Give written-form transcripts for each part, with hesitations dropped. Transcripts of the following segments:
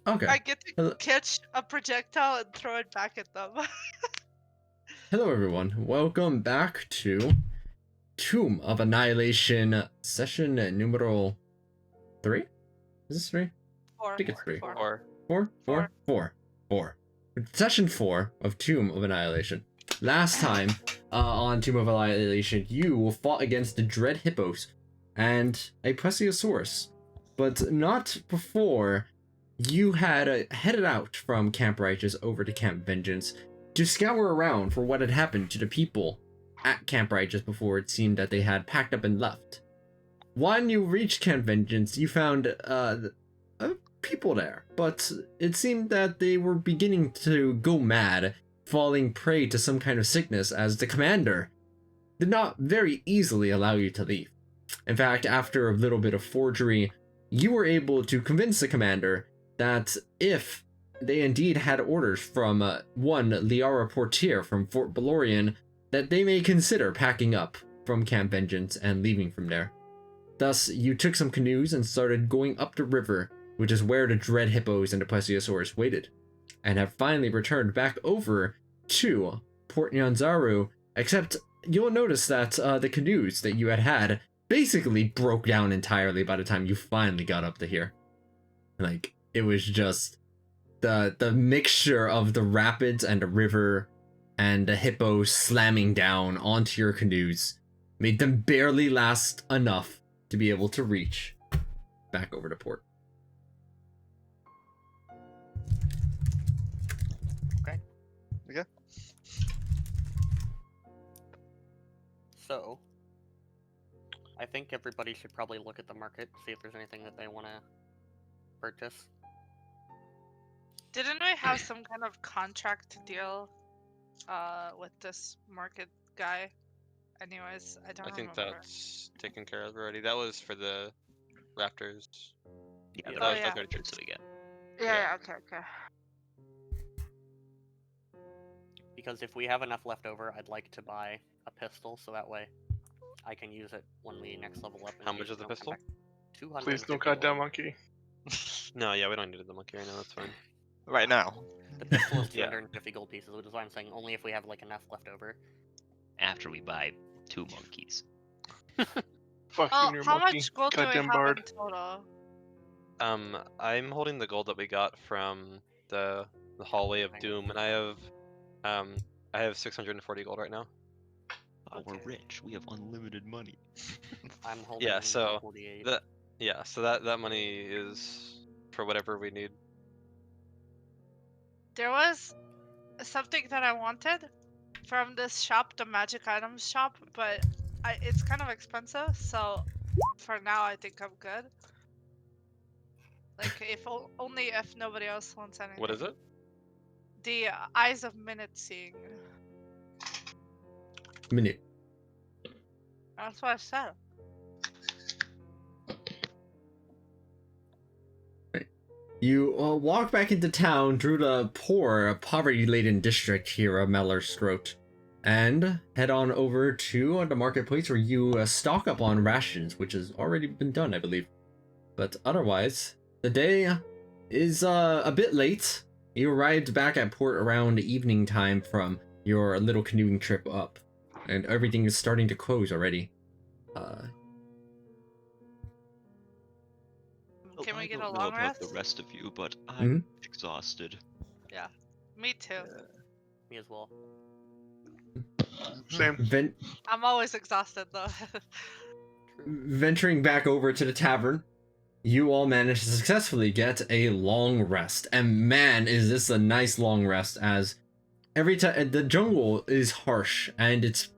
Okay. I get to catch a projectile and throw it back at them. Hello, everyone. Welcome back to Tomb of Annihilation session numero 3? Is this 3? 4. I think it's 3. Four. 4. Session 4 of Tomb of Annihilation. Last time on Tomb of Annihilation, you fought against the Dread Hippos and a Plesiosaurus, but not before you had headed out from Camp Righteous over to Camp Vengeance to scour around for what had happened to the people at Camp Righteous before it seemed that they had packed up and left. When you reached Camp Vengeance, you found people there, but it seemed that they were beginning to go mad, falling prey to some kind of sickness, as the commander did not very easily allow you to leave. In fact, after a little bit of forgery, you were able to convince the commander that if they indeed had orders from one Liara Portier from Fort Balorian, that they may consider packing up from Camp Vengeance and leaving from there. Thus, you took some canoes and started going up the river, which is where the Dread Hippos and the Plesiosaurus waited, and have finally returned back over to Port Nyanzaru, except you'll notice that the canoes that you had basically broke down entirely by the time you finally got up to here. Like, it was just the mixture of the rapids and the river and the hippos slamming down onto your canoes made them barely last enough to be able to reach back over to port. Okay. Okay. So, I think everybody should probably look at the market, see if there's anything that they want to purchase. Didn't we have some kind of contract deal with this market guy? Anyways, I don't think remember. that's taken care of already. That was for the Raptors. Yeah, Yeah. the Oh, rest yeah. of the purchase we get. Yeah, okay. Because if we have enough left over, I'd like to buy a pistol, so that way I can use it when we next level up. How much is the pistol? 200. Please don't goddamn monkey. No, yeah, we don't need the monkey right now. That's fine. Right now. The pistol is Yeah. 250 gold pieces, which is why I'm saying only if we have like enough left over. After we buy 2 monkeys. Fuck you Oh, and your how monkey. much gold do we Goddamn have bard. in total? I'm holding the gold that we got from the hallway of doom, and I have 640 gold right now. Oh, we're Okay. rich. We have unlimited money. I'm holding Yeah, so 48. that money is for whatever we need. There was something that I wanted from this shop, the magic items shop, but it's kind of expensive, so for now I think I'm good. Like, only if nobody else wants anything. What is it? The Eyes of Minute Seeing. Minute. That's what I said. You walk back into town through the poor, poverty-laden district here of Mellersthroat, and head on over to the marketplace where you stock up on rations, which has already been done, I believe. But otherwise, the day is a bit late. You arrived back at port around evening time from your little canoeing trip up, and everything is starting to close already. Can we I get a don't know long about rest? the rest of you, but I'm exhausted. Me too. Me as well. Same. I'm always exhausted though. Venturing back over to the tavern, you all manage to successfully get a long rest. And man, is this a nice long rest, as every time the jungle is harsh and it's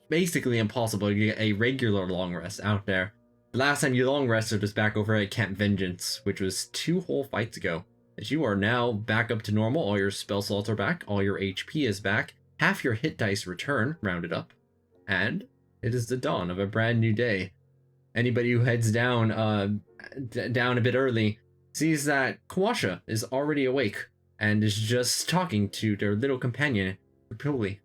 basically impossible to get a regular long rest out there. The last time you long rested was back over at Camp Vengeance, which was 2 whole fights ago. As you are now back up to normal, all your spell slots are back, all your HP is back, half your hit dice return, rounded up, and it is the dawn of a brand new day. Anybody who heads down down a bit early sees that Kawasha is already awake and is just talking to their little companion, Kupalui.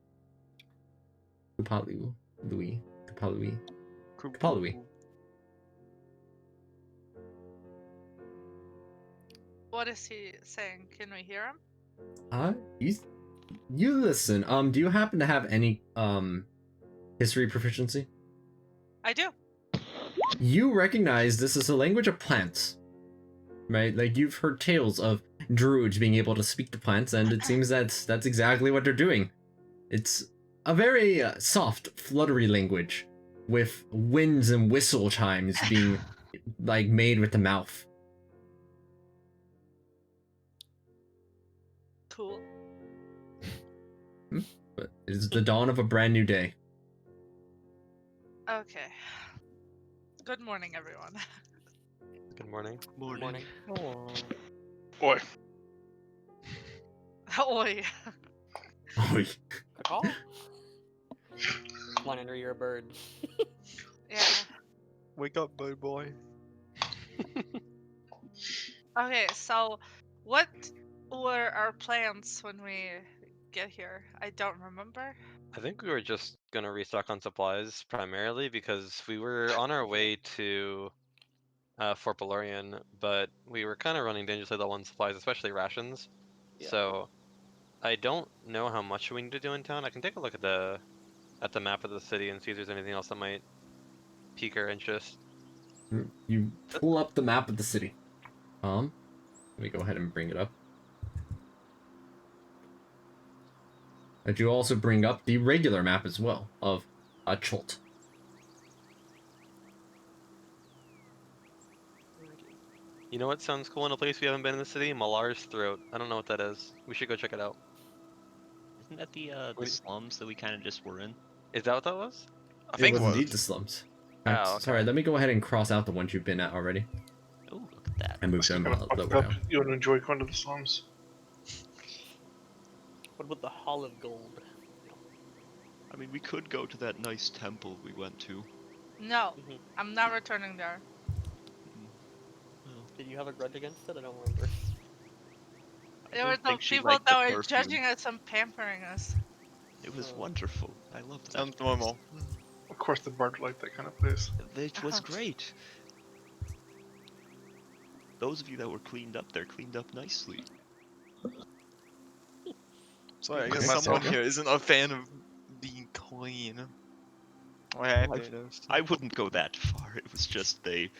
What is he saying? Can we hear him? You listen. Do you happen to have any history proficiency? I do. You recognize this is a language of plants, right? Like you've heard tales of druids being able to speak to plants, and it seems that's exactly what they're doing. It's a very soft, fluttery language with winds and whistle chimes being like made with the mouth. Cool. But it's the dawn of a brand new day. Okay. Good morning, everyone. Good morning. Good morning. Boy. Oi. Oi. Call? Come on, Henry, you're a bird. Yeah. Wake up, bird boy. Okay, so what were our plans when we get here? I don't remember. I think we were just gonna restock on supplies primarily because we were on our way to Fort Valorian, but we were kind of running dangerously low on supplies, especially rations. Yeah. So I don't know how much we need to do in town. I can take a look at the map of the city and see if there's anything else that might pique our interest. You pull up the map of the city. Let me go ahead and bring it up. And you also bring up the regular map as well of Cholt. You know what sounds cool in a place we haven't been in the city? Malar's Throat. I don't know what that is. We should go check it out. Isn't that the Wait. slums that we kind of just were in? Is that what that was? I think it was it was. indeed the slums. Oh, okay. Sorry, let me go ahead and cross out the ones you've been at already. Oh, look at that. And move You're them gonna a fuck little it way up. down. You wanna enjoy going to the slums? What about the Hall of Gold? I mean, we could go to that nice temple we went to. No, Mhm. I'm not returning there. Well, Did you have a grudge against it? I don't remember. I There were don't the think she people liked the that were perfume. judging us and pampering us. It was Oh. wonderful. I loved that. Sounds place. normal. Of course, the bird like that kind of place. It was great. Those of you that were cleaned up there cleaned up nicely. Sorry, I Okay. guess someone here isn't a fan of being clean. I have I've- noticed. I wouldn't go that far. It was just they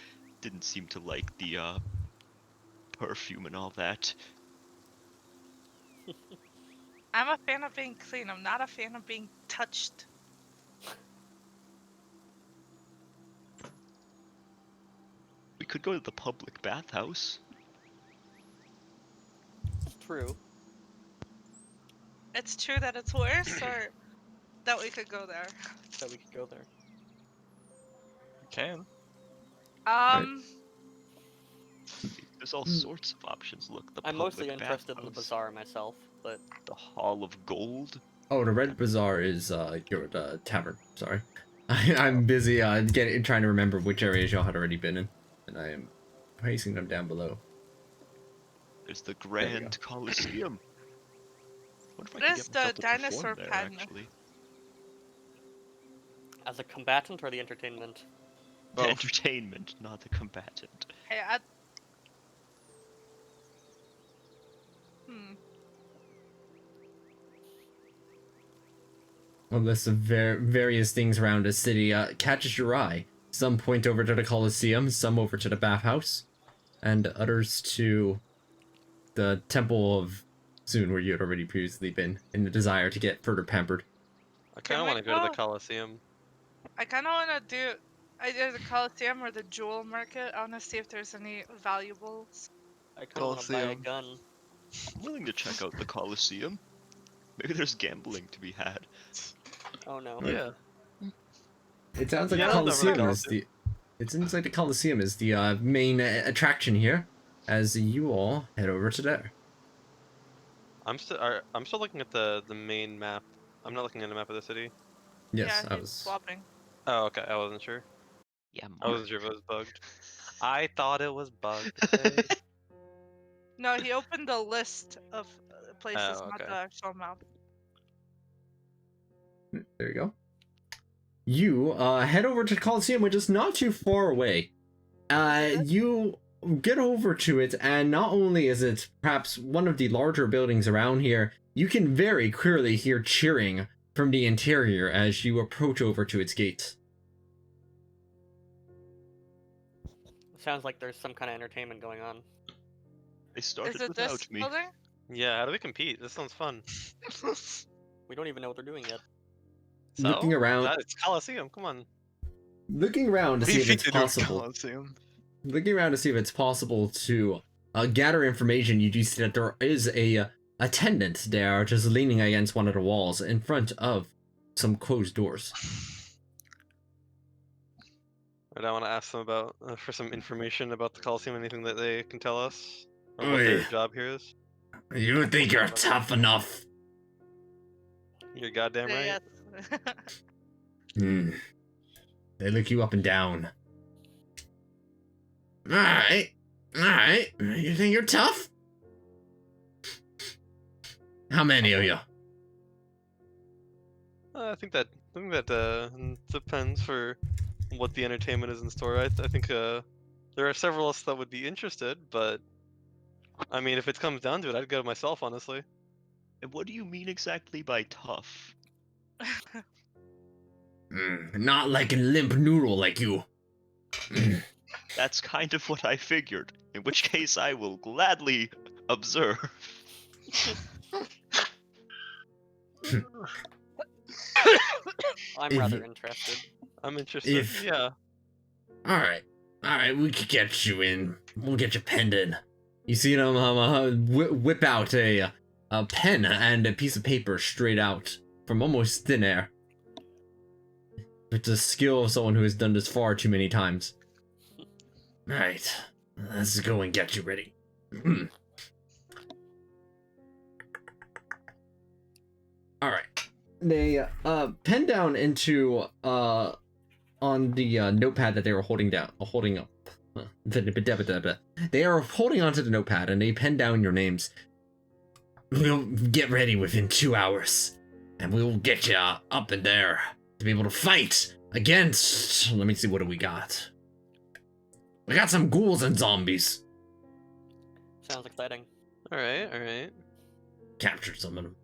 didn't seem to like the perfume and all that. I'm a fan of being clean. I'm not a fan of being touched. We could go to the public bathhouse. It's true. It's true that it's worse, or that we could go there. That we could go there. You can. There's all sorts of options. Look, the I'm public mostly interested in the bathhouse, bazaar myself, but the Hall of Gold. Oh, the Red Bazaar is your tavern. Sorry, I'm busy trying to remember which areas y'all had already been in, and I am placing them down below. There's the you go. Grand Coliseum. Wonder if I What could is get the myself to perform dinosaur there, pen? actually. as a combatant or the entertainment? The Both. entertainment, not the combatant. Hey, A list of various things around the city catches your eye. Some point over to the Colosseum, some over to the bathhouse, and others to the Temple of Soon, where you had already previously been, in the desire to get further pampered. I Can kind of we want to go to the go? Colosseum. I kind of want to do either the Coliseum or the Jewel Market. I want to see if there's any valuables. I kind of want to buy a Colosseum. gun. I'm willing to check out the Coliseum. Maybe there's gambling to be had. Oh no. Yeah. It sounds like Yeah, the I'll never Colosseum go. is the. It seems like the Colosseum is the main attraction here, as you all head over to there. I'm still looking at the main map. I'm not looking at the map of the city. Yes, yeah, I he's was. swapping. Oh, okay. I wasn't sure. Yeah, I wasn't sure if it was bugged. I thought it was bugged. Okay. No, he opened a list of places, Oh, not okay. the actual map. There you go. You head over to the Colosseum, which is not too far away. You get over to it, and not only is it perhaps one of the larger buildings around here, you can very clearly hear cheering from the interior as you approach over to its gates. Sounds like there's some kind of entertainment going on. They Is started it without this me. building? Yeah, how do we compete? This sounds fun. We don't even know what they're doing yet. So, Looking around- it's Coliseum. Come on. Looking around to What do see you if think it's they do in possible. Coliseum? Looking around to see if it's possible to gather information, you do see that there is a attendant there just leaning against one of the walls in front of some closed doors. Right, I want to ask them about for some information about the Coliseum. Anything that they can tell us, or what Oi. their job here is. You think you're tough enough? You're goddamn right. Yes. Hmm. They look you up and down. Alright. Alright. You think you're tough? How many of you? I think that depends for what the entertainment is in store. I think there are several of us that would be interested, but I mean, if it comes down to it, I'd go myself, honestly. And what do you mean exactly by tough? Not like a limp noodle like you. That's kind of what I figured. In which case, I will gladly observe. I'm If rather you- interested. I'm interested. If- Yeah. Alright. Alright, we could get you in. We'll get you penned in. You see them whip out a pen and a piece of paper straight out from almost thin air. With the skill of someone who has done this far too many times. Alright. Let's go and get you ready. Alright. They pen down into on the notepad that they were holding up. They are holding onto the notepad and they pen down your names. We'll get ready within 2 hours, and we will get you up in there to be able to fight against. Let me see, what do we got? We got some ghouls and zombies. Sounds exciting. All right. Captured some of them.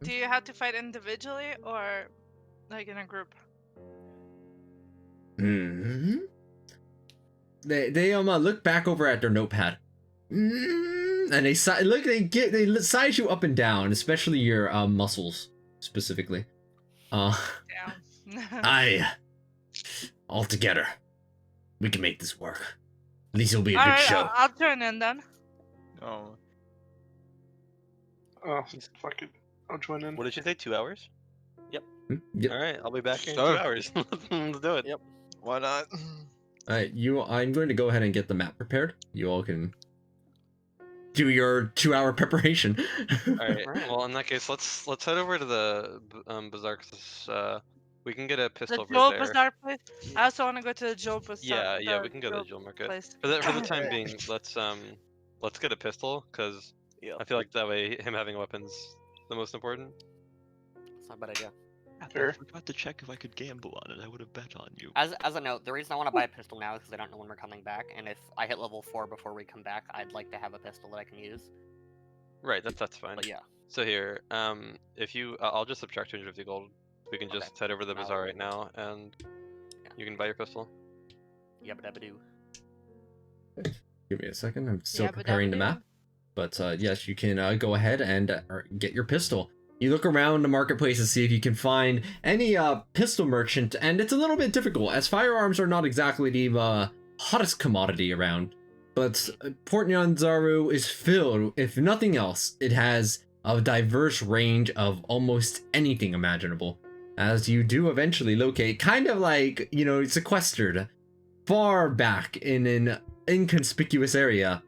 Do you have to fight individually or like in a group? Hmm. They look back over at their notepad. And they size you up and down, especially your muscles specifically. Damn. All together, we can make this work. At least it'll be a good Alright, show. I'll join in then. Oh. Oh, fuck it. I'll join in. What did you say? 2 hours? Yep. All right, I'll be back here in So- 2 hours. Let's do it. Yep. Why not? Alright, I'm going to go ahead and get the map prepared. You all can do your 2-hour preparation. All right. Alright. Well, in that case, let's head over to the bazaar because we can get a The pistol over Joe there. Bazaar place. I also want to go to the Joe Bazaar. Yeah, we can go to the jewel market. place. For the time being, let's get a pistol because Yeah. I feel like that way him having a weapon's the most important. It's not a bad idea. I Fair. forgot to check if I could gamble on it. I would have bet on you. As a note, the reason I want to buy a pistol now is because I don't know when we're coming back, and if I hit level 4 before we come back, I'd like to have a pistol that I can use. Right, that's fine. But yeah, So here, if you, I'll just subtract 250 gold. We can just head over to the bazaar right now, and you can buy your pistol. yabba dabba doo. Give me a second. I'm still Yabba preparing the dabba map. But yes, you can go ahead and get your pistol. You look around the marketplace to see if you can find any pistol merchant, and it's a little bit difficult as firearms are not exactly the hottest commodity around. But Port Nyanzaru is filled, if nothing else, it has a diverse range of almost anything imaginable. As you do eventually locate, kind of like, sequestered, far back in an inconspicuous area,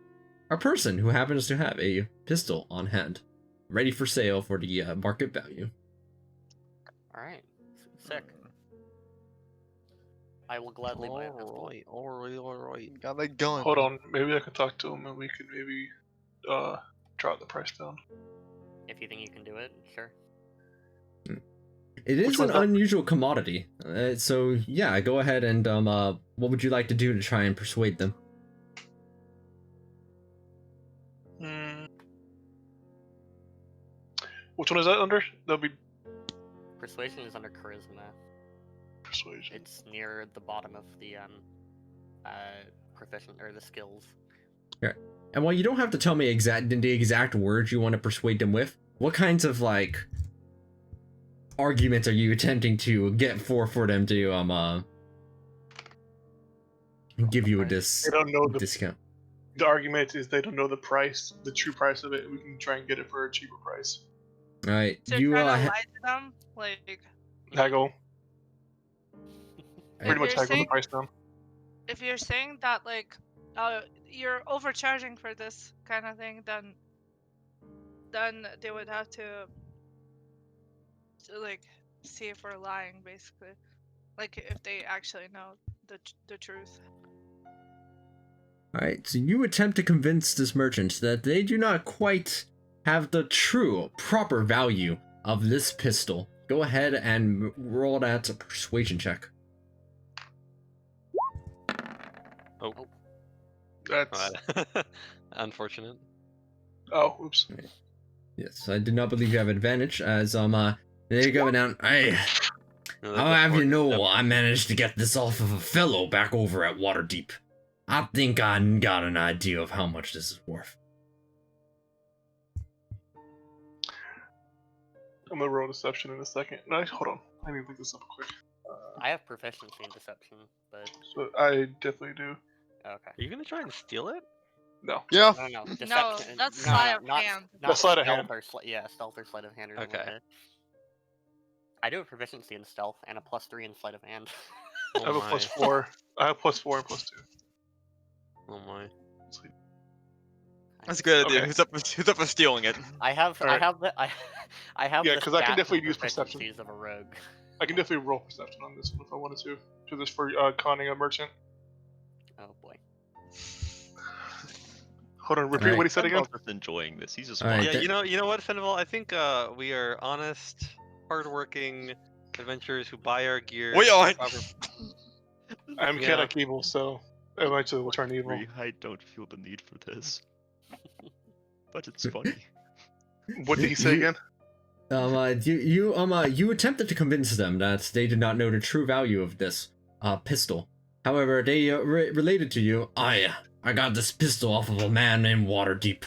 a person who happens to have a pistol on hand, ready for sale for the market value. Alright, sick. I will gladly buy a pistol. Alright. Got that gun. Hold on, maybe I can talk to him and we could maybe drop the price down. If you think you can do it, sure. It is Which an one's up? unusual commodity, so yeah, go ahead and what would you like to do to try and persuade them? Which one is that under? That'll be Persuasion is under charisma. persuasion. It's near the bottom of the proficient or the skills. And while you don't have to tell me the exact words you want to persuade them with, what kinds of like arguments are you attempting to get for them to give you a They don't know discount? the argument is they don't know the price, the true price of it. We can try and get it for a cheaper price. All right, So you you're trying to lie to them, like Haggle. If Pretty much you're haggle the saying- price down. if you're saying that like you're overcharging for this kind of thing, then they would have to like see if we're lying, basically. Like if they actually know the truth. All right, so you attempt to convince this merchant that they do not quite have the true, proper value of this pistol. Go ahead and roll that persuasion check. That's Unfortunate. oh, oops. Yes, I do not believe you have advantage, as there you go now. Hey, No, I'll have you know I managed to get this off of a fellow back over at Waterdeep. I think I got an idea of how much this is worth. I'm gonna roll deception in a second. No, hold on. I need to look this up quick. I have proficiency in deception, but So I definitely do. okay. Are you gonna try and steal it? No. Yeah. No, deception. No, that's no, sleight of not, hand. Not That's sleight of stealth hand. or stealth or sleight of hand. Or something Okay. like that. I do have proficiency in stealth and a +3 in sleight of hand. Oh I have a my. +4. I have +4 and +2. Oh my. Sweet. That's a good idea. Okay. Who's up for stealing it? I have Alright. I have Yeah, the 'cause I can stats definitely and use perception. proficiencies of a rogue. I can definitely roll perception on this one if I wanted to. Because it's for conning a merchant. Oh boy. Hold on, repeat Alright. what he said again. Fenvel's just enjoying this. He's just Alright, watching. Yeah, you know what, Fenvel? I think we are honest, hardworking adventurers who buy our gear. We are. proper- I'm Yeah. chaotic evil, so eventually we'll turn evil. I don't feel the need for this. But it's funny. What did he say again? You attempted to convince them that they did not know the true value of this pistol. However, they related to you. I got this pistol off of a man named Waterdeep.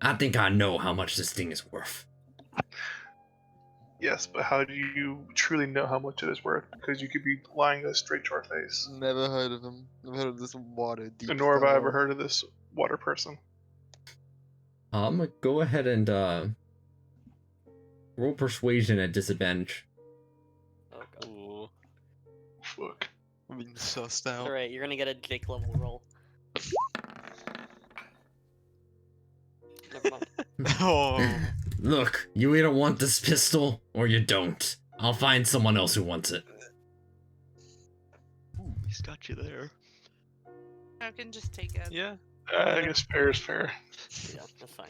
I think I know how much this thing is worth. Yes, but how do you truly know how much it is worth? Because you could be lying us straight to our face. Never heard of him. Never heard of this water deep. And nor have I ever fellow. heard of this water person. I'm gonna go ahead and roll persuasion at disadvantage. Oh god. Ooh. Fuck. I'm being sussed out. Alright, you're gonna get a Jake level roll. Never mind. Oh. Look, you either want this pistol or you don't. I'll find someone else who wants it. Ooh, he's got you there. I can just take it. Yeah. I guess fair is fair. Yeah, that's fine.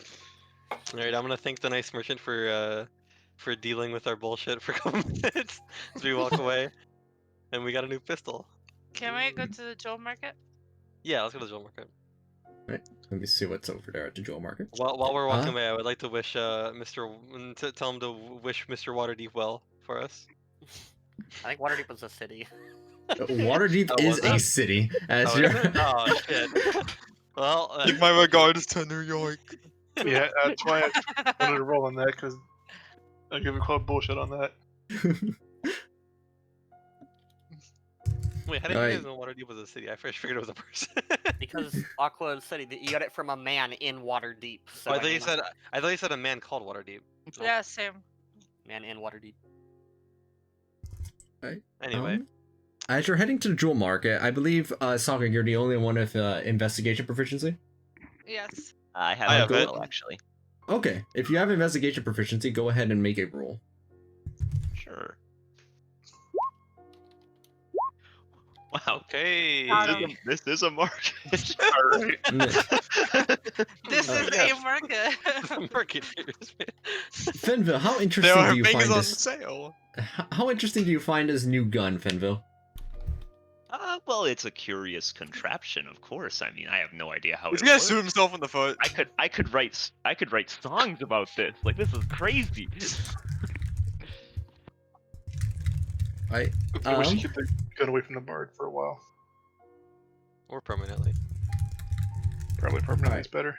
Alright, I'm gonna thank the nice merchant for dealing with our bullshit for a couple minutes as we walk away. And we got a new pistol. Can we go to the jewel market? Yeah, let's go to the jewel market. Let me see what's over there at the jewel market. While we're walking Huh? away, I would like to wish tell him to wish Mr. Waterdeep well for us. I think Waterdeep was a city. Waterdeep Oh, is was a it? city, as Oh, you're. is it? Oh shit. Well, Give my regards to New York. Yeah, that's why I wanted to roll on that, because I give a call bullshit on that. wait, how did Alright. you guys know Waterdeep was a city? I first figured it was a person. Because Aqua City, you got it from a man in Waterdeep. So Oh, I I thought you mean, said a man called Waterdeep. Nope. Yeah, same. man in Waterdeep. Anyway, As you're heading to the jewel market, I believe, Soccer, you're the only one with investigation proficiency. Yes. I have I a have it. well, actually. Okay, if you have investigation proficiency, go ahead and make a roll. Sure. Wow. okay. This is a market. Alright. This Oh, is yes. a market. Marketeers, man. Fenville, how There interesting are do you things find on this? sale. How interesting do you find this new gun, Fenville? Well, it's a curious contraption, of course. I mean, I have no idea how He's it gonna works. shoot himself in the foot. I could write songs about this. Like, this is crazy. I I wish you could take the gun away from the bard for a while. Or permanently. Probably permanently Alright. is better.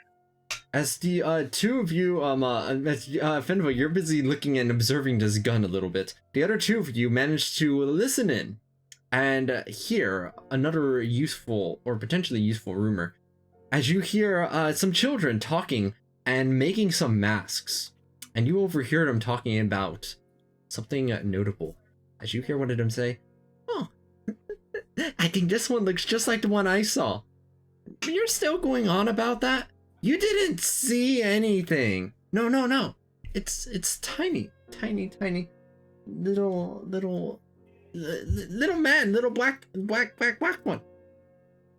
As the two of you, Fenva, you're busy looking and observing this gun a little bit. The other two of you manage to listen in and hear another useful or potentially useful rumor. As you hear some children talking and making some masks, and you overhear them talking about something notable. As you hear one of them say, "Oh, I think this one looks just like the one I saw. You're still going on about that? You didn't see anything. No. It's tiny, little man, little black one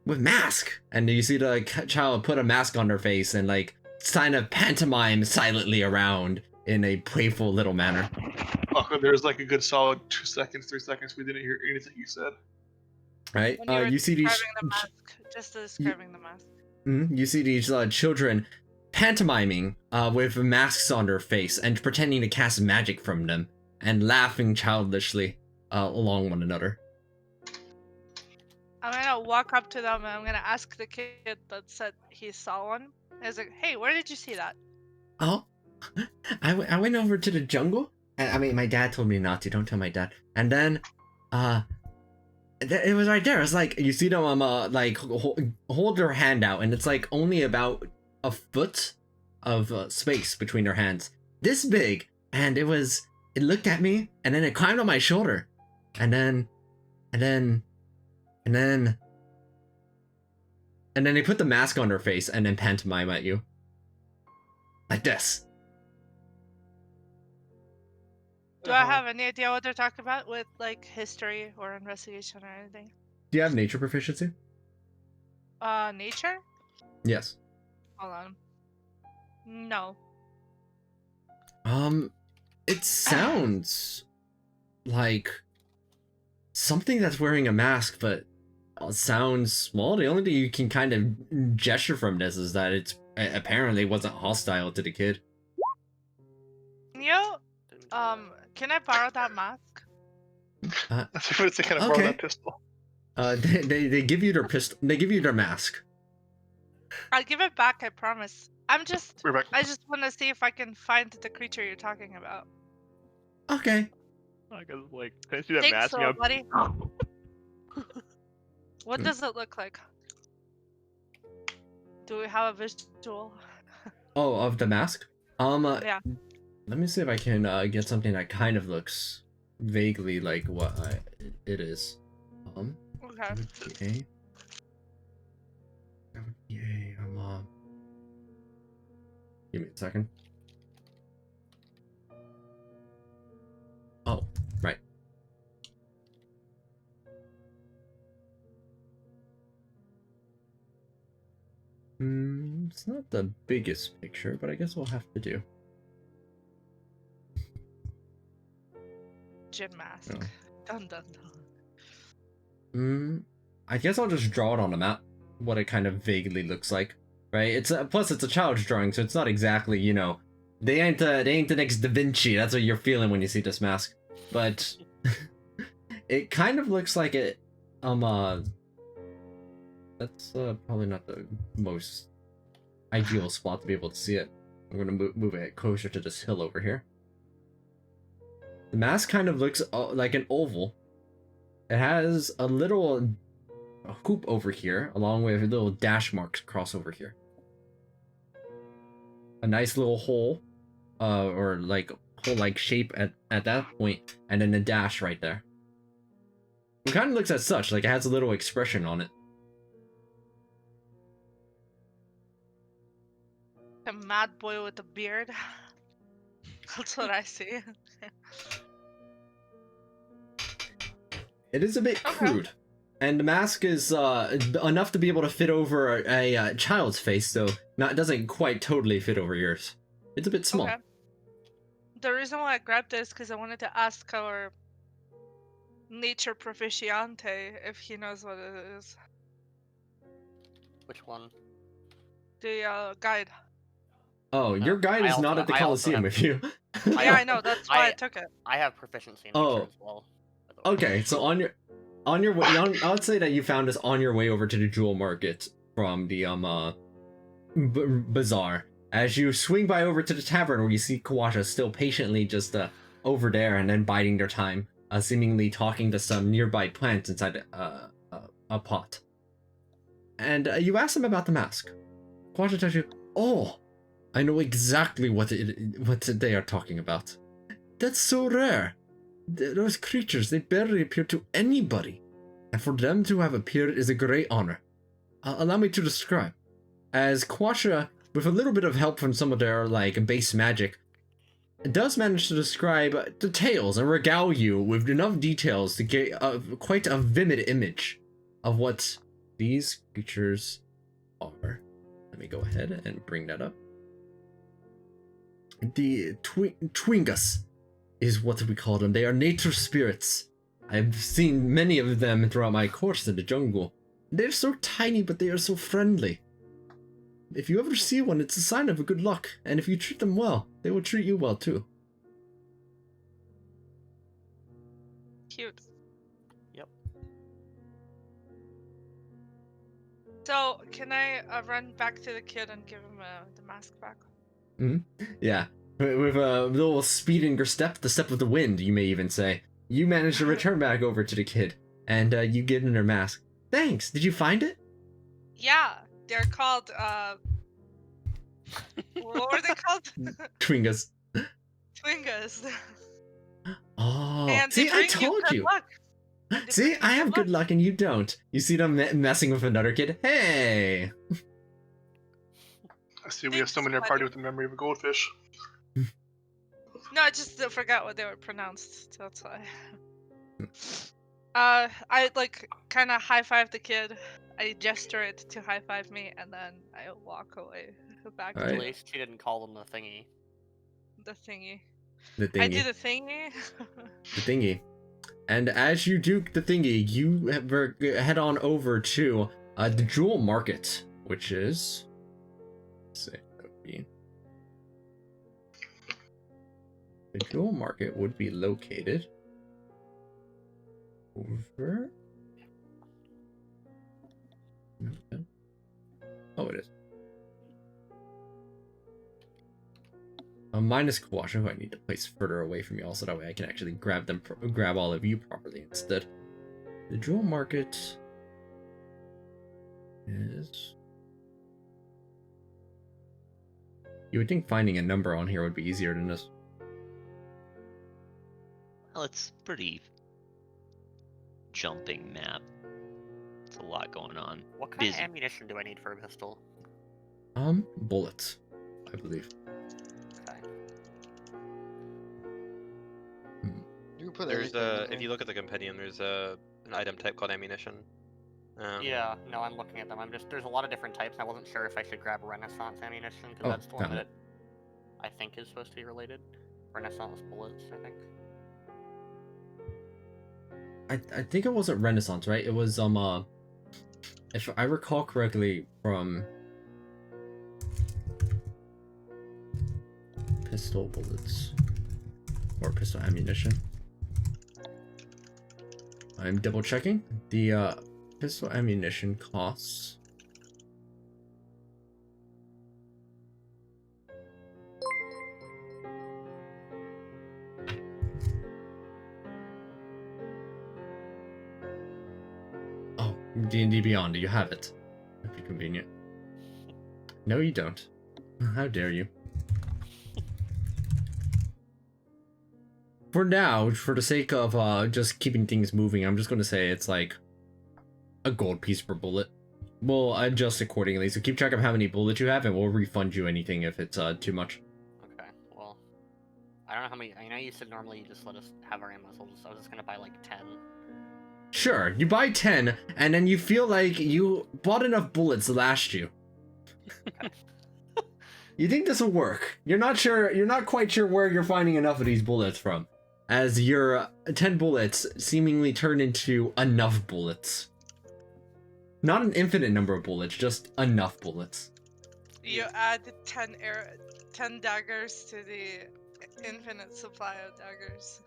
with mask." And you see the child put a mask on their face and like sign of pantomime silently around in a playful little manner. Oh, there's like a good solid 2 seconds, 3 seconds we didn't hear anything you said. Right? When you were You see these. describing the mask, just describing the mask. You see these children pantomiming with masks on their face and pretending to cast magic from them and laughing childishly along one another. I'm gonna walk up to them and I'm gonna ask the kid that said he saw one. I was like, "Hey, where did you see that?" Oh, I went over to the jungle. I mean, my dad told me not to. Don't tell my dad. And then, it was right there. It's like you see them like hold their hand out, and it's like only about a foot of space between their hands, this big. And it looked at me, and then it climbed on my shoulder, and then they put the mask on their face and then pantomime at you like this. Do I have any idea what they're talking about with like history or investigation or anything? Do you have nature proficiency? Nature? Yes. Hold on. No. It sounds like something that's wearing a mask, but sounds small. The only thing you can kind of gesture from this is that it's apparently wasn't hostile to the kid. Yo, can I borrow that mask? That's what it's kind of borrow Okay. that pistol. They give you their pistol. They give you their mask. I'll give it back, I promise. We're back. I just want to see if I can find the creature you're talking about. Okay. Like, can I see that Think mask? so, buddy. What does it look like? Do we have a visual? Oh, of the mask? Yeah. Let me see if I can get something that kind of looks vaguely like what it is. Okay. Okay. Yay, give me a second. Oh, right. It's not the biggest picture, but I guess we'll have to do. Gin mask. Oh. Dun dun dun. I guess I'll just draw it on the map, what it kind of vaguely looks like, right? It's plus it's a child's drawing, so it's not exactly, you know, they ain't the next Da Vinci. That's what you're feeling when you see this mask, but it kind of looks like it. That's probably not the most ideal spot to be able to see it. I'm gonna move it closer to this hill over here. The mask kind of looks like an oval. It has a little hoop over here, along with little dash marks across over here. A nice little hole, or like hole-like shape at that point, and then a dash right there. It kind of looks as such, like it has a little expression on it. A mad boy with a beard. That's what I see. It is a bit Okay. crude, and the mask is enough to be able to fit over a child's face, so it doesn't quite totally fit over yours. It's a bit small. Okay. The reason why I grabbed this because I wanted to ask our nature proficiente, if he knows what it is. Which one? The guide. Oh, your guide I is not also- at the I also Coliseum have- with you. Yeah, I know. That's why I took it. I have proficiency in nature Oh. as well. by the way. Okay, so on your way, I would say that you found us on your way over to the jewel market from the bazaar. As you swing by over to the tavern, where you see Kawasha still patiently just over there and then biding their time, seemingly talking to some nearby plants inside a pot. And you ask them about the mask. Kawasha tells you, "Oh, I know exactly what they are talking about. That's so rare. Those creatures, they barely appear to anybody. And for them to have appeared is a great honor. Allow me to describe. As Quasha, with a little bit of help from some of their, base magic, does manage to describe the tales and regale you with enough details to get quite a vivid image of what these creatures are. Let me go ahead and bring that up. The Twingas is what we call them. They are nature spirits. I've seen many of them throughout my course in the jungle. They're so tiny, but they are so friendly. If you ever see one, it's a sign of good luck, and if you treat them well, they will treat you well too." Cute. Yep. So, can I run back to the kid and give him the mask back? Yeah, with a little speed in your step, the step of the wind, you may even say. You manage to return back over to the kid, and you give him their mask. Thanks. Did you find it? Yeah, they're called, what were they called? Twingas. Twingas. Oh, And see, they I bring told good you. luck. They See, bring you I have good luck and you don't. You see them messing with another kid. Hey! I see we have someone in our party with the memory of a goldfish. No, I just forgot what they were pronounced. That's why. I kind of high five the kid. I gesture it to high five me, and then I walk away back All to At right. least she didn't call them the thingy. the thingy. The I do thingy. the thingy. The thingy. And as you do the thingy, you head on over to the jewel market, which is... Let's see, that would be... The jewel market would be located over... Oh, it is. Minus Kawasha, who I need to place further away from you, also that way I can actually grab all of you properly instead. The jewel market is... You would think finding a number on here would be easier than this. Well, it's pretty jumping map. It's a lot going on. What kind Busy. of ammunition do I need for a pistol? Bullets, I believe. Okay. You can put There's anything in if you look at the compendium, there's an item type called ammunition. Yeah, no, I'm looking at them. There's a lot of different types. I wasn't sure if I should grab Renaissance ammunition, because Oh, that's the one found that I think is supposed to be related. Renaissance bullets, I think. I think it wasn't Renaissance, right? It was if I recall correctly from pistol bullets or pistol ammunition. I'm double checking. The pistol ammunition costs D&D Beyond, do you have it? That'd be convenient. No, you don't. How dare you. For now, for the sake of just keeping things moving, I'm just going to say it's like a gold piece per bullet. We'll adjust accordingly, so keep track of how many bullets you have, and we'll refund you anything if it's too much. Okay, well, I don't know how many. I know you said normally you just let us have our ammo, so I was just gonna buy like 10. Sure, you buy 10, and then you feel like you bought enough bullets to last you. You think this will work. You're not quite sure where you're finding enough of these bullets from. as your 10 bullets seemingly turn into enough bullets. Not an infinite number of bullets, just enough bullets. You add 10 daggers to the infinite supply of daggers.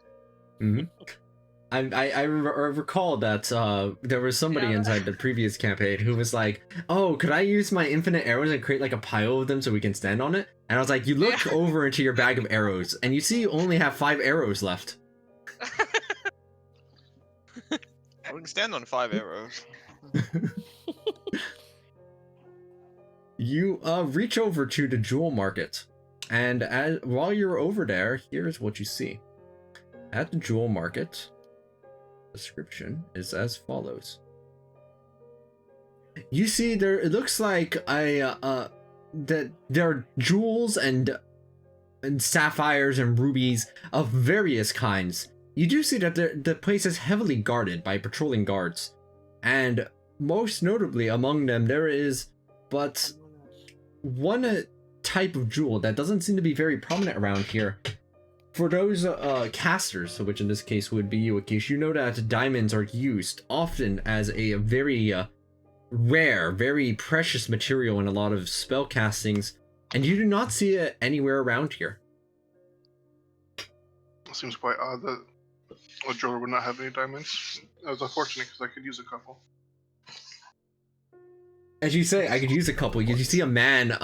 Mm-hmm. I recall that there was somebody Yeah. inside the previous campaign who was like, "Oh, could I use my infinite arrows and create like a pile of them so we can stand on it?" And I was like, "You look over into your bag of arrows, and you see you only have 5 arrows left." I can stand on 5 arrows. You reach over to the jewel market, and while you're over there, here's what you see. At the jewel market, description is as follows. You see there, it looks like that there are jewels and sapphires and rubies of various kinds. You do see that the place is heavily guarded by patrolling guards, and most notably among them there is but one type of jewel that doesn't seem to be very prominent around here. For those casters, which in this case would be you, Akish, you know that diamonds are used often as a very rare, very precious material in a lot of spell castings, and you do not see it anywhere around here. Seems quite odd that a jeweler would not have any diamonds. That was unfortunate because I could use a couple. As you say, I could use a couple. You see a man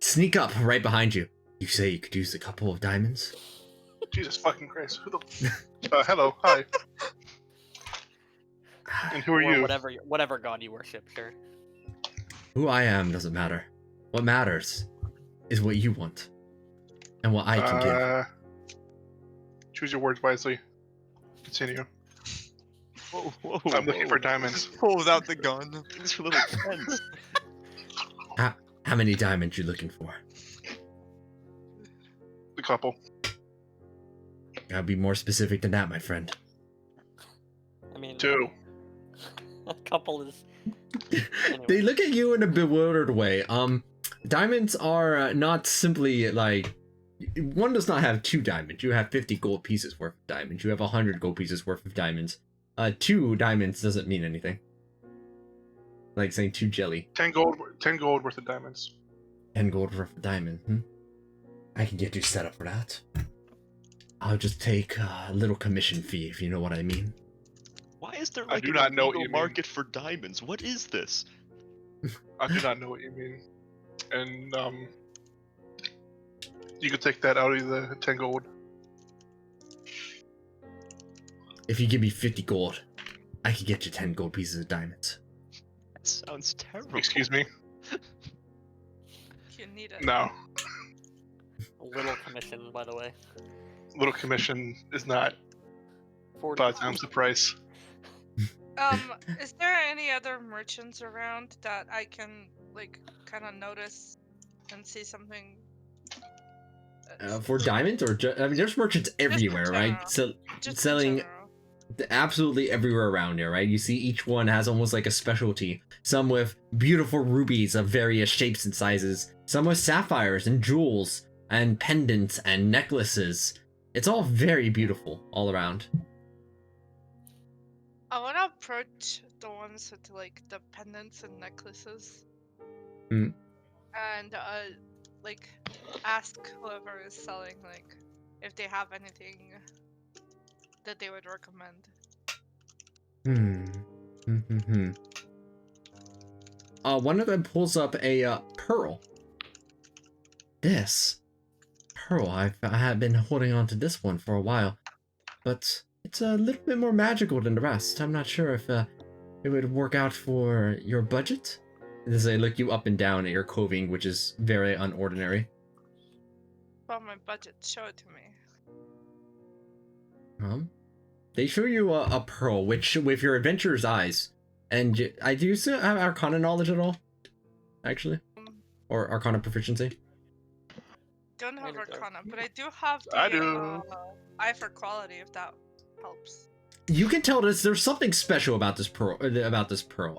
sneak up right behind you. You say you could use a couple of diamonds? Jesus fucking Christ. Who the... hello, hi. And who are Or you? whatever god you worship, sure. Who I am doesn't matter. What matters is what you want. And what I can give. Choose your words wisely. Continue. Whoa, whoa, I'm looking for whoa. diamonds. Pulls out the gun. Things are a little tense. How many diamonds you looking for? A couple. Gotta be more specific than that, my friend. I mean, 2. a couple is. Anyway. They look at you in a bewildered way. Diamonds are not simply like... One does not have 2 diamonds. You have 50 gold pieces worth of diamonds. You have 100 gold pieces worth of diamonds. 2 diamonds doesn't mean anything. Like saying 2 jelly. 10 gold worth of diamonds. 10 gold worth of diamond. I can get you set up for that. I'll just take a little commission fee, if you know what I mean. Why is there I like do an not know what illegal you mean. market for diamonds? What is this? I do not know what you mean. And, you could take that out of the 10 gold. If you give me 50 gold, I can get you 10 gold pieces of diamonds. That sounds terrible. Excuse me? You need it. No. A little commission, by the way. Little commission is not 40. 5 times the price. Is there any other merchants around that I can, like, kind of notice and see something? For diamonds, or I mean, there's merchants everywhere, right? general. So Just in selling general. absolutely everywhere around here, right? You see each one has almost like a specialty. Some with beautiful rubies of various shapes and sizes. Some with sapphires and jewels and pendants and necklaces. It's all very beautiful all around. I want to approach the ones with, like, the pendants and necklaces. Mm. And, like, ask whoever is selling, like, if they have anything that they would recommend. One of them pulls up a pearl. This pearl, I have been holding on to this one for a while, but it's a little bit more magical than the rest. I'm not sure if it would work out for your budget. As I look you up and down at your clothing, which is very unordinary. About my budget, show it to me. They show you a pearl, which with your adventurer's eyes, and I do still have Arcana knowledge at all, actually, or Arcana proficiency. Don't have I don't. Arcana, but I do have the I do. Eye for Quality, if that helps. You can tell there's something special about this pearl.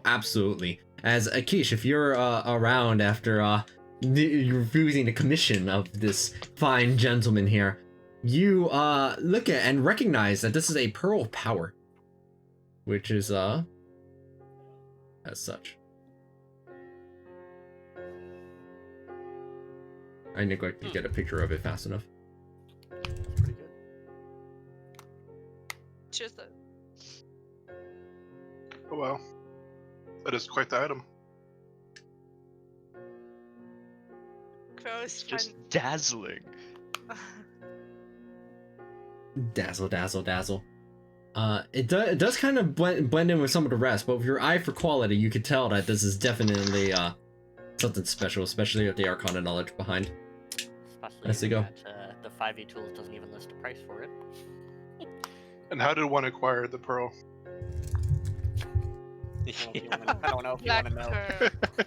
Absolutely. As Akish, if you're around after refusing the commission of this fine gentleman here, you look at and recognize that this is a pearl of power, which is as such. I neglected to get a picture of it fast enough. That's pretty good. Choose it. Oh wow. That is quite the item. Crow is It's just fun. dazzling. Dazzle, dazzle, dazzle. It does kind of blend in with some of the rest, but with your eye for quality, you could tell that this is definitely something special, especially with the Arcana knowledge behind. Especially As they go. that, the 5e tools doesn't even list a price for it. And how did one acquire the pearl? I don't know if you Black want to know. pearl.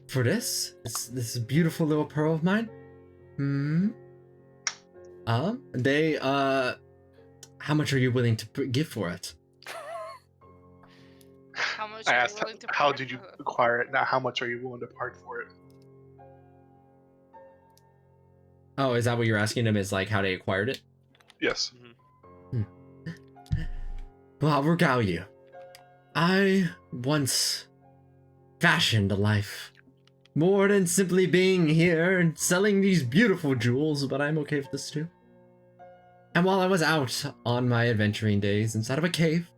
For this beautiful little pearl of mine, they how much are you willing to give for it? How much I are you asked, willing to how part did you for it? acquire it? Now, how much are you willing to part for it? Oh, is that what you're asking them? Is like how they acquired it? Yes. Well, I'll regale you. I once fashioned a life. More than simply being here and selling these beautiful jewels, but I'm okay with this too. And while I was out on my adventuring days inside of a cave,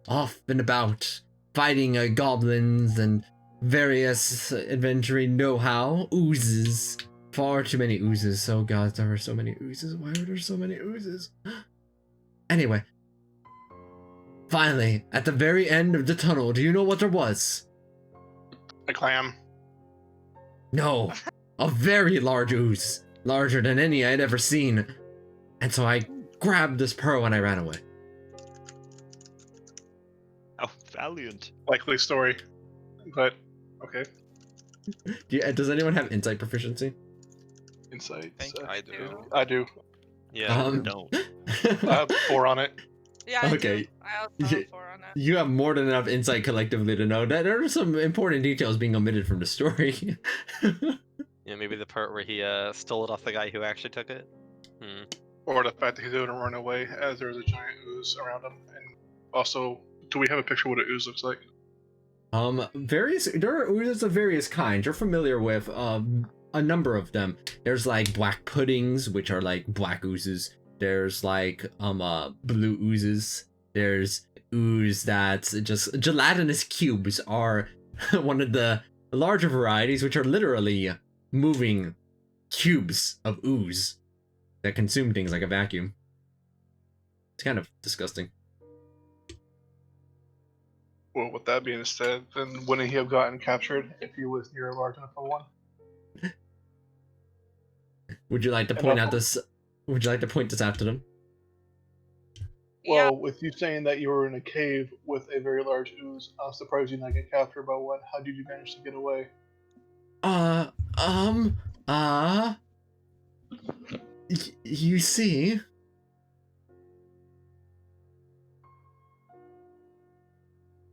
off and about, fighting goblins and various adventuring know-how, oozes. Far too many oozes. Oh god, there are so many oozes. Why are there so many oozes? Anyway. Finally, at the very end of the tunnel, do you know what there was? A clam. No, a very large ooze. Larger than any I'd ever seen. And so I grabbed this pearl and I ran away. How valiant. Likely story. But, okay. Does anyone have insight proficiency? Insight. I think I do. I do. Yeah. No. I have 4 on it. Yeah, I Okay. do. I also have 4 on it. You have more than enough insight collectively to know that there are some important details being omitted from the story. Yeah, maybe the part where he stole it off the guy who actually took it. Or the fact that he didn't run away as there was a giant ooze around him. And also, do we have a picture of what an ooze looks like? There are oozes of various kinds. You're familiar with a number of them. There's like black puddings, which are like black oozes. There's like blue oozes. There's ooze that's just gelatinous cubes are one of the larger varieties, which are literally moving cubes of ooze that consume things like a vacuum. It's kind of disgusting. Well, with that being said, then wouldn't he have gotten captured if he was near a large enough of one? Would you like to point out this? Would you like to point this out to them? Yeah, Well, with you saying that you were in a cave with a very large ooze, I'm surprised you didn't get captured by one. How did you manage to get away? You see,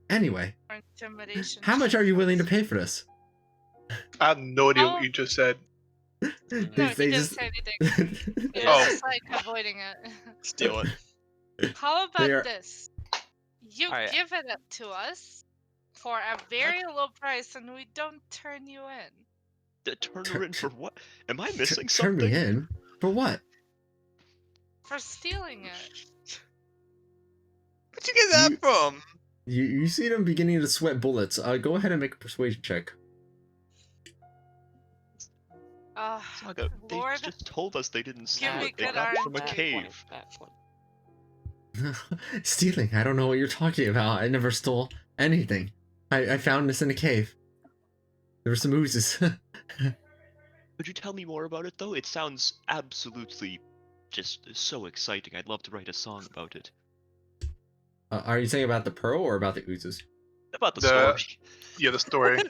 anyway, or intimidation. how much are you willing to pay for this? I have no idea Oh. what you just said. No, he didn't say anything. He Oh. was just like avoiding it. Steal it. How They about are- this? You Alright. give it up to us for a very low price and we don't turn you in. Turn her in for what? Am I missing Turn something? me in for what? For stealing it. Where'd you get that You- from? You see them beginning to sweat bullets. Go ahead and make a persuasion check. Saga, they Lord, just told us they didn't steal me it. They good got it iron from a check. cave. Stealing? I don't know what you're talking about. I never stole anything. I found this in a cave. There were some oozes. Could you tell me more about it, though? It sounds absolutely just so exciting. I'd love to write a song about it. Are you saying about the pearl or about the oozes? About the The- story. Yeah, the story.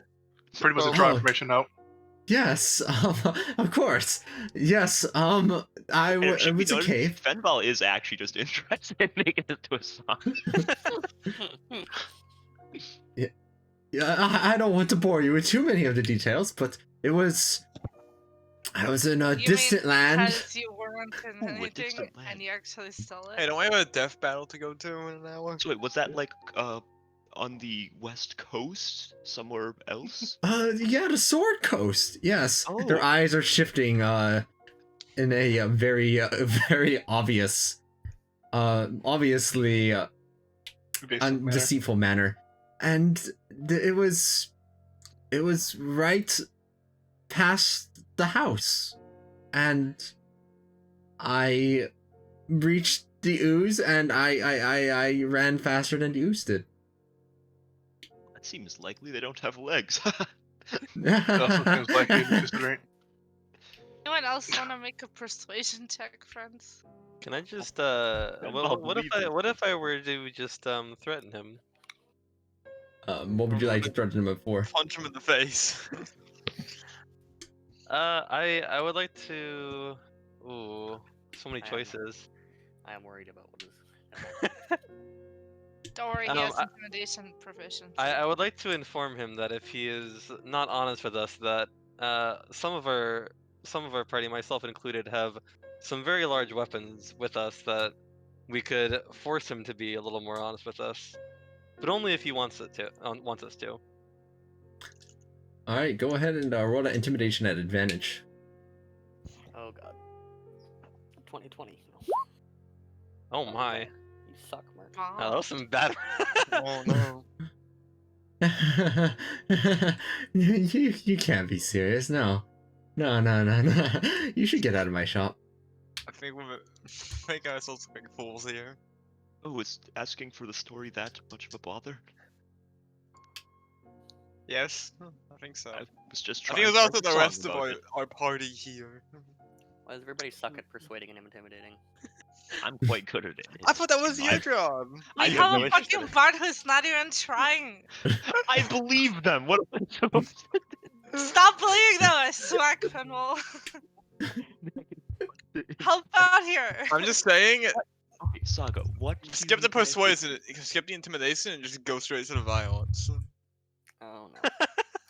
Pretty much to draw Oh. information out. Yes, of course. Yes, I And it should be was a noted, cave. Fenval is actually just interested in making this to a song. Yeah, I don't want to bore you with too many of the details, but it was. I was in a you distant mean land. because you were weren't in Ooh, a anything, distant and land. you actually stole it. Hey, don't we have a death battle to go to in an hour? So wait, was that like on the west coast somewhere else? Yeah, the Sword Coast. Yes, their Oh. eyes are shifting. In a very, very obviously Evasive manner. deceitful manner, and it was right past the house, and I reached the ooze, and I ran faster than the ooze did. That seems likely. They don't have legs. It also seems likely considering. Anyone else want to make a persuasion check, friends? Can I just I'll what if believe it. I were to just threaten him? What would you like to threaten him for? Punch him in the face. I would like to. Ooh, so many I am- choices. I am worried about what is. Don't worry, he has intimidation proficiency. I would like to inform him that if he is not honest with us, that some of our party, myself included, have some very large weapons with us that we could force him to be a little more honest with us, but only if he wants us to. All right, go ahead and roll that intimidation at advantage. Oh god. 2020. Oh my! You suck, Mark. That was some bad. Oh no. you can't be serious. No. You should get out of my shop. I think we're making ourselves look like fools here. Oh, is asking for the story that much of a bother? Yes, I think so. I was just I trying think to it's also write a the song rest of about it. our party here. Why does everybody suck at persuading and intimidating? I'm quite good at it. I thought that was My- your job. We I have have a no interest in fucking bard who's not even trying. I believe them. What am I supposed to Stop believing them, I smack Fenwell. do? Help out here. I'm just saying, Okay, Saga, what? do you skip the need me to do? persuasion, skip the intimidation, and just go straight to the violence. Oh no.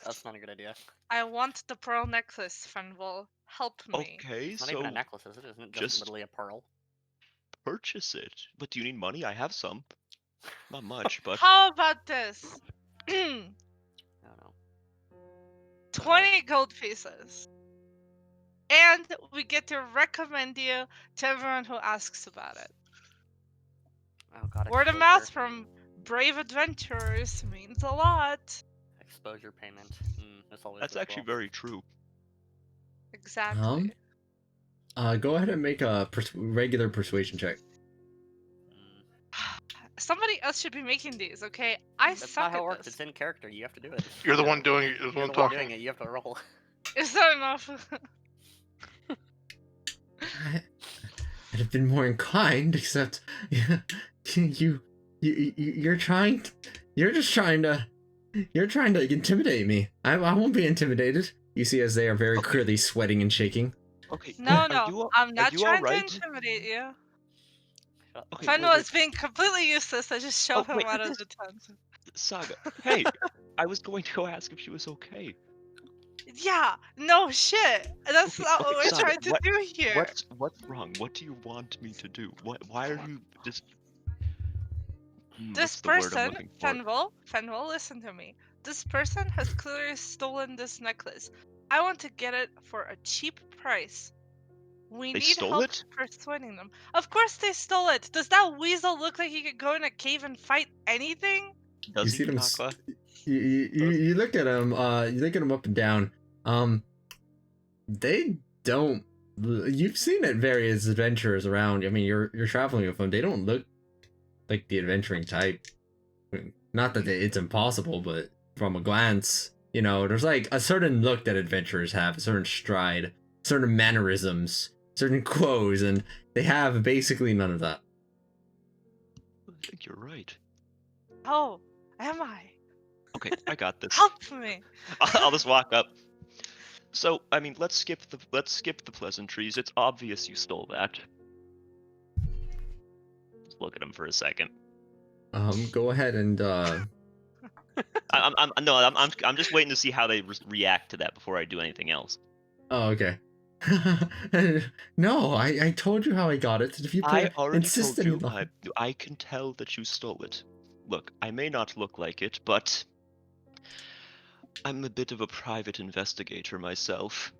That's not a good idea. I want the pearl necklace, Fenwell. Help me. Okay, It's not so even a necklace, is it? Isn't it just just- literally a pearl? purchase it. But do you need money? I have some. Not much, but How about this? I don't know. 20 gold pieces. And we get to recommend you to everyone who asks about it. Oh god. Word of exposure. mouth from brave adventurers means a lot. Exposure payment. That's always that's goes actually well. very true. Exactly. Go ahead and make a regular persuasion check. Somebody else should be making these, okay? I That's suck not how it at works. this. It's in character. You have to do it. You're the one doing it. You're the You're one the one doing talking. it. You have to roll. Is that enough? I'd have been more inclined, except you're just trying to intimidate me. I won't be intimidated. You see, as they are very clearly sweating and shaking. Okay. No, are no, you, I'm are not you trying alright? to intimidate you. Okay, Fenwell wait, is being completely useless. I just shove Oh, him wait, out of this- the tent. Saga. Hey, I was going to go ask if she was okay. Yeah, no shit. That's Okay, not what okay, we're Saga, trying to do here. What's wrong? What do you want me to do? Why are you just? This what's the word I'm person, looking for? Fenwell, listen to me. This person has clearly stolen this necklace. I want to get it for a cheap price. We They need stole help it? persuading them. Of course they stole it. Does that weasel look like he could go in a cave and fight anything? Does see he, them Takla? You look at him. You look at him up and down. They don't. You've seen it various adventurers around. I mean, you're traveling with them. They don't look like the adventuring type. Not that it's impossible, but from a glance, there's like a certain look that adventurers have, a certain stride, certain mannerisms, certain clothes, and they have basically none of that. I think you're right. Oh, am I? Okay, I got this. Help me. I'll just walk up. So, I mean, let's skip the pleasantries. It's obvious you stole that. Just look at him for a second. Go ahead and I'm just waiting to see how they react to that before I do anything else. Oh, okay. No, I told you how I got it. If you I already insist told any you. longer. I can tell that you stole it. Look, I may not look like it, but I'm a bit of a private investigator myself.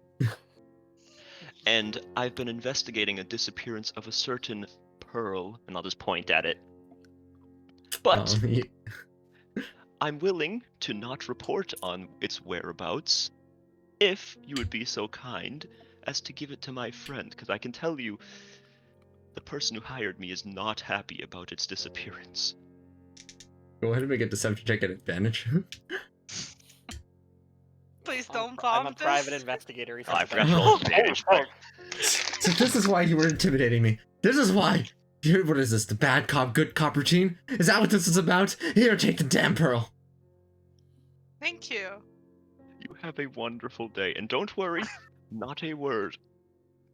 And I've been investigating a disappearance of a certain pearl, and I'll just point at it. But I'm willing to not report on its whereabouts if you would be so kind as to give it to my friend, because I can tell you the person who hired me is not happy about its disappearance. Go ahead and make a deception check at advantage. Please I'm don't I'm a bomb private this. investigator. He Oh, I said forgot to that. roll Holy advantage. fuck. So this is why you were intimidating me. This is why. What is this? The bad cop, good cop routine? Is that what this is about? Here, take the damn pearl. Thank you. You have a wonderful day, and don't worry, not a word.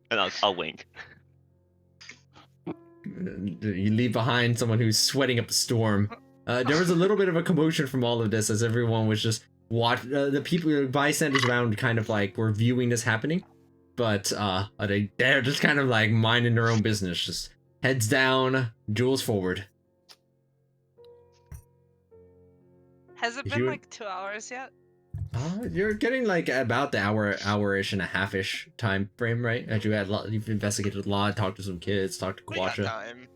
And I'll wink. You leave behind someone who's sweating up a storm. There was a little bit of a commotion from all of this as everyone was just the people, the bystanders around kind of like were viewing this happening. But they're just kind of like minding their own business. Just heads down, jewels forward. Has it If been you- like 2 hours yet? You're getting like about the hour-ish and a half-ish time frame, right? As you've investigated a lot, talked to some kids, talked to We got Quasha. time.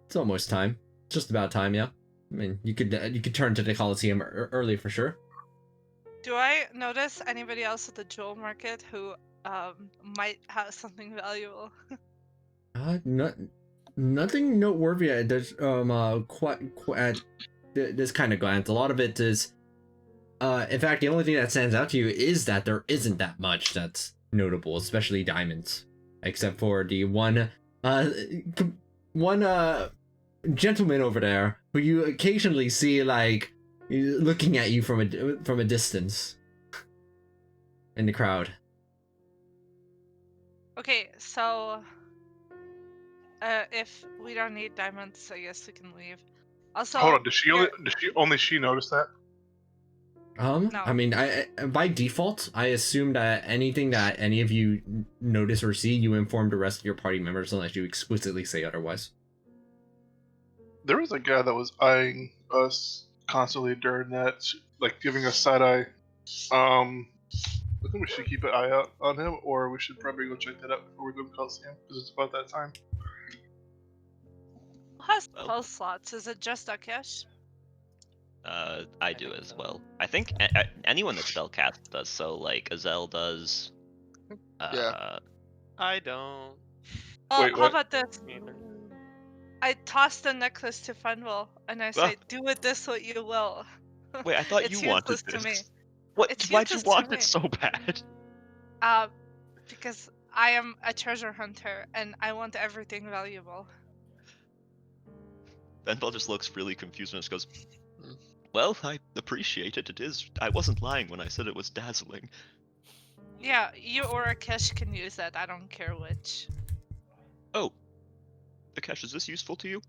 It's almost time. It's just about time, yeah. I mean, you could turn to the Coliseum early for sure. Do I notice anybody else at the jewel market who might have something valuable? Nothing noteworthy. There's this kind of glance. A lot of it is, in fact, the only thing that stands out to you is that there isn't that much that's notable, especially diamonds, except for the one gentleman over there who you occasionally see like looking at you from a distance in the crowd. Okay, so if we don't need diamonds, I guess we can leave. Also, Hold on, did she you're- only she notice that? No. I mean, I by default, I assume that anything that any of you notice or see, you inform the rest of your party members unless you explicitly say otherwise. There was a guy that was eyeing us constantly during that, like giving us side eye. I think we should keep an eye out on him, or we should probably go check that out before we go to Coliseum, because it's about that time. Who has Well- spell slots? Is it just Akesh? I do think as so. well. I think anyone that spellcasts does so, like Azel does. Yeah. I don't. Oh, Wait, how what? about this? Neither. I toss the necklace to Fenwell and I say, "Do with this what you will." Wait, I thought It's you wanted useless this. to me. What? It's Why'd you useless to want me. it so bad? Because I am a treasure hunter and I want everything valuable. Benbell just looks really confused and just goes, Hmm. "Well, I appreciate it. It is. I wasn't lying when I said it was dazzling." Yeah, you or Akesh can use that. I don't care which. Oh, Akesh, is this useful to you?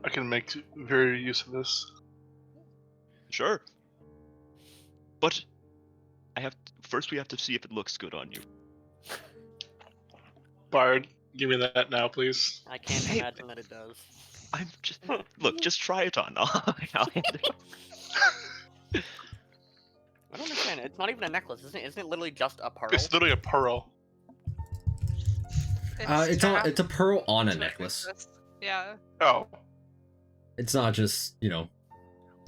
I can make very use of this. Sure. But first we have to see if it looks good on you. Bard, give me that now, please. I can't Hey. imagine that it does. I'm just look. Just try it on. I'll hand it. I don't understand. It's not even a necklace, isn't it? Isn't it literally just a pearl? It's literally a pearl. It's a pearl on a necklace. Yeah. Oh, It's not just,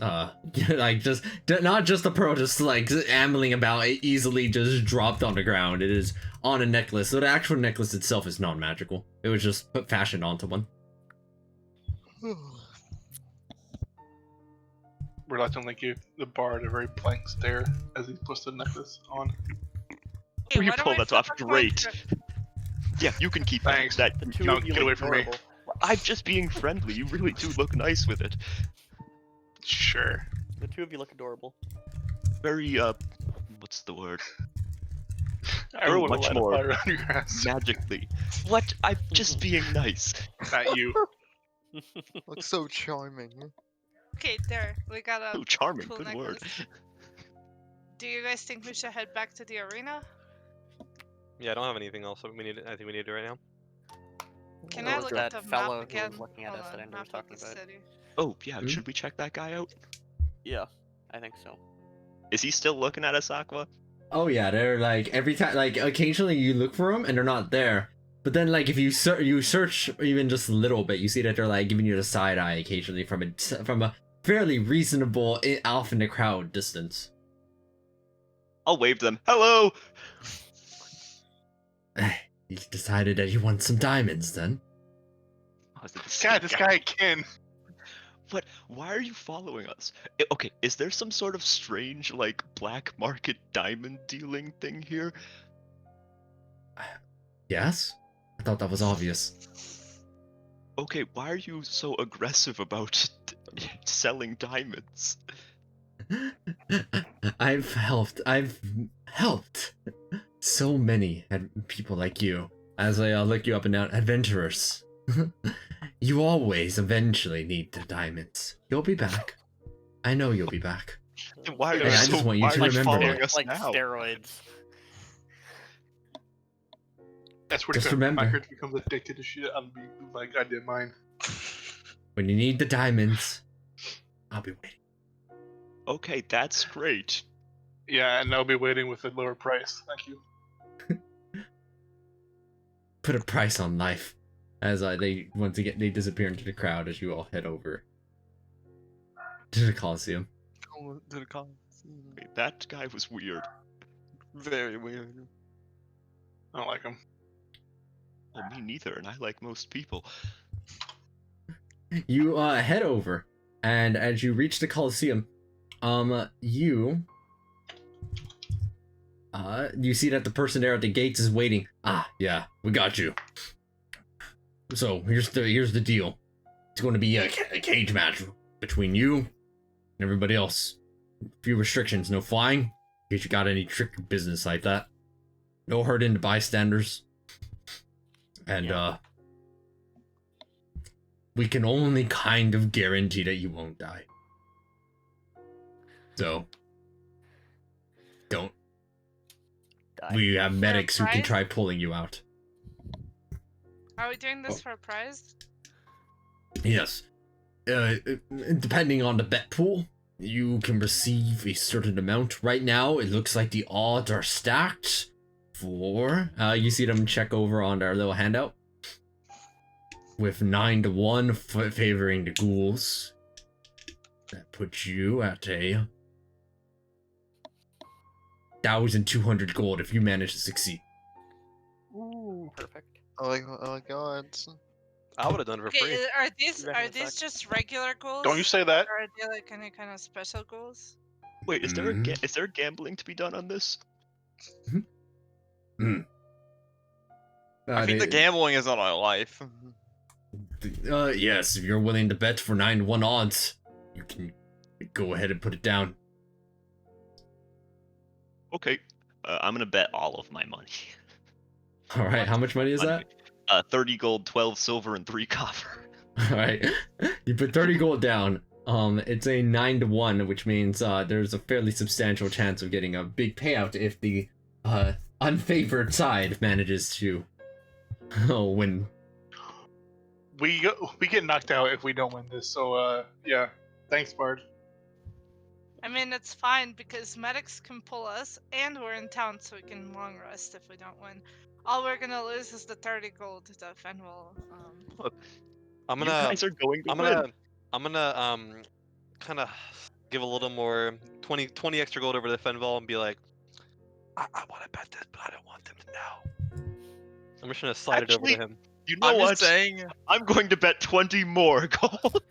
like just not just a pearl just like ambling about easily just dropped on the ground. It is on a necklace. So the actual necklace itself is not magical. It was just put fashioned onto one. reluctantly give the bard a very blank stare as he puts the necklace on. Hey, You why don't pull we that off flip a coin great. for- Yeah, you can keep Thanks. that. The two No, of you get away look from me. adorable. I'm just being friendly. You really do look nice with it. Sure. The two of you look adorable. Very what's the word? I really want much to light more. a fire around your ass. Magically. What? I'm just being nice. Not you. Looks so charming. Okay, there. We got a Oh, charming. cool Good necklace. word. Do you guys think we should head back to the arena? Yeah, I don't have anything else. We need. I think we need to do right now. Can There I was look at that the fellow map who was again? looking at Hold us that on, Ender was map of talking the about. city. Oh yeah, Hmm? should we check that guy out? Yeah, I think so. Is he still looking at us, Aqua? Oh yeah, they're like every time, like occasionally you look for them and they're not there. But then like if you search even just a little bit, you see that they're like giving you the side eye occasionally from a fairly reasonable off in the crowd distance. I'll wave to them. Hello. You decided that you want some diamonds then? Oh, is it the same God, this guy again. What? Why are you following us? Okay, is there some sort of strange, like, black market diamond dealing thing here? Yes? I thought that was obvious. Okay, why are you so aggressive about selling diamonds? I've helped so many people like you as I look you up and down, adventurers. You always eventually need the diamonds. You'll be back. I know you'll be back. Then why are Hey, you I so just want you why to are remember following that. us Like now? steroids. That's where Just the remember. Minecraft becomes addicted to shit on me. My goddamn mind. When you need the diamonds, I'll be waiting. Okay, that's great. Yeah, and I'll be waiting with a lower price. Thank you. Put a price on life. As they once again they disappear into the crowd as you all head over to the Coliseum. Go to the comments. Wait, that guy was weird. Very weird. I don't like him. Well, me neither, and I like most people. You head over, and as you reach the Coliseum, you see that the person there at the gates is waiting. Ah, yeah, we got you. So here's the deal. It's going to be a cage match between you and everybody else. A few restrictions: no flying, in case you got any trick business like that. No hurting the bystanders, and we can only kind of guarantee that you won't die. So don't. Die. We have medics who can prize? try pulling you out. Are we doing this Oh. for a prize? Yes. Depending on the bet pool, you can receive a certain amount. Right now, it looks like the odds are stacked for. You see them check over on their little handout. With 9-1 favoring the ghouls. That puts you at a 1,200 gold if you manage to succeed. Ooh, perfect. I like odds. I would have done it for Okay, free. are these Even if it's just regular goals? Don't you say that. Or are they like any kind of special goals? Wait, is there Mhm. is there gambling to be done on this? I think the gambling is on our life. Yes, if you're willing to bet for 9-1 odds, you can go ahead and put it down. Okay, I'm gonna bet all of my money. All right, how much money is that? 30 gold, 12 silver, and 3 copper. All right, you put 30 gold down. It's a 9-1, which means there's a fairly substantial chance of getting a big payout if the unfavored side manages to win. We get knocked out if we don't win this. So yeah, thanks, Bard. I mean, it's fine because medics can pull us, and we're in town, so we can long rest if we don't win. All we're gonna lose is the 30 gold that Fen will. I'm You gonna. guys are going to I'm win. gonna kind of give a little more 20 extra gold over to Fenval and be like, I want to bet this, but I don't want them to know. I'm just gonna slide it over Actually, to him. You know I'm what? just saying, I'm going to bet 20 more gold.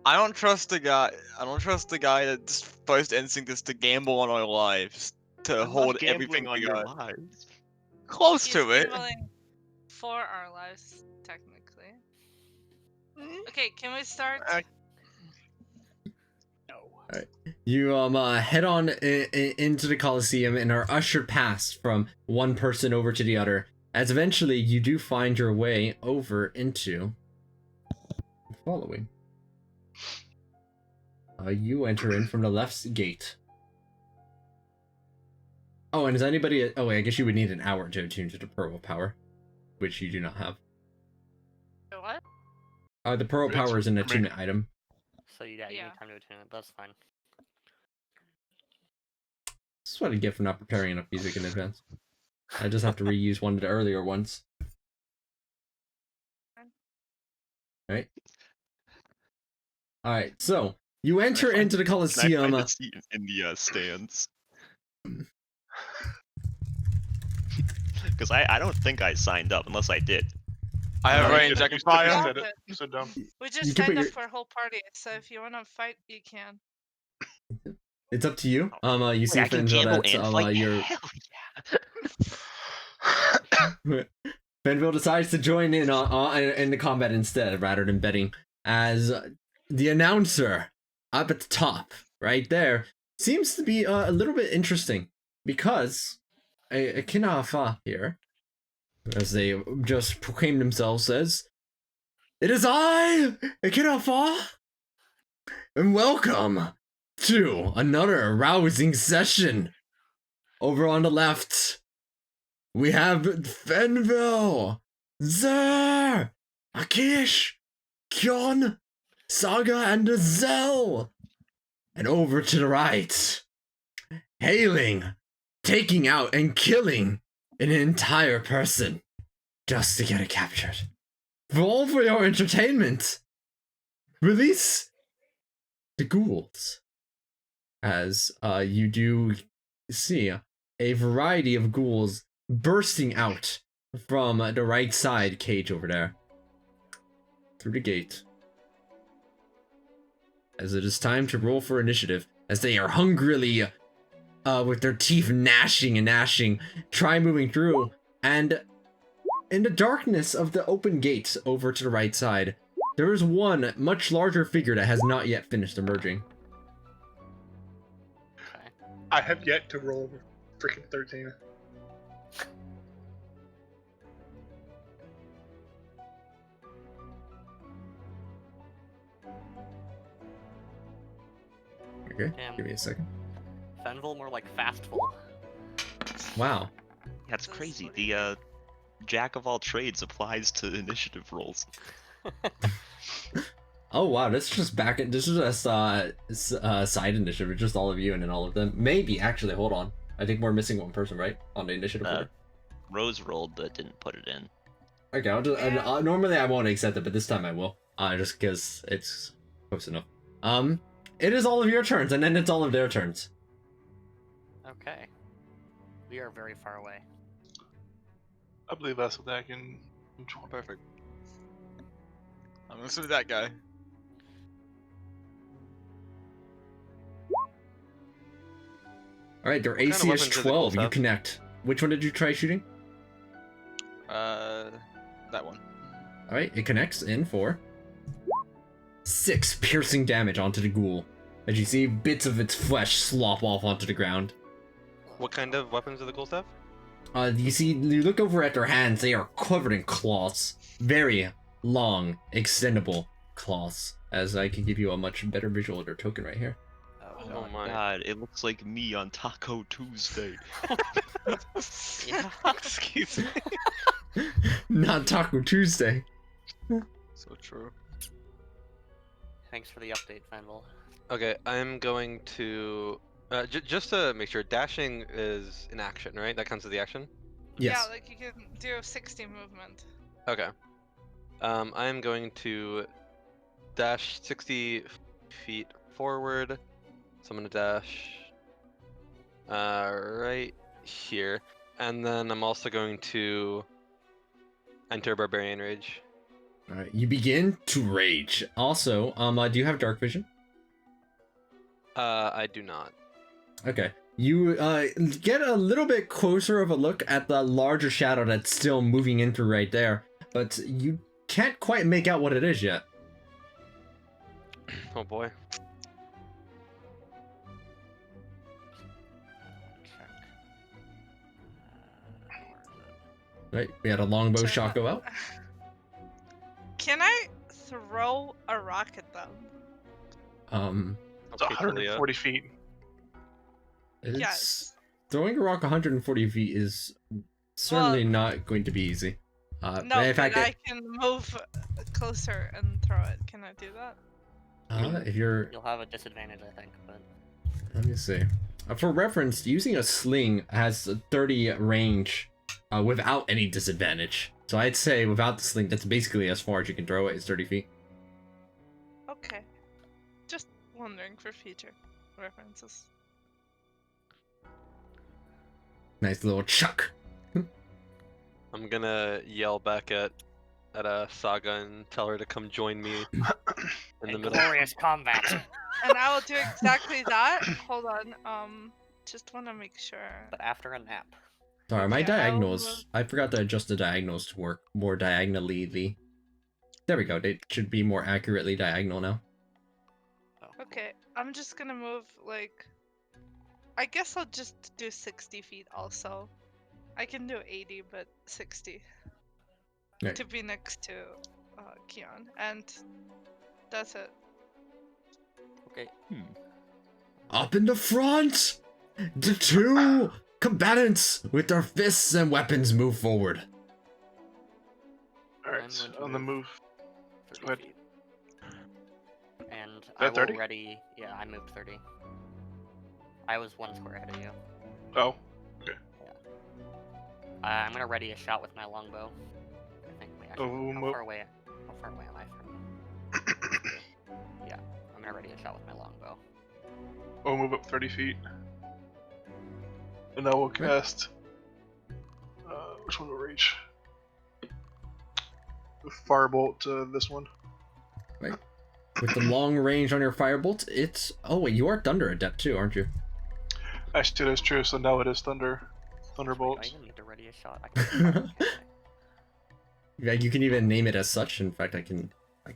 I don't trust the guy. I don't trust the guy that's first instinct is to gamble on our lives, to I'm hold not everything gambling on we your got. lives. Close He's to it. gambling for our lives, technically. Okay, can we start? No. You head on into the Coliseum and are ushered past from one person over to the other. As eventually you do find your way over into the following. You enter in from the left gate. Oh, and is anybody? Oh, wait, I guess you would need an hour to attune to the Pearl of Power, which you do not have. What? The Pearl of It's Power is an for me. attunement item. So yeah, you Yeah. need time to attune it. That's fine. This is what I get for not preparing enough music in advance. I just have to reuse one of the earlier ones. Right. All right. So you enter into the Can I Colosseum. find a seat in the stands? Because I don't think I signed up unless I did. I have Uh, range. I can fire. Yeah. Sit it. Sit down. We You just can put signed up your- for a whole party, so if you want to fight, you can. It's up to you. You see Wait, I can Fenville gamble that's and fight? your Hell yeah! Fenville decides to join in in the combat instead rather than betting, as the announcer up at the top right there seems to be a little bit interesting because a Kinafa here, as they just proclaim themselves, says, "It is I, a Kinafa, and welcome to another rousing session. Over on the left, we have Fenville, Zer, Akish, Kyon, Saga, and Zell. And over to the right, hailing, taking out, and killing an entire person just to get it captured. For all for your entertainment, release the ghouls. As you do see a variety of ghouls bursting out from the right side cage over there through the gate. As it is time to roll for initiative, as they are hungrily, with their teeth gnashing and gnashing, try moving through, and in the darkness of the open gate over to the right side, there is one much larger figure that has not yet finished emerging. Okay. I have yet to roll over freaking 13. Okay, Damn. give me a second. Fenville more like Fastful. Wow. That's crazy. The jack of all trades applies to initiative rolls. Oh wow, this is just this is just side initiative, it's just all of you and then all of them. Maybe, actually, hold on. I think we're missing one person, right? On the initiative order. Rose rolled but didn't put it in. Okay, I'll just, normally I won't accept it, but this time I will. Just because it's close enough. It is all of your turns, and then it's all of their turns. Okay. We are very far away. I believe that's what I can. Perfect. I'm gonna listen to that guy. Alright, their kind of AC is weapons do the 12, ghouls you have? connect. Which one did you try shooting? That one. Alright, it connects in for 6 piercing damage onto the ghoul, as you see bits of its flesh slop off onto the ground. What kind of weapons do the ghouls have? You look over at their hands, they are covered in claws. Very long, extendable claws. As I can give you a much better visual of their token right here. Oh my. God, it looks like me on Taco Tuesday. Yeah. Excuse me. Not Taco Tuesday. So true. Thanks for the update, Fenville. Okay, I'm going to just to make sure, dashing is an action, right? That counts as the action. Yes. Yeah, like you can do 60 movement. Okay. I'm going to dash 60 feet forward. So I'm gonna dash right here, and then I'm also going to enter Barbarian Rage. Alright, you begin to rage. Also, do you have dark vision? I do not. Okay. You get a little bit closer of a look at the larger shadow that's still moving in through right there, but you can't quite make out what it is yet. Oh boy. Check. Where is it? Right, we had a longbow shot go out. Can I throw a rock at them? It's Okay, Talia. 140 feet. It's Yes. throwing a rock 140 feet is certainly not going to be easy. No, in but fact, I can move closer and throw it. Can I do that? if you're, You'll have a disadvantage, I think, but let me see. For reference, using a sling has a 30 range without any disadvantage. So I'd say without the sling, that's basically as far as you can throw it, is 30 feet. Okay. Just wondering for future references. Nice little chuck. I'm gonna yell back at Saga and tell her to come join me in the middle. glorious combat. And I will do exactly that. Hold on. Just want to make sure. But after a nap. Sorry, my Okay, I will diagonals, I forgot to adjust the diagonals to work more diagonally. There we go, they should be more accurately diagonal now. Okay, I'm just gonna move like. I guess I'll just do 60 feet also. I can do 80, but 60. Right. To be next to Keon. And that's it. Okay. Up in the front! The two combatants with their fists and weapons move forward. Alright, I'm going to on the move. 30 Go ahead. feet. And that I will 30? ready. Yeah, I moved 30. I was 1 square ahead of you. Oh, I'm gonna ready a shot with my longbow. I think. Wait, actually, how far away? How far away am I from? Yeah, I'm gonna ready a shot with my longbow. I'll move up 30 feet. And I will cast. Which one will reach? The firebolt to this one. With the long range on your firebolt, it's... Oh wait, you are Thunder Adept too, aren't you? Actually, that's true, so now it is Thunderbolt. I even need to ready a shot. I can Yeah, you can even name it as such. In fact, I can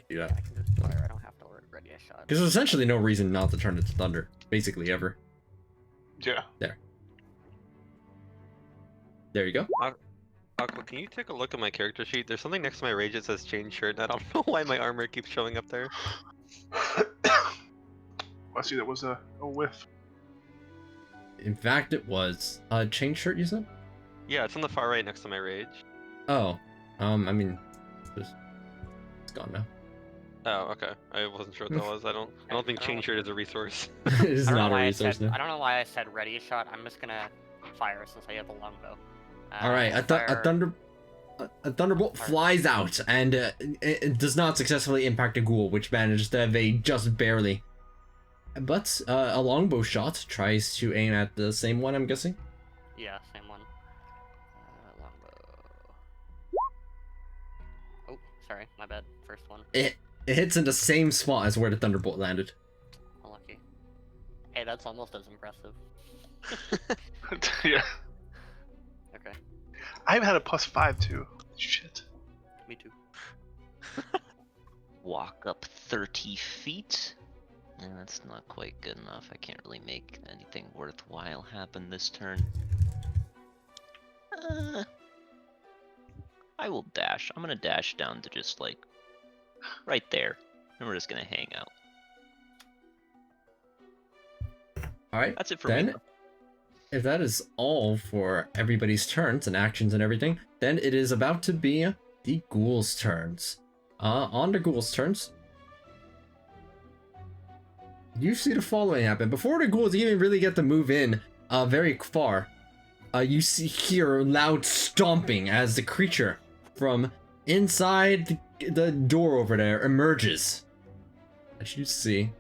do that. I can just fire. I don't have to ready a shot. Because there's essentially no reason not to turn it to Thunder, basically ever. Yeah. There you go. Aqua, can you take a look at my character sheet? There's something next to my rage that says chain shirt, and I don't know why my armor keeps showing up there. I see that was a whiff. In fact, it was a chain shirt, you said? Yeah, it's on the far right next to my rage. Oh, I mean, it's gone now. Oh, okay. I wasn't sure what that was. I don't think chain shirt is a resource. It is I don't know not a why resource I now. don't know why I said ready a shot. I'm just gonna fire since I have a longbow. All right, a thunderbolt Fire. flies out and it does not successfully impact a ghoul, which manages to evade just barely. But a longbow shot tries to aim at the same one, I'm guessing. Yeah, same one. Longbow. Oh, sorry, my bad. First one. It hits in the same spot as where the thunderbolt landed. Unlucky. Hey, that's almost as impressive. Yeah. Okay, I haven't had a +5 too. Shit. me too. Walk up 30 feet. No, that's not quite good enough. I can't really make anything worthwhile happen this turn. I will dash. I'm gonna dash down to just like right there, and we're just gonna hang out. All right. That's it for Then, me. if that is all for everybody's turns and actions and everything, then it is about to be the ghouls' turns. On the ghouls' turns, you see the following happen. Before the ghouls even really get to move in very far, you hear loud stomping as the creature from inside the door over there emerges. As you see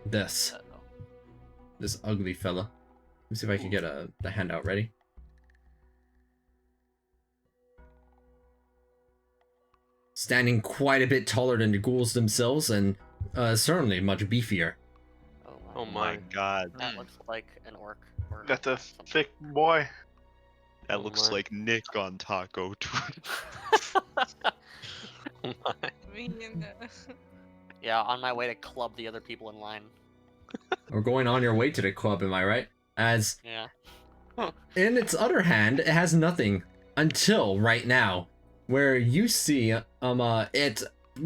this ugly fella. Let me see if I can get the handout ready. Standing quite a bit taller than the ghouls themselves, and certainly much beefier. Oh Wow. my god. That looks like an orc. Or That's a something. thick boy. That Oh looks my. like Nick on Taco Truth. Oh my. Yeah, on my way to club the other people in line. Or going on your way to the club, am I right? As Yeah. in its other hand, it has nothing until right now, where you see it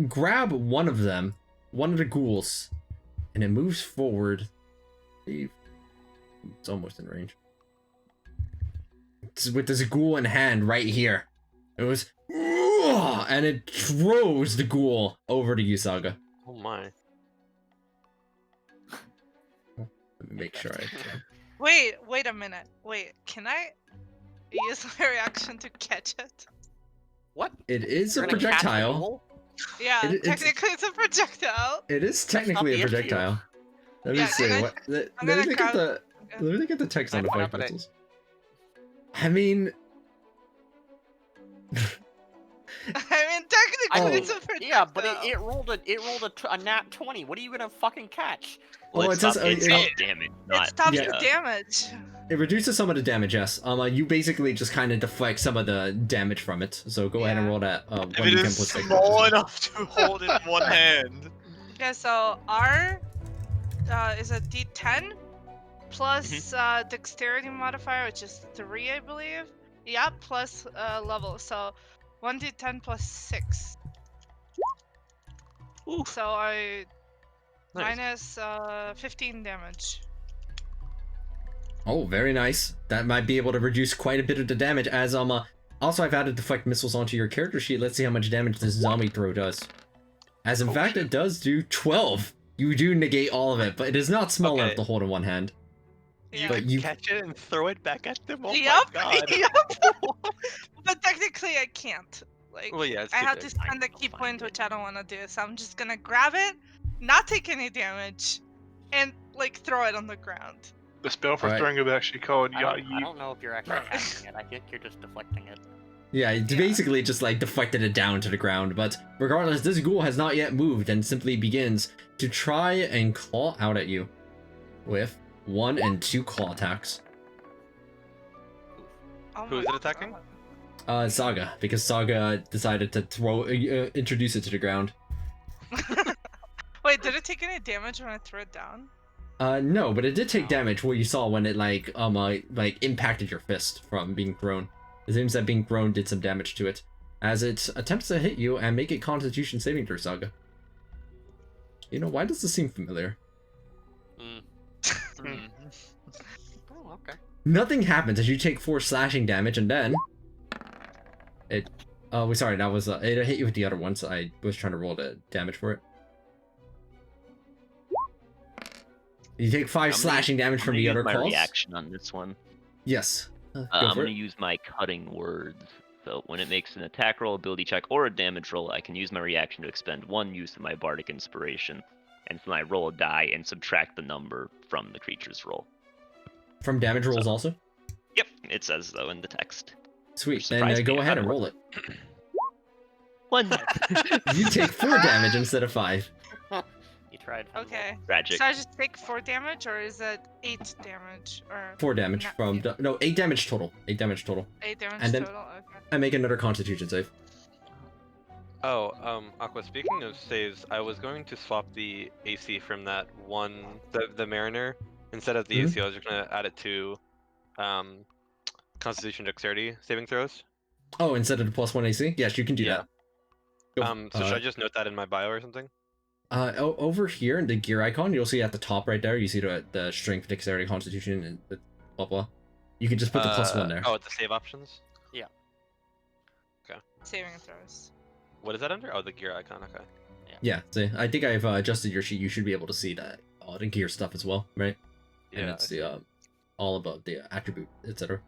grab one of them, one of the ghouls, and it moves forward. It's almost in range. with this ghoul in hand right here. It was, and it throws the ghoul over to you, Saga. Oh my. Let me make sure I can. Wait a minute. Wait, can I use my reaction to catch it? What? It is You're a gonna catch the projectile. ghoul? Yeah, It's- technically it's a projectile. It is That's not technically a the issue. projectile. Let me Yeah, see. can I- What? Let I'm me gonna look at grab- the. Let me look at the text on the Can I fight find out crystals. I mean, I mean, technically it's a projectile. Yeah, but it rolled a nat 20. What are you gonna fucking catch? Oh, Well, it says- it's it- damage, It not stops yeah. the damage. it reduces some of the damage. Yes. You basically just kind of deflect some of the damage from it. So go ahead and Yeah. roll that. If 1d10 it plus is 6. which small is- enough to hold in one hand. Okay, so R is a D10 plus dexterity modifier, which is 3, I believe. Yeah, plus level. So 1d10 plus 6. Ooh. So I Nice. minus 15 damage. Oh, very nice. That might be able to reduce quite a bit of the damage. As also I've added deflect missiles onto your character sheet. Let's see how much damage this zombie throw does. As in fact, it does do 12. You do negate all of it, but it is not small Okay. enough to hold in one hand. Yeah. But you catch it and throw it back at them. Oh Yup, my god. yup. But technically I can't. Like, Well, yeah, it's I too have big. to spend a key I'll find point, it. which I don't want to do. So I'm just gonna grab it, not take any damage, and like throw it on the ground. The spell for Alright. throwing it actually called I Ya don't, I don't know if you're actually catching it. I think you're just deflecting it. Yeah, it's Yeah. basically just like deflected it down to the ground, but regardless, this ghoul has not yet moved and simply begins to try and claw out at you with 1 and 2 claw attacks. Oh Who my is it attacking? God. Saga, because Saga decided to introduce it to the ground. Wait, did it take any damage when I threw it down? No, but it did take No. damage. What you saw when it like impacted your fist from being thrown. It seems that being thrown did some damage to it, as it attempts to hit you and make a Constitution saving throw, Saga. You know, why does this seem familiar? Hmm. Oh, okay. Nothing happens as you take 4 slashing damage, and then it. Oh, sorry, that was it hit you with the other one, so I was trying to roll the damage for it. You take 5 I'm gonna- slashing damage I'm from gonna the use other my calls. reaction on this one. Yes. Go I'm for going to it. use my cutting words. So when it makes an attack roll, ability check, or a damage roll, I can use my reaction to expend 1 use of my bardic inspiration, and then I roll a die and subtract the number from the creature's roll. From damage rolls So- also. Yep, it says so in the text. Sweet. Then surprised me go at ahead how and it roll it. 1. You take 4 damage instead of 5. You tried. Fumble. Okay. Tragic. So I just take 4 damage, or is it 8 damage? Or 4 damage Not- from no 8 damage total. 8 damage total. 8 damage And then- total? Okay. And make another Constitution save. Oh, Aqua, speaking of saves, I was going to swap the AC from that one, the Mariner. Instead of the Mhm. AC, I was just gonna add it to, Constitution Dexterity saving throws. Oh, instead of the +1 AC? Yes, you can do Yeah. that. So should I just note that in my bio or something? Over here in the gear icon, you'll see at the top right there, you see the strength, dexterity, constitution, and the blah blah. You can just put the +1 there. Oh, the save options? Saving throws. What is that under? Oh, the gear icon, okay. Yeah, see, I think I've adjusted your sheet. You should be able to see that the gear stuff as well, right? And Yeah, it's I see. the all about the attribute, etc.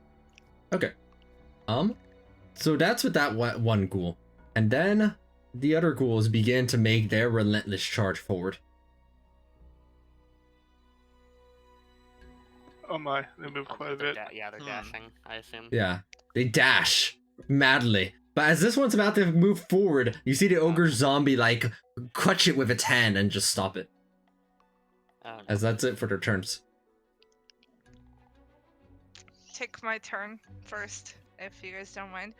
Okay. So that's with that one ghoul, and then the other ghouls begin to make their relentless charge forward. Oh my, they moved quite a bit. Yeah, they're dashing, I assume. Yeah, they dash madly. But as this one's about to move forward, you see the ogre zombie like clutch it with its hand and just stop it. Oh, no. As that's it for their turns. Take my turn first, if you guys don't mind.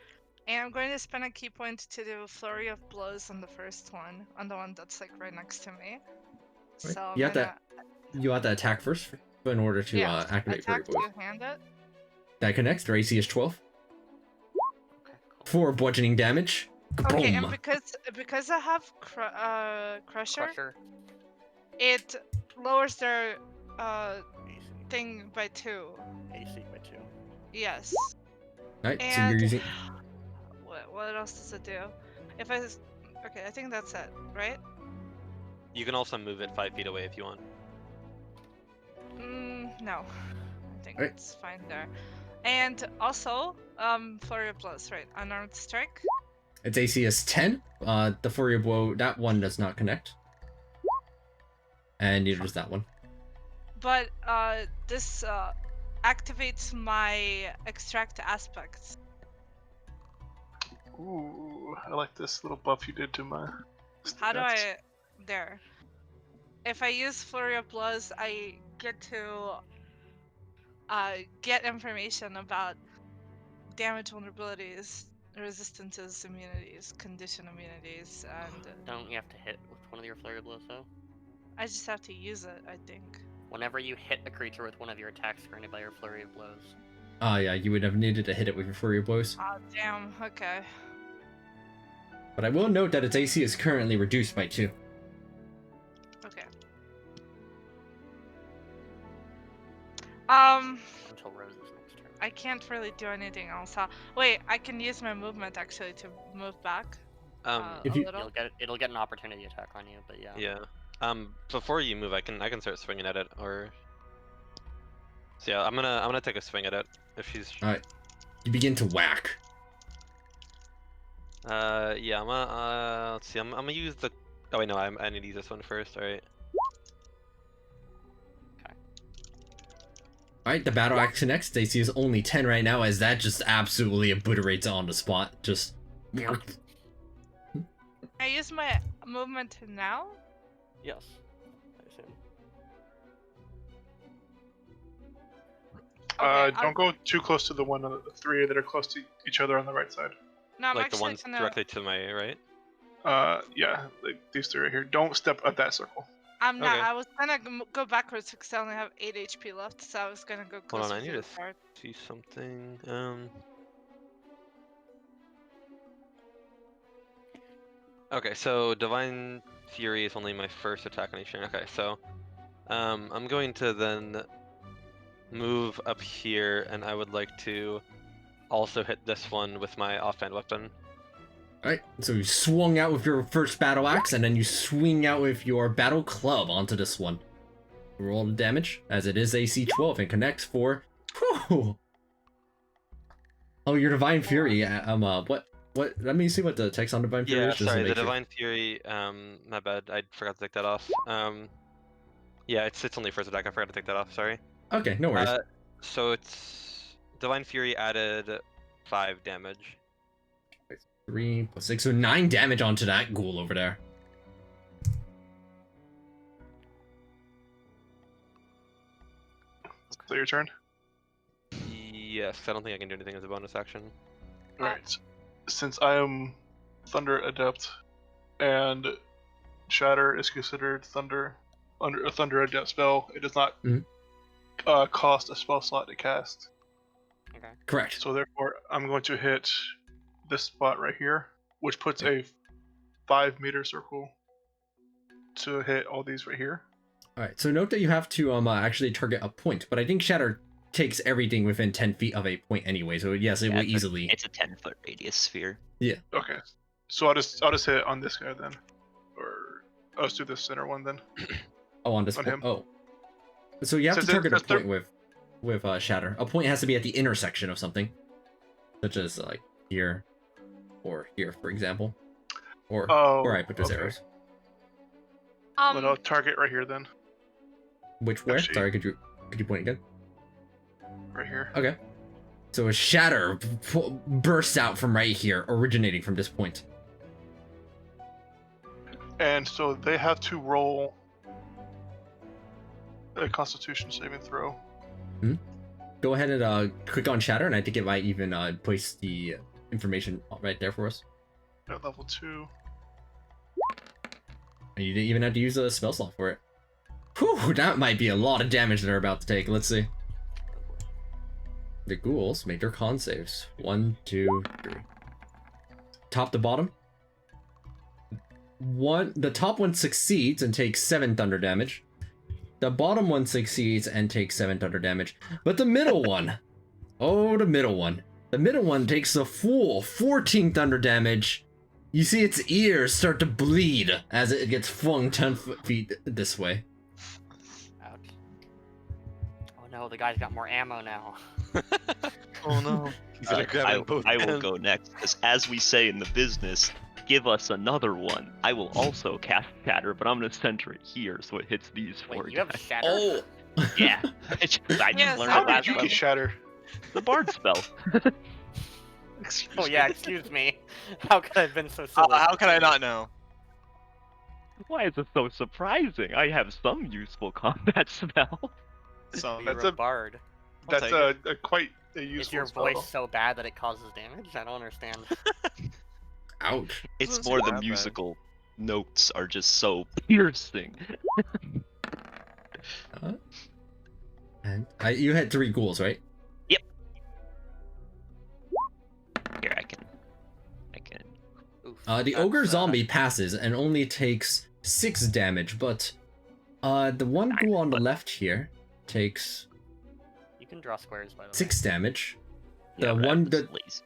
And I'm going to spend a key point to do flurry of blows on the first one, on the one that's like right next to me. Right. So I'm You have gonna You have to attack first in order to activate Flurry attack of Blows. two-hand it. That connects. Their AC is 12. Okay, cool. 4 bludgeoning damage. Okay, and Kaboom! because I have Crusher, Crusher. it lowers their AC. thing by 2. AC by 2. Yes. Alright, so And you're using. what else does it do? If I okay, I think that's it, right? You can also move it 5 feet away if you want. No. I think Alright. it's fine there. And also, Flurry of Blows, right? Unarmed Strike. Its AC is 10. The Flurry of Blow, that one does not connect. And neither does that one. But this activates my extract aspects. Ooh, I like this little buff you did to my. How do stats. I there? If I use Flurry of Blows, I get to get information about damage vulnerabilities, resistances, immunities, condition immunities, and Don't you have to hit with one of your flurry blows though? I just have to use it, I think. Whenever you hit a creature with one of your attacks granted by your flurry of blows. Oh yeah, you would have needed to hit it with your Flurry of Blows. Oh damn, okay. But I will note that its AC is currently reduced by 2. Okay. Until Rose's next turn. I can't really do anything else. Wait, I can use my movement actually to move back If a you- little. It'll get an opportunity attack on you, but yeah. Yeah. Before you move, I can start swinging at it, or. So yeah, I'm gonna take a swing at it if she's. Alright. You begin to whack. Yeah, I'm gonna let's see. I'm gonna use the. Oh wait, no, I need to use this one first. All right. Alright, the battle axe connects. AC is only 10 right now, as that just absolutely obliterates it on the spot. Just. I use my movement now. Yes. I assume. Okay, Don't go too close to the one of the 3 that are close to each other on the right side. No, I'm Like the actually ones gonna. directly to my right. Yeah, like these 3 right here. Don't step at that circle. I'm not. Okay. I was gonna go backwards because I only have 8 HP left, so I was gonna go Hold closer on, I to need the to start. see something. Okay, so Divine Fury is only my first attack on each turn. Okay, so I'm going to then move up here, and I would like to also hit this one with my offhand weapon. Alright, so you swung out with your first battle axe, and then you swing out with your battle club onto this one. Roll the damage, as it is AC 12 and connects for. Whew. Oh, your Divine Fury. What? Let me see what the text on Divine Fury Yeah, is. just to sorry, the make sure. Divine Fury. My bad. I forgot to take that off. Yeah, it's only first attack. I forgot to take that off. Sorry. Okay, no worries. So it's Divine Fury added 5 damage. 3 plus 6, so 9 damage onto that ghoul over there. So your turn. Yes, I don't think I can do anything as a bonus action. Right. Since I am Thunder Adept, and Shatter is considered Thunder under a Thunder Adept spell, it does not cost a spell slot to cast. Okay. Correct. So therefore, I'm going to hit this spot right here, which puts a 5-meter circle to hit all these right here. Alright, so note that you have to actually target a point, but I think Shatter takes everything within 10 feet of a point anyway, so yes, it will easily. It's a 10-foot radius sphere. Okay. So I'll just hit on this guy then, or let's do the center one then. Oh, on this on point. him. Oh. So you have Says to target a it's thir- point with Shatter. A point has to be at the intersection of something, such as like here, or here, for example, or where I put those okay. arrows. Well, I'll target right here then, Which where? Actually- Sorry, could you point again? right here. Okay. So a shatter bursts out from right here, originating from this point. And so they have to roll a Constitution saving throw. Go ahead and click on shatter, and I think it might even place the information right there for us. At level 2. And you didn't even have to use a spell slot for it. Whew, that might be a lot of damage they're about to take. Let's see. The ghouls make their con saves. 1, 2, 3. Top to bottom. The top one succeeds and takes 7 thunder damage. The bottom one succeeds and takes 7 thunder damage. But the middle one, oh, the middle one The middle one takes a full 14 thunder damage. You see its ears start to bleed as it gets flung 10 feet this way. Ouch. Oh no, the guy's got more ammo now. Oh no. He's gonna grab it in both I will hands. go next, because as we say in the business, give us another one. I will also cast Shatter, but I'm gonna center it here so it hits these four Wait, you have guys. shatter? Oh! Yeah, I just Yes, learned How it did last you level. get shatter? The bard spell. Excuse Oh me. yeah, excuse me. How could I have been so silly? How can I not know? Why is it so surprising? I have some useful combat spell. So You're That's a a- bard. I'll That's take a quite a useful Is your spell. voice so bad that it causes damage? I don't understand. Ouch. It's Doesn't more seem the that bad. musical notes are just so piercing. And you had 3 ghouls, right? Here, I can. Oof, The that's, ogre zombie passes and only takes 6 damage, but the one ghoul on the left here takes You can draw squares, by the way. 6 damage. Yeah, The but one I'm just that lazy.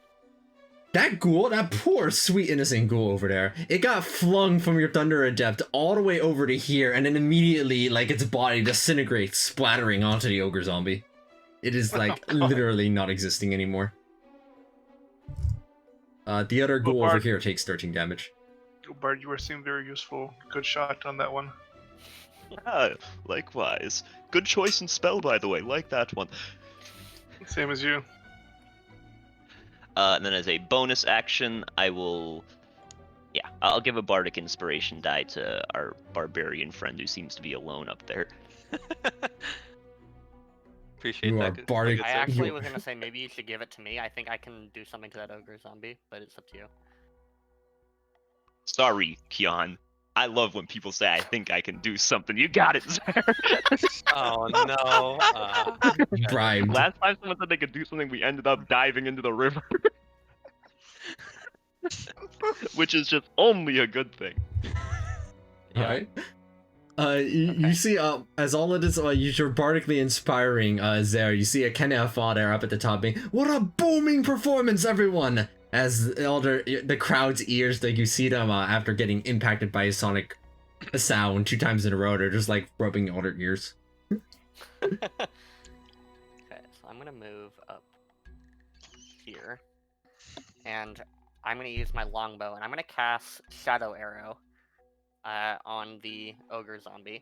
that ghoul, that poor sweet innocent ghoul over there, it got flung from your Thunder Adept all the way over to here, and then immediately, like, its body disintegrates, splattering onto the ogre zombie. It is like literally not existing anymore. The other ghoul over Bard. here takes 13 damage. Bard, you seem very useful. Good shot on that one. Ah, likewise. Good choice in spell, by the way. Like that one. Same as you. And then as a bonus action, I will... Yeah, I'll give a bardic inspiration die to our barbarian friend who seems to be alone up there. Appreciate You that. are good- bardic- good I save. actually was gonna say maybe you should give it to me. I think I can do something to that ogre zombie, but it's up to you. Sorry, Kian. I love when people say I think I can do something. You got it, Zare. Oh no. Bribed. Last time someone said they could do something, we ended up diving into the river. Which is just only a good thing. Yeah. Alright. You see, as all it is, you're bardically inspiring, Zare, you see a Kennefa there up at the top being, "What a booming performance, everyone!" As the crowd's ears, like, you see them, after getting impacted by a sonic sound 2 times in a row, they're just, like, rubbing all their ears. Okay, so I'm gonna move up here, and I'm gonna use my longbow, and I'm gonna cast Shadow Arrow on the ogre zombie.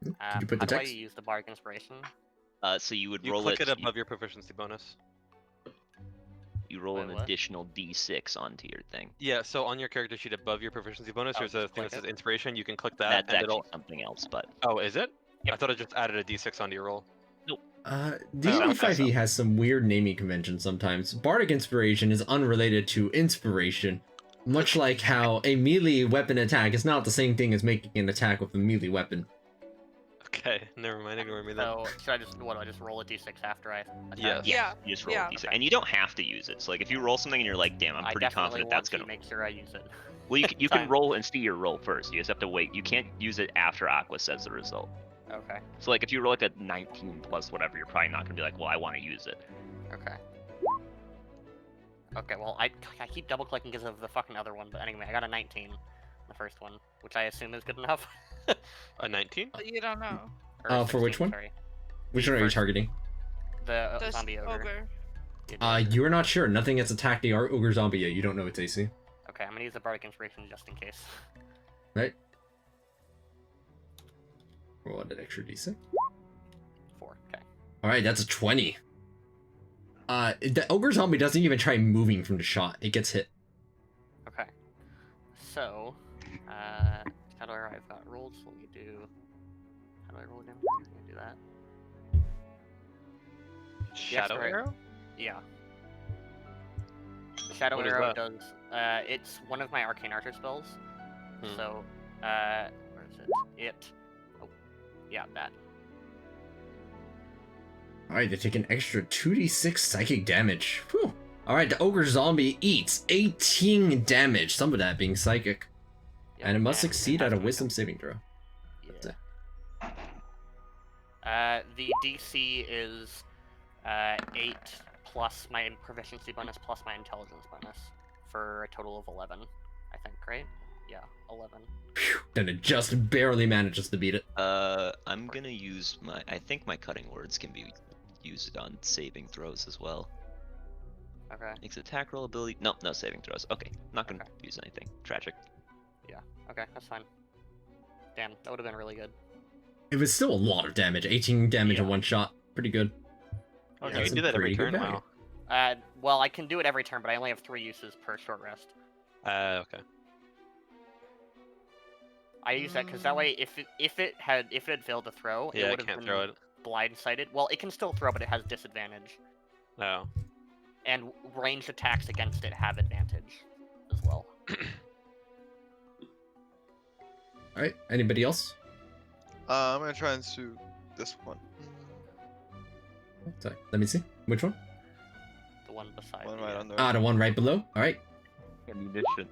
Could you put the How do I text? use the bardic inspiration? So you would You roll click it you- above your proficiency bonus. You roll Wait, an what? additional d6 onto your thing. Yeah, so on your character sheet above your proficiency bonus, Oh, there's a just thing that click says it. inspiration. You can click that, That's and actually it'll. something else, but Oh, is it? I Yep. thought it just added a d6 onto your roll. D&D Oh, 5e has some weird naming conventions sometimes. Bardic Inspiration is unrelated to Inspiration, much like how a melee weapon attack is not the same thing as making an attack with a melee weapon. Okay, never mind. Ignore me then. So should I just what do I just roll a d6 after I attack? Yes. Yeah. you just roll yeah. a d6. And you don't have to use it. So like if you roll something and you're like, damn, I'm I pretty definitely confident want that's to gonna make sure I use it. Well, you can Fine. roll and see your roll first. You just have to wait. You can't use it after Aqua says the result. Okay. So like if you roll like a 19 plus whatever, you're probably not gonna be like, well, I want to use it. Okay. Okay, well, I keep double clicking because of the fucking other one, but anyway, I got a 19, the first one, which I assume is good enough. A 19? You don't know. Or For which 16, one? Sorry. Which one are you First- targeting? The The zombie ogre. You do. You're not sure. Nothing has attacked the ogre zombie yet. You don't know its AC. Okay, I'm gonna use the bardic inspiration just in case. Right? Roll an extra d6. 4. Okay. Alright, that's a 20. The ogre zombie doesn't even try moving from the shot. It gets hit. Okay. So, how do I've got rolled? So let me do. How do I roll again? I'm gonna do that. Shadow right. arrow? Yeah. The Shadow What is Arrow that? does. It's one of my arcane archer spells. Hmm. So, where is it? Oh, yeah, that. Alright, they take an extra 2d6 psychic damage. Whew. Alright, the ogre zombie eats 18 damage, some of that being psychic. Yep, And it must succeed has at a to be wisdom done. saving throw. The DC is 8 plus my proficiency bonus plus my intelligence bonus for a total of 11, I think, right? Yeah, 11. Phew, then it just barely manages to beat it. I'm gonna use my. I think my cutting words can be used on saving throws as well. Okay. Makes attack roll ability. No, no saving throws. Okay, not gonna Okay. use anything. Tragic. Okay, that's fine. Damn, that would have been really good. It was still a lot of damage. 18 damage in Yeah. one shot. Pretty good. Okay, That's you a do that every pretty good turn. value. Wow. Well, I can do it every turn, but I only have 3 uses per short rest. Okay. I use that because that way, if it had failed to throw, Yeah, it I would have can't been throw it. blindsided. Well, it can still throw, but it has disadvantage, No. and ranged attacks against it have advantage as well. Alright, anybody else? I'm gonna try and shoot this one. Sorry, let me see. Which one? The one beside One me, right yeah. on there. Ah, the one right below? Alright. Ammunition.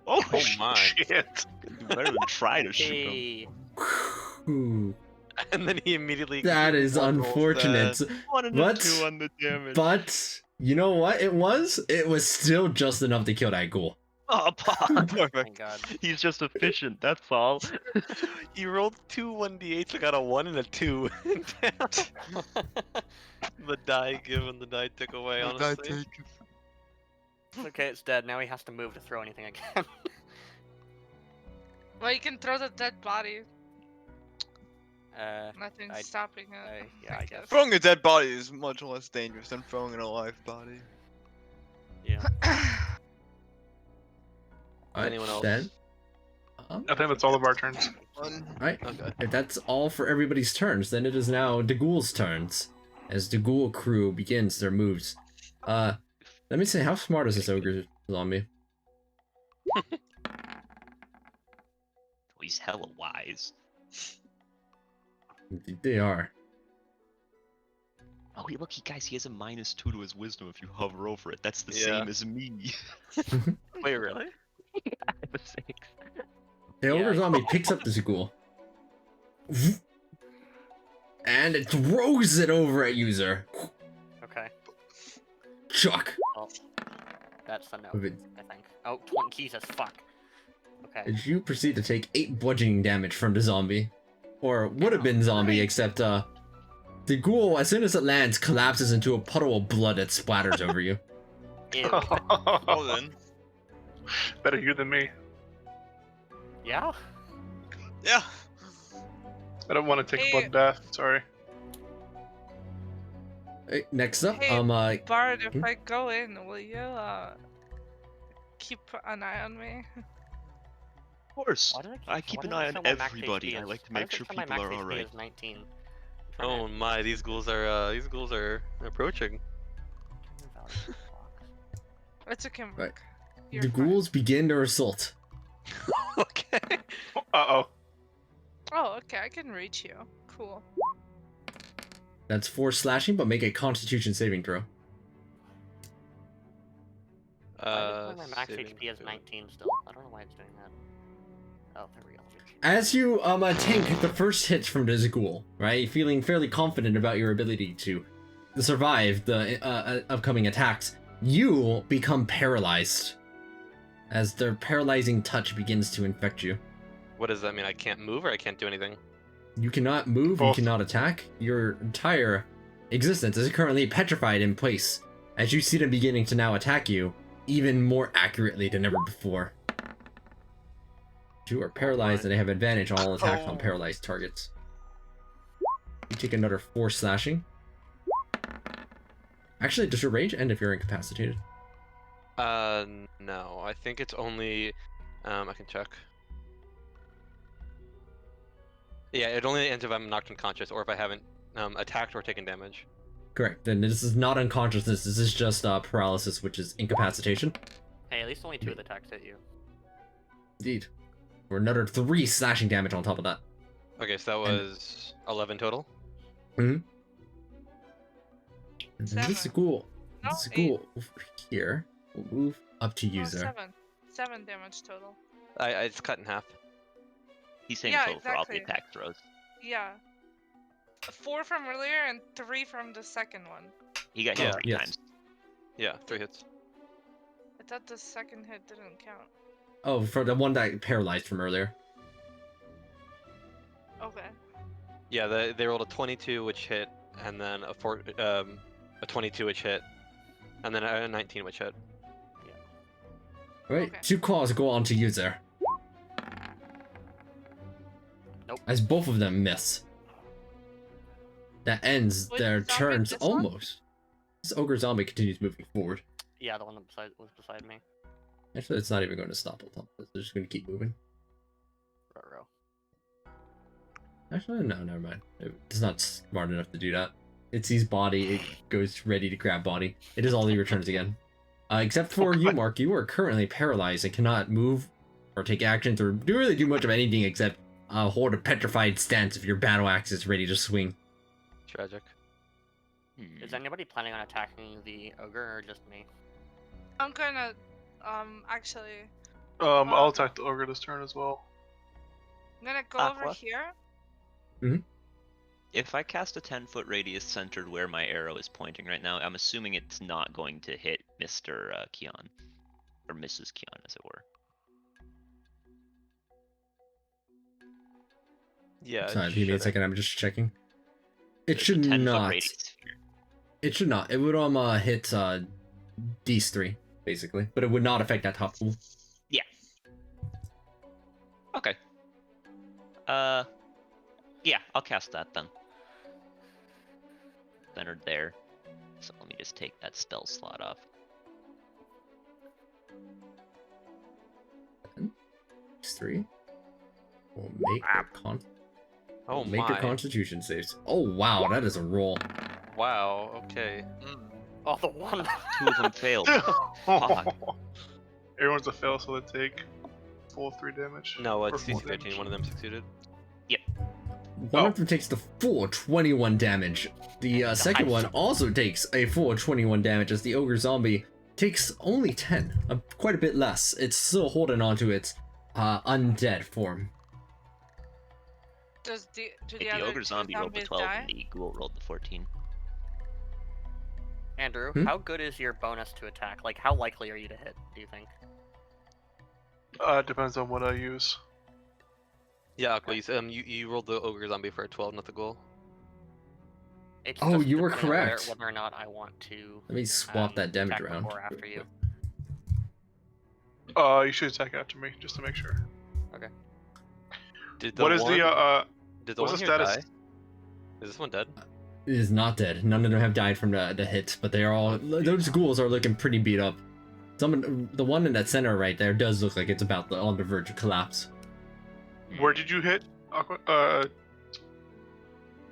Oh, Oh my. Shit. do better than try to shoot him. Hey, Ooh, And then he immediately. that is one roll's unfortunate. 1 and But- a 2 on the damage. But, you know what it was? It was still just enough to kill that ghoul. Oh, Pog. thank Perfect. God. He's just efficient. That's all. You rolled 2 1d8s. I got a 1 and a 2. The die given, the die took away. Honestly. It's okay, it's dead. Now he has to move to throw anything again. Well, you can throw the dead body. Nothing's I- stopping it. yeah, I guess. Throwing a dead body is much less dangerous than throwing an alive body. Yeah. Alright, Anyone else? Then, I think that's all of our turns. alright. Okay. If that's all for everybody's turns, then it is now the ghoul's turns. As the ghoul crew begins their moves. Let me say, how smart is this ogre zombie? He's hella wise. They are. Oh, look, guys, he has a -2 to his wisdom if you hover over it. That's the Yeah. same as me. Wait, really? I have a 6. The Yeah. ogre zombie picks up this ghoul. And it throws it over at user. Okay. Chuck. Well, that's a no, Of it. I think. Oh, 20 Jesus, fuck. Okay. As you proceed to take 8 bludgeoning damage from the zombie. Or would have been zombie, except the ghoul, as soon as it lands, collapses into a puddle of blood that splatters over you. Ew. Well then. Better you than me. Yeah? Yeah. I don't want to take a Hey. bloodbath. Sorry. Hey, next up, Hey, Bard, if Hmm? I go in, will you keep an eye on me? Of course. Why did I why keep did an eye show on my max everybody. HP I as- like to why make does it sure show my people max are HP alright. as 19? Oh my, these ghouls are approaching. It's okay, Mark. Right. You're the fine. ghouls begin their assault. Okay. Uh-oh. Oh, okay, I can reach you. Cool. That's 4 slashing, but make a constitution saving throw. Why did it show my max saving HP as throw. 19 still? I don't know why it's doing that. Oh, there we go. As you tank the first hit from this ghoul, right, feeling fairly confident about your ability to survive the upcoming attacks, you become paralyzed as their paralyzing touch begins to infect you. What does that mean? I can't move or I can't do anything? You cannot move, you Both. cannot attack. Your entire existence is currently petrified in place as you see them beginning to now attack you even more accurately than ever before. You are paralyzed and they have advantage on all attacks on Oh. paralyzed targets. You take another 4 slashing. Actually, does your rage end if you're incapacitated? No. I think it's only. I can check. Yeah, it only ends if I'm knocked unconscious or if I haven't attacked or taken damage. Correct. Then this is not unconsciousness. This is just paralysis, which is incapacitation. Hey, at least only 2 of the attacks hit you. Indeed. For another 3 slashing damage on top of that. Okay, so that was 11 total. And then this 7. ghoul, No, this 8. ghoul over here will move up to Oh, user. 7. 7 damage total. It's cut in half. He's saying Yeah, total for all the exactly. attack throws. Yeah. 4 from earlier and 3 from the second one. He got hit Yeah. 3 Yes. times. Yeah, 3 hits. I thought the second hit didn't count. Oh, for the one that paralyzed from earlier. Okay. Yeah, they rolled a 22 which hit, and then a 22 which hit, and then a 19 which hit. Right, Okay. 2 claws go on to you there. Nope. As both of them miss. That ends Which their zombie? turns This one? almost. This ogre zombie continues moving forward. Yeah, the one that was beside me. Actually, it's not even going to stop on top of this. They're just going to keep moving. Ruh-roh. Actually, no, never mind. It's not smart enough to do that. It sees body, it goes ready to grab body. It is all your turns again. Except for you, Mark, you are currently paralyzed and cannot move or take actions or really do much of anything except hold a petrified stance if your battle axe is ready to swing. Tragic. Is anybody planning on attacking the ogre or just me? I'm gonna, actually, I'll attack the ogre this turn as well. I'm gonna go over Aqua? here. If I cast a 10-foot radius centered where my arrow is pointing right now, I'm assuming it's not going to hit Mr. Keon. Or Mrs. Keon, as it were. Yeah. Sorry, give me a shouldn't. second, I'm just checking. It There's a should 10-foot not. radius sphere. It should not. It would hit these 3, basically. But it would not affect that top pool. Okay. Yeah, I'll cast that then. Centered there. So let me just take that spell slot off. These 3. Will make their Oh make their my. constitution saves. Oh wow, that is a roll. Wow. Okay. Oh, the one. 2 of them failed. Fuck. Everyone's a fail, so they take full 3 damage. No, Or it's 4 DC 13. damage. One of them succeeded. One Oh. of them takes the full 21 damage. The second one also takes a full 21 damage as the ogre zombie takes only 10, quite a bit less. It's still holding on to its undead form. Do If the the other ogre two zombie rolled the zombies 12 die? and the ghoul rolled the 14. Andrew, Hmm? how good is your bonus to attack? Like, how likely are you to hit, do you think? Depends on what I use. Yeah, please. You rolled the ogre zombie for a 12, not the goal. It's Oh, just you were depending on correct. whether or not I want to Let me swap that damage attack around. before or after you. You should attack after me, just to make sure. Did the What is one, Did the what's one the here status? die? Is this one dead? It is not dead. None of them have died from the hit, but they are all. Those ghouls are looking pretty beat up. The one in that center right there does look like it's about on the verge of collapse. Where did you hit? Aqua?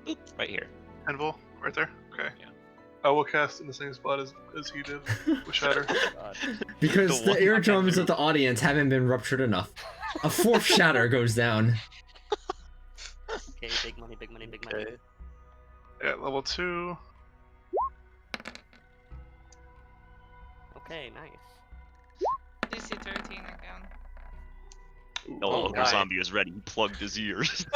Oop, right here. Anvil? Right there? Okay. Yeah. I will cast in the same spot as he did with Shatter. God. Because The the one eardrums that of the audience haven't been ruptured enough. A 4th shatter goes down. Okay, big money, big money, big money. Okay. At level 2. Okay, nice. DC 13 again. No, Oh, ogre right. zombie was ready. He plugged his ears.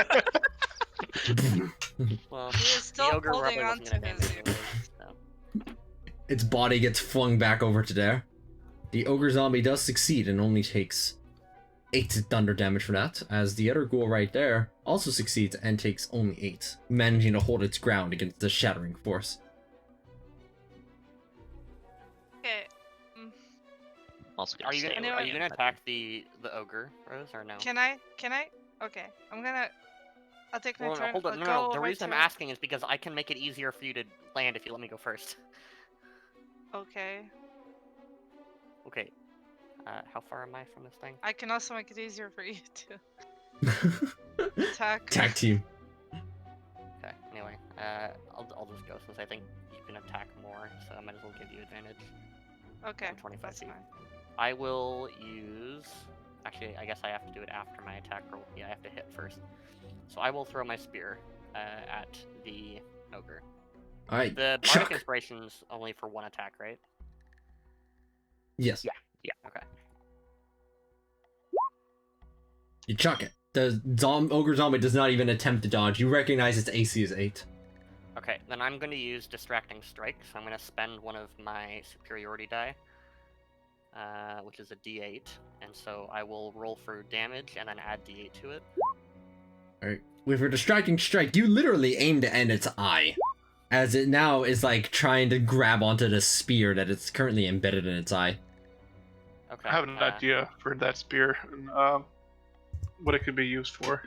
Well, He is still the ogre holding probably on wasn't to gonna his damage anyways, so. Its body gets flung back over to there. The ogre zombie does succeed and only takes 8 thunder damage for that, as the other ghoul right there also succeeds and takes only 8, managing to hold its ground against the shattering force. Okay. Also gonna Are you stay gonna where are I you am, gonna but- attack the ogre, Rose, or no? Can I? Okay. I'll take my Well, turn. hold on. I'll No, go no. The over reason I'm to- asking is because I can make it easier for you to land if you let me go first. Okay. Okay. How far am I from this thing? I can also make it easier for you to attack. Tag team. Okay. Anyway, I'll just go since I think you can attack more, so I might as well give you advantage. Okay. 25 That's feet. fine. I will use. Actually, I guess I have to do it after my attack roll. Yeah, I have to hit first. So I will throw my spear at the ogre. Alright, The chuck. bardic inspiration's only for one attack, right? Yes. Yeah. Okay. You chuck it. The ogre zombie does not even attempt to dodge. You recognize its AC is 8. Okay. Then I'm going to use Distracting Strike, so I'm going to spend one of my superiority die, which is a d8, and so I will roll for damage and then add d8 to it. Alright. With your distracting strike, you literally aim to end its eye, as it now is like trying to grab onto the spear that it's currently embedded in its eye. Okay. I have an idea for that spear and what it could be used for.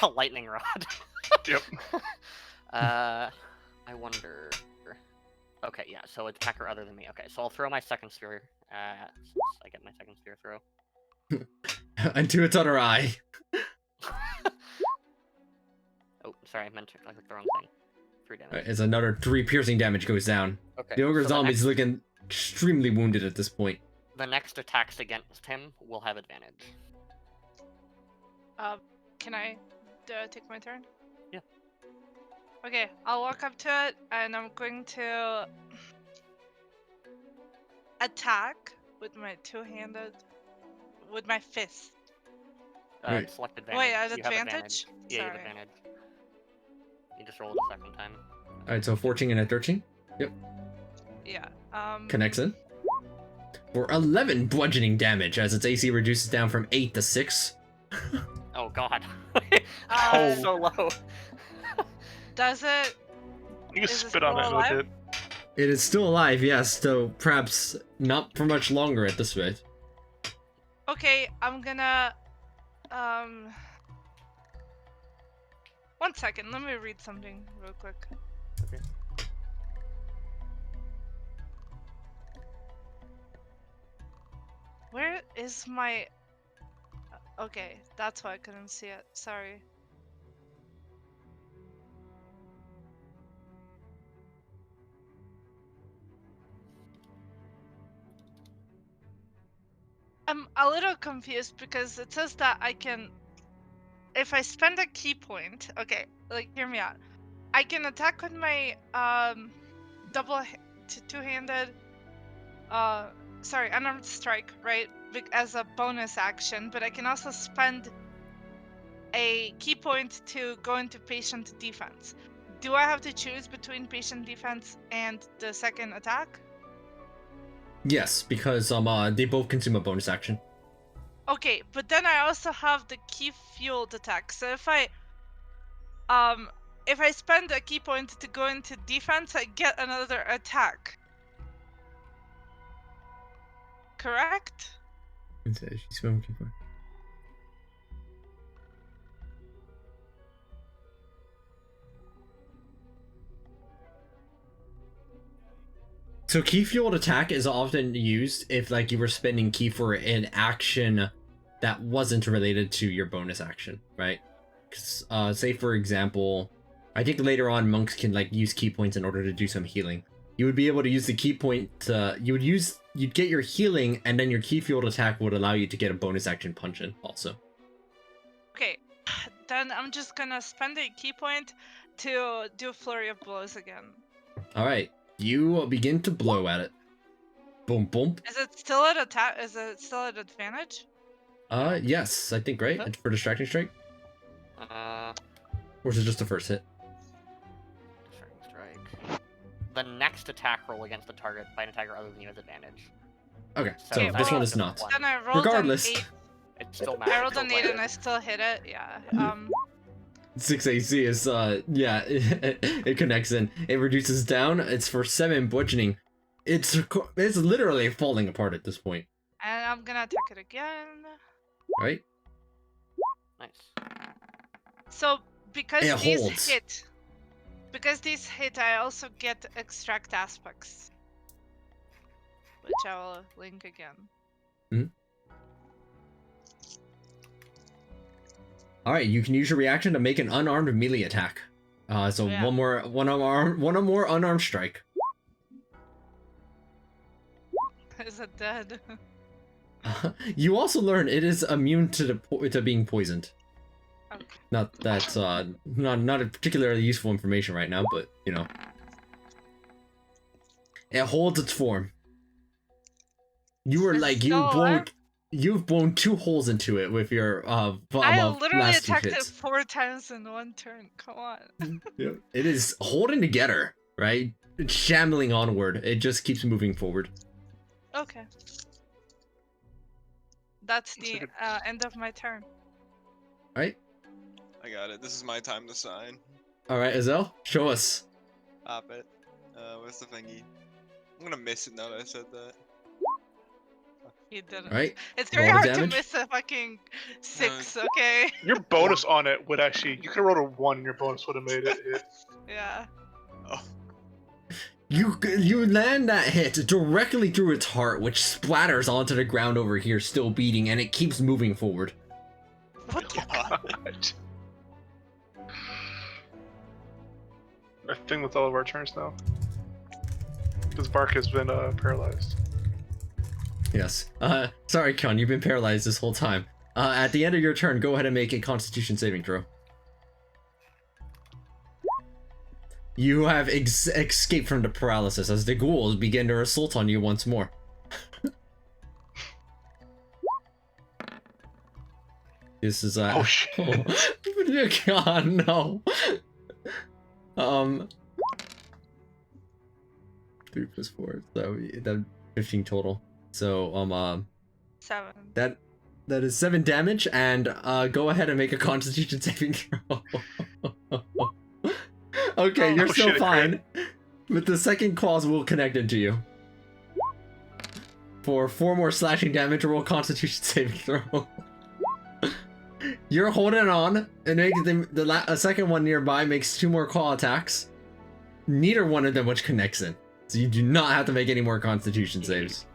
A lightning rod. Yep. I wonder. Okay, yeah. So attacker other than me. Okay, so I'll throw my second spear. Since I get my second spear throw. Into its other eye. Oh, sorry, I meant to click the wrong thing. 3 damage. As another 3 piercing damage goes down. Okay. The ogre so zombie's looking extremely wounded at this point. the next attacks against him will have advantage. Can I take my turn? Yeah. Okay, I'll walk up to it and I'm going to attack with my two-handed, with my fist. Right. Select advantage. Wait, at You have advantage? Yeah, you have Sorry. advantage. You just roll it a second time. Alright, so 14 and a 13. Yeah. Connects in. For 11 bludgeoning damage, as its AC reduces down from 8 to 6. Oh god. Uh, So low. Does it? You can Is it spit on still it alive? with it. It is still alive, yes, though perhaps not for much longer at this rate. Okay, I'm gonna. One second, let me read something real quick. Okay. Where is my. Okay, that's why I couldn't see it. Sorry. I'm a little confused because it says that I can, if I spend a key point, okay, like hear me out. I can attack with my two-handed, unarmed strike, right? As a bonus action, but I can also spend a key point to go into patient defense. Do I have to choose between patient defense and the second attack? Yes, because they both consume a bonus action. Okay, but then I also have the key fueled attack. So if I spend a key point to go into defense, I get another attack. Correct? So key fueled attack is often used if like you were spending key for an action that wasn't related to your bonus action, right? 'Cause, say for example, I think later on monks can like use key points in order to do some healing. You would be able to use the key point to, you'd get your healing and then your key fueled attack would allow you to get a bonus action punch in also. Okay, then I'm just gonna spend a key point to do a flurry of blows again. Alright, you begin to blow at it. Boom, boom. Is it still at attack? Is it still at advantage? Yes, I think, right? For distracting strike? Or is it just the first hit? Distracting strike. The next attack roll against the target by an attacker other than you has advantage. Okay, so Okay, this well, one is not. Then I rolled Regardless. an 8. It still I matters. rolled an 8 and I still hit it. Yeah. 6 AC is, yeah, it connects in. It reduces down. It's for 7 bludgeoning. It's literally falling apart at this point. And I'm gonna attack it again. Right? Nice. So because It these holds. hit, I also get extract aspects, which I will link again. Alright, you can use your reaction to make an unarmed melee attack. So Yeah. one more unarmed strike. Is it dead? You also learn it is immune to being poisoned. Okay. Not that's not a particularly useful information right now, but you know. It holds its form. You were It's like still you blow alive? you've blown 2 holes into it with your I literally last 2 attacked it hits. 4 times in 1 turn. Come on. Yeah, it is holding together, right? It's shambling onward. It just keeps moving forward. Okay. That's That's a the good- end of my turn. Right? I got it. This is my time to sign. All right, Azel, show us. Stop it. Where's the thingy? I'm gonna miss it now that I said that. He didn't. All right. It's very Roll the hard to damage. miss a fucking 6, okay? Your bonus on it would actually, you could have rolled a 1 and your bonus would have made it hit. Yeah. Oh. You land that hit directly through its heart, which splatters onto the ground over here, still beating, and it keeps moving forward. What the God. I think that's all of our turns now. Because Bark has been paralyzed. Yes. Sorry, Con, you've been paralyzed this whole time. At the end of your turn, go ahead and make a Constitution saving throw. You have escaped from the paralysis as the ghouls begin to assault on you once more. This is Oh shit. God, no. 3 plus 4, so that 15 total. So 7. that is 7 damage, and go ahead and make a Constitution saving throw. Okay, you're Oh, still shit, fine, but the second claws will connect into you. For 4 more slashing damage, roll Constitution saving throw. You're holding on, and the second one nearby makes 2 more claw attacks. Neither one of them which connects in, so you do not have to make any more Constitution saves.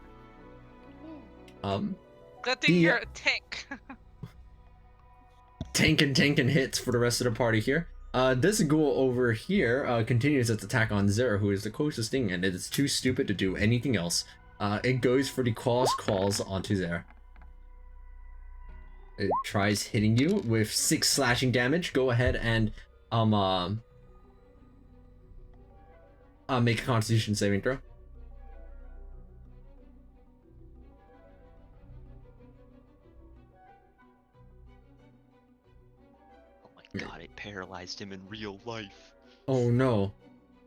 Good thing you're a tank. Tank and hits for the rest of the party here. This ghoul over here continues its attack on Zera, who is the closest thing, and it is too stupid to do anything else. It goes for the claws onto Zera. It tries hitting you with 6 slashing damage. Go ahead and make a Constitution saving throw. Oh my god, it paralyzed him in real life. Oh no.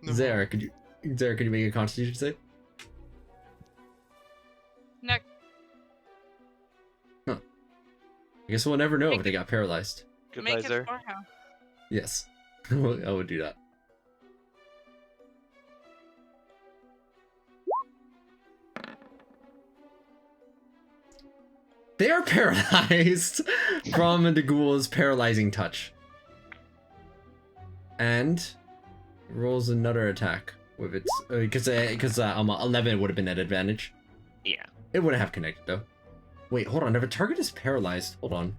No. Zera, could you make a Constitution save? No. I guess we'll never know if they got paralyzed. Goodbye, Make it Zer. for him. Yes. I would do that. They are paralyzed from the ghoul's paralyzing touch. And rolls another attack with its because 11 would have been at advantage. Yeah. It wouldn't have connected though. Wait, hold on. If a target is paralyzed, hold on.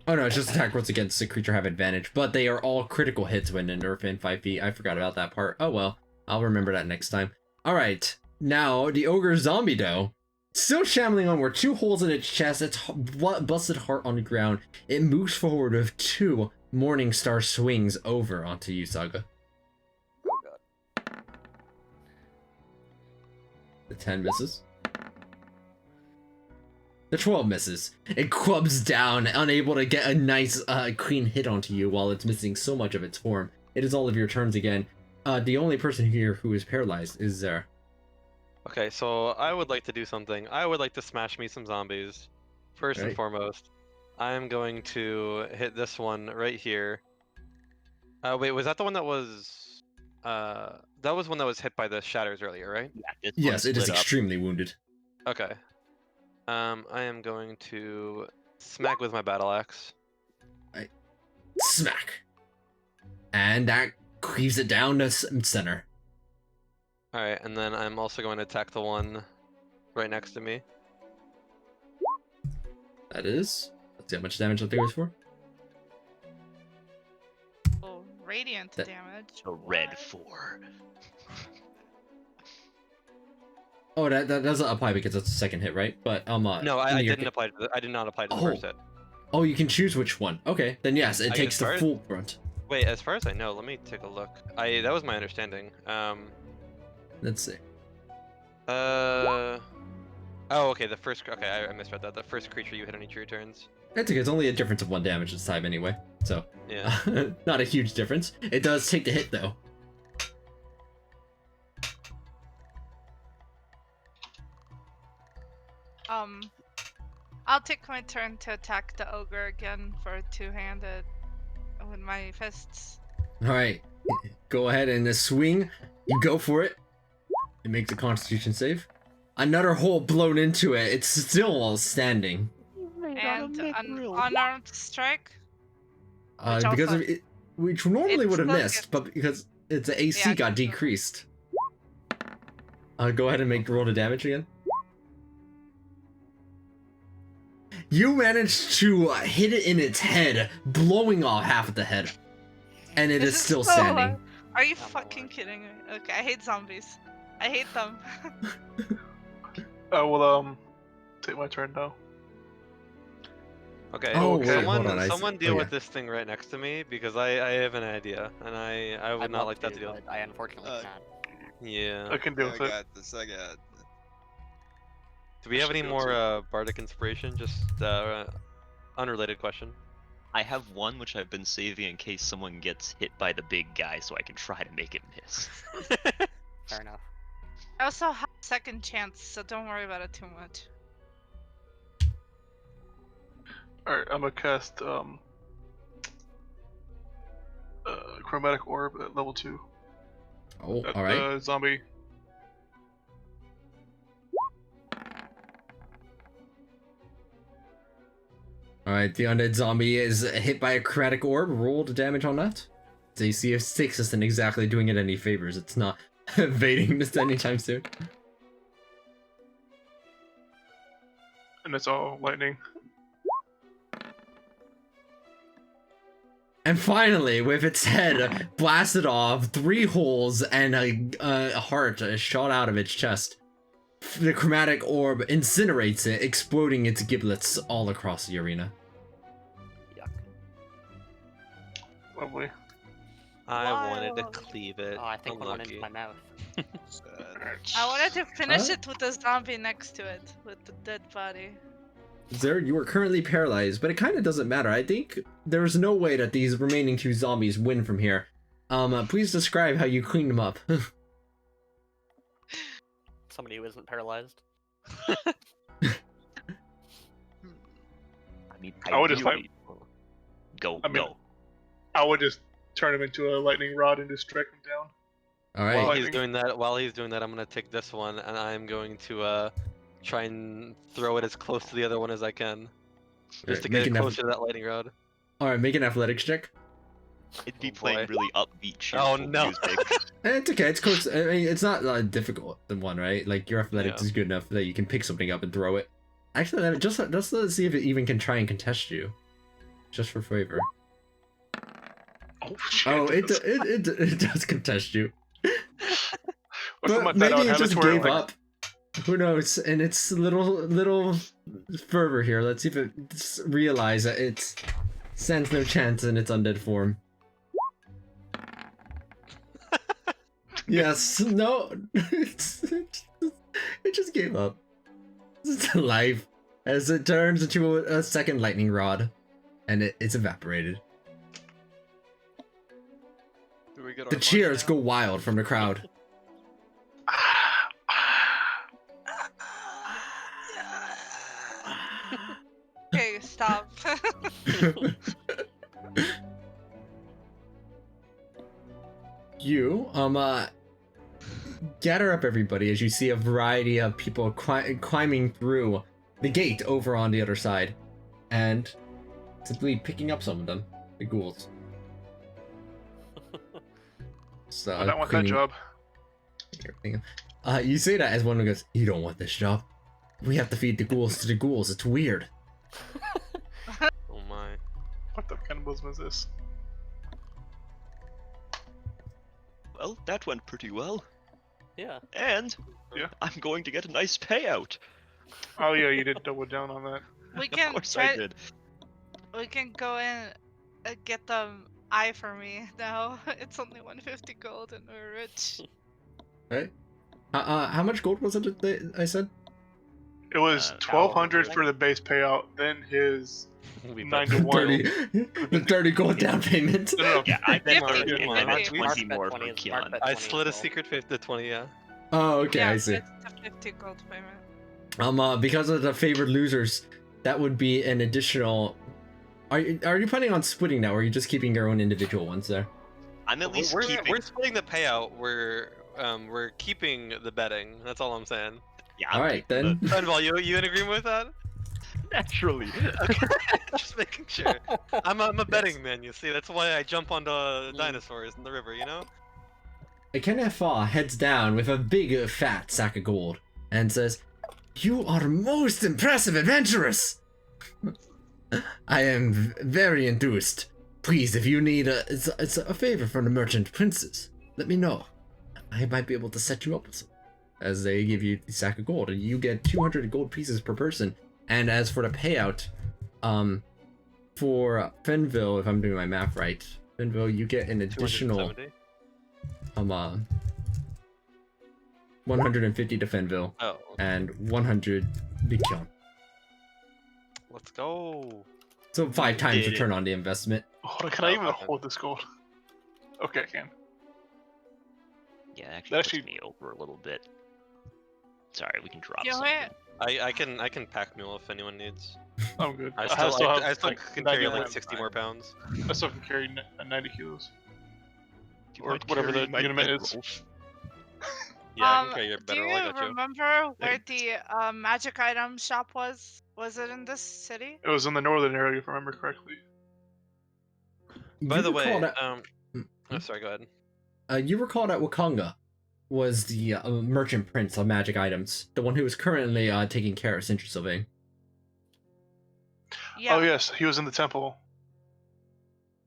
Oh no, it's just attack rolls against the creature have advantage, but they are all critical hits when they're within 5 feet. I forgot about that part. Oh well, I'll remember that next time. All right, now the ogre zombie though, still shambling onward, 2 holes in its chest, its busted heart on the ground. It moves forward with 2 Morning Star swings over onto you, Saga. Oh god. The 10 misses. The 12 misses. It clubs down, unable to get a nice, clean hit onto you while it's missing so much of its form. It is all of your turns again. The only person here who is paralyzed is Zera. Okay, so I would like to do something. I would like to smash me some zombies. First and Right. foremost, I am going to hit this one right here. Wait, was that the one that was... that was one that was hit by the shatters earlier, right? Yeah, this Yes, one's it is lit up. extremely wounded. Okay. I am going to smack with my battle axe. Smack. And that cleaves it down to center. Alright, and then I'm also going to attack the one right next to me. That is. Let's see how much damage that thing goes for. Oh, radiant That- damage. A red What? 4. Oh, that doesn't apply because that's the second hit, right? But No, in I your didn't apply to the, I did not apply to the Oh. first hit. Oh, you can choose which one. Okay, then yes, it I takes can the start? full brunt. Wait, as far as I know, let me take a look. That was my understanding. Let's see. Oh, okay. I misread that. The first creature you hit on each of your turns. It's okay. It's only a difference of 1 damage this time anyway. So, Yeah. not a huge difference. It does take the hit though. I'll take my turn to attack the ogre again for two-handed with my fists. All right, go ahead and swing. You go for it. It makes a Constitution save. Another hole blown into it. It's still standing. And an unarmed strike. Because also- of it, which normally It would have still missed, gets- but because its AC Yeah, got decreased. Go ahead and roll the damage again. You managed to hit it in its head, blowing off half of the head, and it is This still so standing. hard. Are you Oh my fucking lord. kidding me? Okay, I hate zombies. I hate them. I will take my turn now. Okay. Oh, wait, someone, hold on, someone oh, deal yeah. with this thing right next to me because I have an idea and I would I'd not love like that to deal. but I unfortunately can't. Yeah. I can deal I with it. got this. I got. Do we have should any be able more bardic inspiration? Just unrelated question. I have one which I've been saving in case someone gets hit by the big guy, so I can try to make it miss. Fair enough. I also have second chance, so don't worry about it too much. Alright, I'm gonna cast Chromatic Orb at level 2. Oh, At all right. the zombie. All right, the undead zombie is hit by a chromatic orb. Roll the damage on that. Its AC of 6 isn't exactly doing it any favors. It's not evading this anytime soon. And it's all lightning. And finally, with its head blasted off, 3 holes, and a heart shot out of its chest, the chromatic orb incinerates it, exploding its giblets all across the arena. Yuck. Lovely. I wanted to Wild. cleave it. Oh, I think one went into Unlucky. my mouth. I wanted to finish Huh? it with the zombie next to it, with the dead body. Zer, you are currently paralyzed, but it kind of doesn't matter. I think there's no way that these remaining 2 zombies win from here. Please describe how you cleaned them up. Somebody who isn't paralyzed. I mean, I would just ideally- Go, I mean- go. I would just turn him into a lightning rod and just strike him down. All right. While Well, he's I- doing that, I'm gonna take this one and I'm going to try and throw it as close to the other one as I can, just to Make get it an closer to that lightning rod. All right, make an athletics check. It'd be Oh, playing boy. really upbeat, cheerful no. music. It's okay. It's close. I mean, it's not difficult. The one, right? Like your athletics Yeah. is good enough that you can pick something up and throw it. Actually, just let's see if it even can try and contest you, just for favor. Oh, shit. Oh, it does contest you, Or something but like that, I maybe would it have just to where, gave like, up. Who knows? And it's little fervor here. Let's see if it realizes that it stands no chance in its undead form. Yes, no, it just gave up. It's alive as it turns into a second lightning rod, and it's evaporated. Do we get our The money cheers now? go wild from the crowd. Okay, stop. You gather up everybody as you see a variety of people climbing through the gate over on the other side, and simply picking up some of them, the ghouls. So I don't want that job. You say that as one who goes, "You don't want this job. We have to feed the ghouls to the ghouls. It's weird." Oh my. What the cannibalism is this? Well, that went pretty well. Yeah. And Yeah. I'm going to get a nice payout. Oh yeah, you did double down on that. We Of can course I try. did. We can go in and get them eye for me now. It's only 150 gold and we're rich. Right? How much gold was it that I said? It was 1,200 for the base payout, then his We 9 bet. to 1. 30, the 30 gold down payment. No. Yeah, I bet 50, 30 and then Mark 20 bet more 20 for is- Kian. Mark bet I 20 split a as well. secret fifth to 20, yeah. Oh, okay, yeah, I see. it's a 50 gold payment. Because of the favored losers, that would be an additional. Are you planning on splitting now, or are you just keeping your own individual ones there? I'm at least We're keeping. splitting the payout. We're keeping the betting. That's all I'm saying. Yeah, All I'm right keeping then. Fenval, you in agreement with that? Naturally. Just making sure. I'm a betting man. You see, that's why I jump onto dinosaurs in the river. You know. Kenefa heads down with a big fat sack of gold and says, "You are most impressive adventurers. I am very enthused. Please, if you need it's a favor from the merchant princes, let me know. I might be able to set you up with some." As they give you the sack of gold, and you get 200 gold pieces per person. And as for the payout, for Fenville, if I'm doing my math right, Fenville, you get an additional 270? 150 to Fenville Oh, and 100 to Kion. let's go. So 5 times Did it. return on the investment. Hold on, can I even hold this gold? Okay, I can. Yeah, That actually actually- puts me over a little bit. Sorry, we can drop Yeah, something. wait. I can pack mule if anyone needs. I'm good. I still still have, like, can carry 99 like 60 more pounds. I still can carry 90 kilos. Do you Or mind whatever the carrying my unit is. bedroll? Yeah, I can carry your Do better. you I got you. remember where Thanks. the magic item shop was? Was it in this city? It was in the northern area, if I remember correctly. By You the way, recall that- oh, sorry, go ahead. you recall that Wakanga was the merchant prince of magic items, the one who is currently taking care of Sintra Sylvain. Yeah. Oh yes, he was in the temple.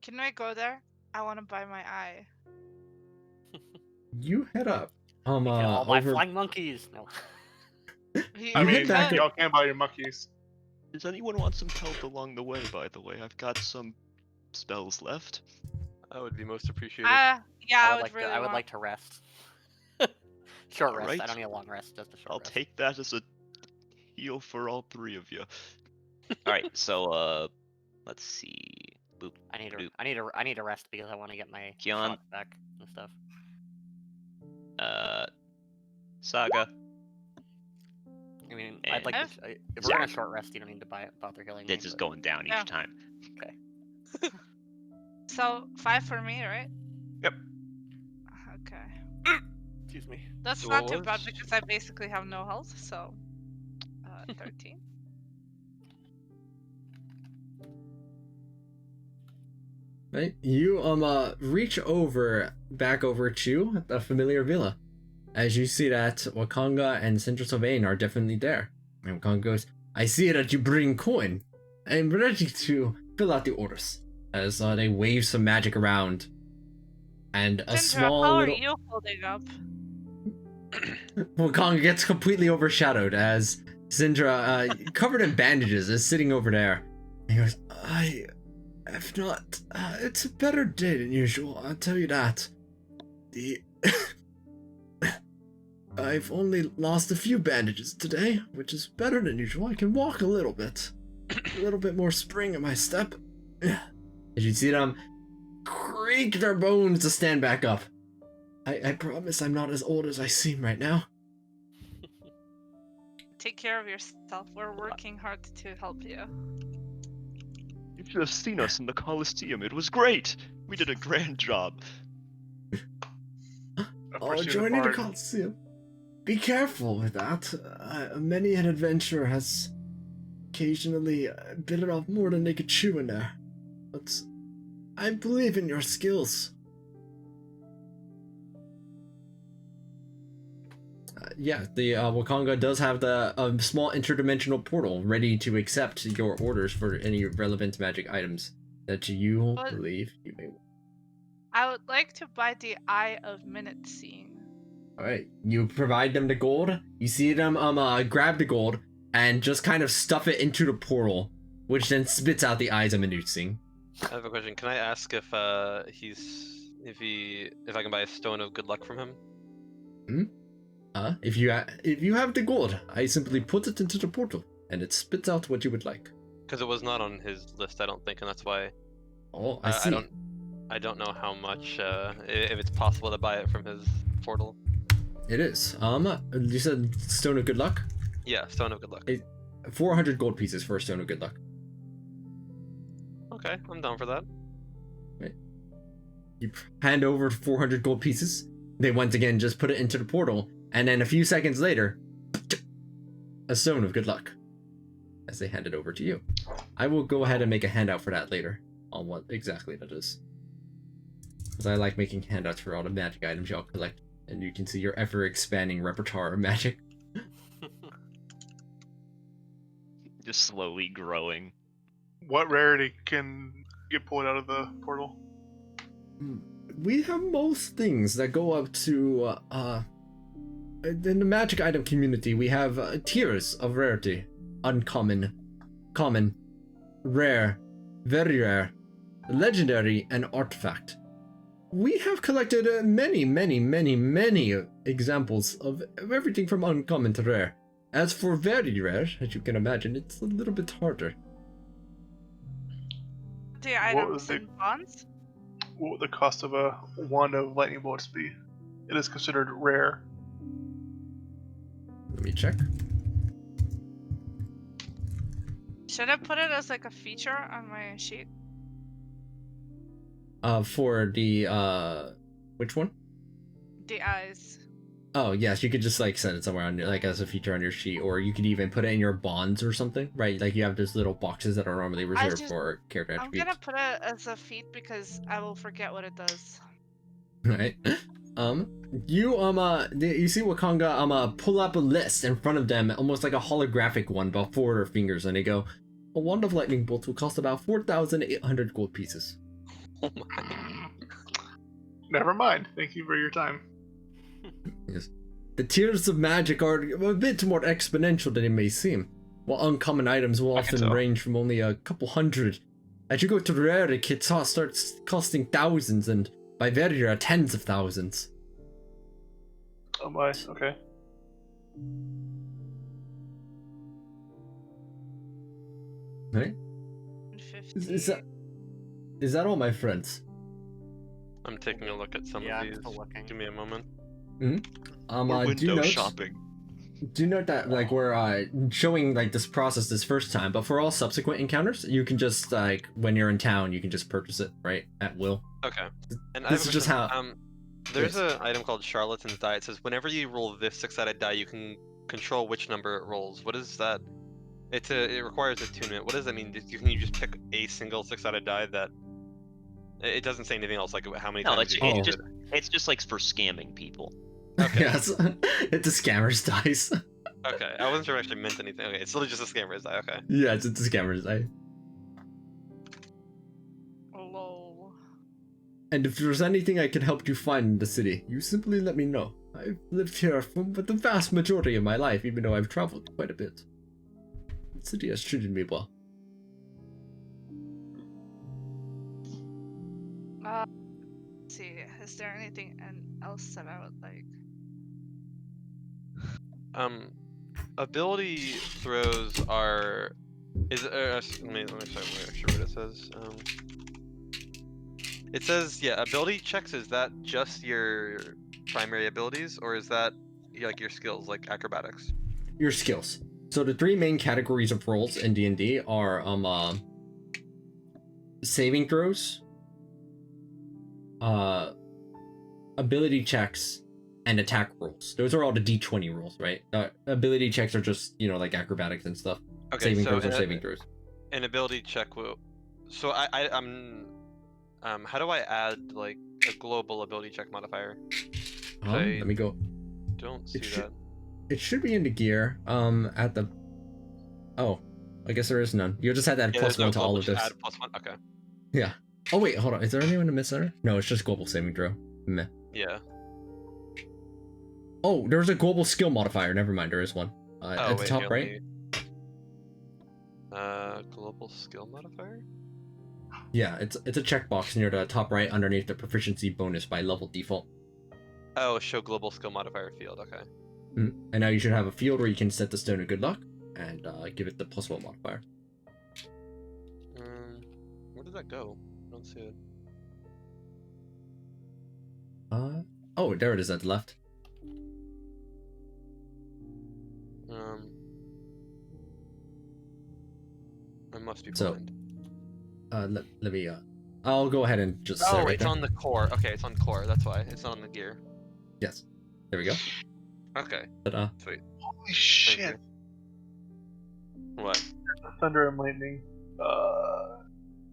Can I go there? I want to buy my eye. You head up. All my Over. flying monkeys. No. He- I You mean, hit back y'all can buy your monkeys. Does anyone want some help along the way, by the way? I've got some spells left. That would be most appreciated. yeah, I would like really to, I would want. like to rest. Short rest. I Alright. don't need a long rest. Just a short I'll rest. take that as a heal for all 3 of you. Alright, so let's see. Boop. I need boop. I need a rest because I want to get my Kion. shot back and stuff. Saga. I mean, I'd like And- to. If we're in a short rest, you don't need to bother healing me. This is but- going down Yeah. each time. So 5 for me, right? Yep. Okay. Excuse me. That's So not what too bad was- because I basically have no health. So 13. Right? You reach back over to the familiar villa, as you see that Wakanga and Sintra Sylvain are definitely there. And Wakanga goes, "I see that you bring coin. I'm ready to fill out the orders." As they wave some magic around, and a Sindra, small how little are you holding up? Wakanga gets completely overshadowed as Sindra, covered in bandages, is sitting over there. He goes, "I have not. It's a better day than usual, I'll tell you that. I've only lost a few bandages today, which is better than usual. I can walk a little bit. A little bit more spring in my step." As you see them creak their bones to stand back up. I promise I'm not as old as I seem right now. Take care of yourself. We're working hard to help you. You should have seen us in the Colosseum. It was great. We did a grand job. Oh, joining the Coliseum. Be careful with that. Many an adventurer has occasionally bitten off more than they could chew in there. But I believe in your skills. Yeah, the Wakanga does have the small interdimensional portal ready to accept your orders for any relevant magic items that you But- believe you may want. I would like to buy the Eye of Minute Seeing. Alright, you provide them the gold. You see them grab the gold and just kind of stuff it into the portal, which then spits out the eyes of Minute Seeing. I have a question. Can I ask if I can buy a stone of good luck from him? If you have the gold, I simply put it into the portal, and it spits out what you would like. Because it was not on his list, I don't think, and that's why. Oh, I see. I don't know how much. If it's possible to buy it from his portal. It is. You said stone of good luck. Yeah, stone of good luck. 400 gold pieces for a stone of good luck. Okay, I'm down for that. You hand over 400 gold pieces. They once again just put it into the portal, and then a few seconds later, a stone of good luck. As they hand it over to you. I will go ahead and make a handout for that later on what exactly that is. Because I like making handouts for all the magic items y'all collect, and you can see your ever-expanding repertoire of magic. Just slowly growing. What rarity can get pulled out of the portal? We have most things that go up to, in the magic item community, we have tiers of rarity. Uncommon, common, rare, very rare, legendary, and artifact. We have collected many examples of everything from uncommon to rare. As for very rare, as you can imagine, it's a little bit harder. The items and bonds? What would the cost of a wand of lightning bolts be? It is considered rare. Let me check. Should I put it as like a feature on my sheet? For the, which one? The eyes. Oh, yes, you could just, like, set it somewhere on your, like, as a feature on your sheet, or you could even put it in your bonds or something, right? Like, you have those little boxes that are normally reserved for character I'm attributes. gonna put it as a feat because I will forget what it does. Right. You see Wakanga, pull up a list in front of them, almost like a holographic one, about 4 of their fingers, and they go, a wand of lightning bolts will cost about 4,800 gold pieces. Oh my. Never mind. Thank you for your time. Yes. The tiers of magic are a bit more exponential than it may seem. While uncommon items will often range from only a couple hundred, as you go to rare, it starts costing thousands, and by very rare, tens of thousands. Oh my, okay. Right? 50. Is that all, my friends? I'm taking a look at some Yeah, of I'm these. still looking. Give me a moment. Or window shopping. Do note that, like, we're showing, like, this process this first time, but for all subsequent encounters, you can just, like, when you're in town, you can just purchase it, right? At will. Okay. And This is just how... There's yes. an item called Charlatan's Die. It says whenever you roll this 6-sided die, you can control which number it rolls. What is that? It requires attunement. What does that mean? Can you just pick a single 6-sided die that... It doesn't say anything else, like how many No, times it's, you can it's use just it's just like for scamming people. Okay. Yes. It's a scammer's dice. Okay, I wasn't sure if it actually meant anything. Okay, it's literally just a scammer's die, okay. Yeah, it's a scammer's dice. Lol. And if there's anything I can help you find in the city, you simply let me know. I've lived here for the vast majority of my life, even though I've traveled quite a bit. The city has treated me well. Let's see, is there anything else that I would like? Ability throws are... let me make sure what it says. It says, yeah, ability checks, is that just your primary abilities, or is that like your skills, like acrobatics? Your skills. So the 3 main categories of rolls in D&D are saving throws, ability checks, and attack rolls. Those are all the D20 rolls, right? Ability checks are just, you know, like acrobatics and stuff. Okay, Saving so throws are saving throws. An ability check will... So I'm... how do I add, like, a global ability check modifier? Let me go. Don't see that. It should be in the gear, at the... Oh, I guess there is none. You'll just have to add +1 to all of this. Add +1, okay. Yeah. Oh wait, hold on. Is there anyone in mid-center? No, it's just global saving throw. Meh. Yeah. Oh, there's a global skill modifier. Never mind, there is one. At the top right. Global skill modifier? Yeah, it's a checkbox near the top right underneath the proficiency bonus by level default. Oh, show global skill modifier field. Okay. And now you should have a field where you can set the stone of good luck and give it the +1 modifier. Where did that go? I don't see it. Oh, there it is at the left. I must be So, blind. let me I'll go ahead and just set it Oh, right it's there. on the core. Okay, it's on core. That's why it's not on the gear. Yes. There we go. Okay. Ta-da. Sweet. Holy Thank shit! you. What? Thunder and lightning.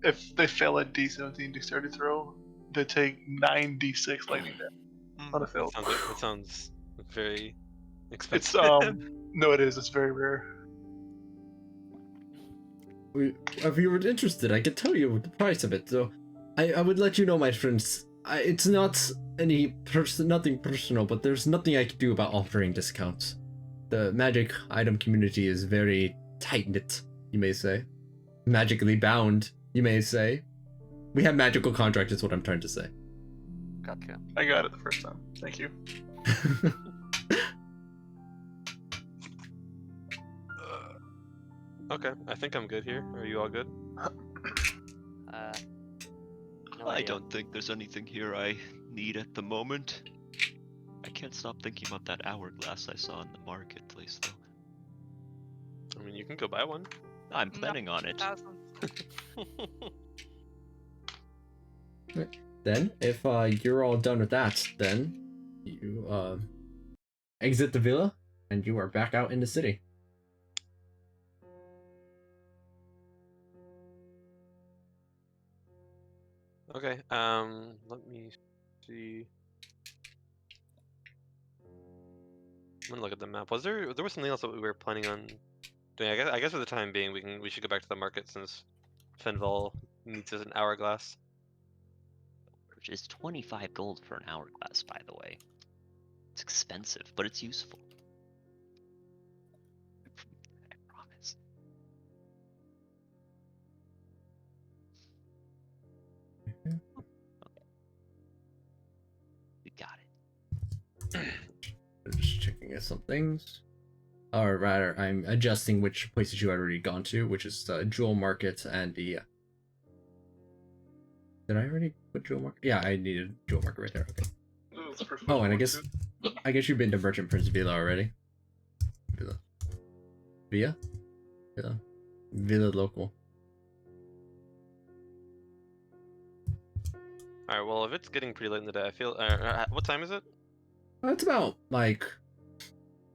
If they fail a D17 dexterity throw, they take 9d6 lightning damage on a fail. That sounds very It's expensive. no, it is. It's very rare. If you were interested, I could tell you the price of it. So, I would let you know, my friends. It's not nothing personal, but there's nothing I can do about offering discounts. The magic item community is very tight-knit, you may say. Magically bound, you may say. We have magical contract, is what I'm trying to say. Gotcha. I got it the first time. Thank you. Okay, I think I'm good here. Are you all good? No I idea. don't think there's anything here I need at the moment. I can't stop thinking about that hourglass I saw in the marketplace, though. I mean, you can go buy one. I'm planning on it. 1,000. Then, if you're all done with that, then you exit the villa and you are back out in the city. Okay. Let me see. I'm gonna look at the map. There was something else that we were planning on doing? I guess for the time being, we should go back to the market since Fenval needs an hourglass. Which is 25 gold for an hourglass, by the way. It's expensive, but it's useful. I promise. Okay. We got it. I'm just checking some things. Or rather, I'm adjusting which places you had already gone to, which is the Jewel Market and the... Did I already put Jewel Market? Yeah, I needed Jewel Market right there, okay. Oh, and I guess you've been to Merchant Prince Villa already. Villa local. Alright, well, if it's getting pretty late in the day, I feel... what time is it? It's about, like...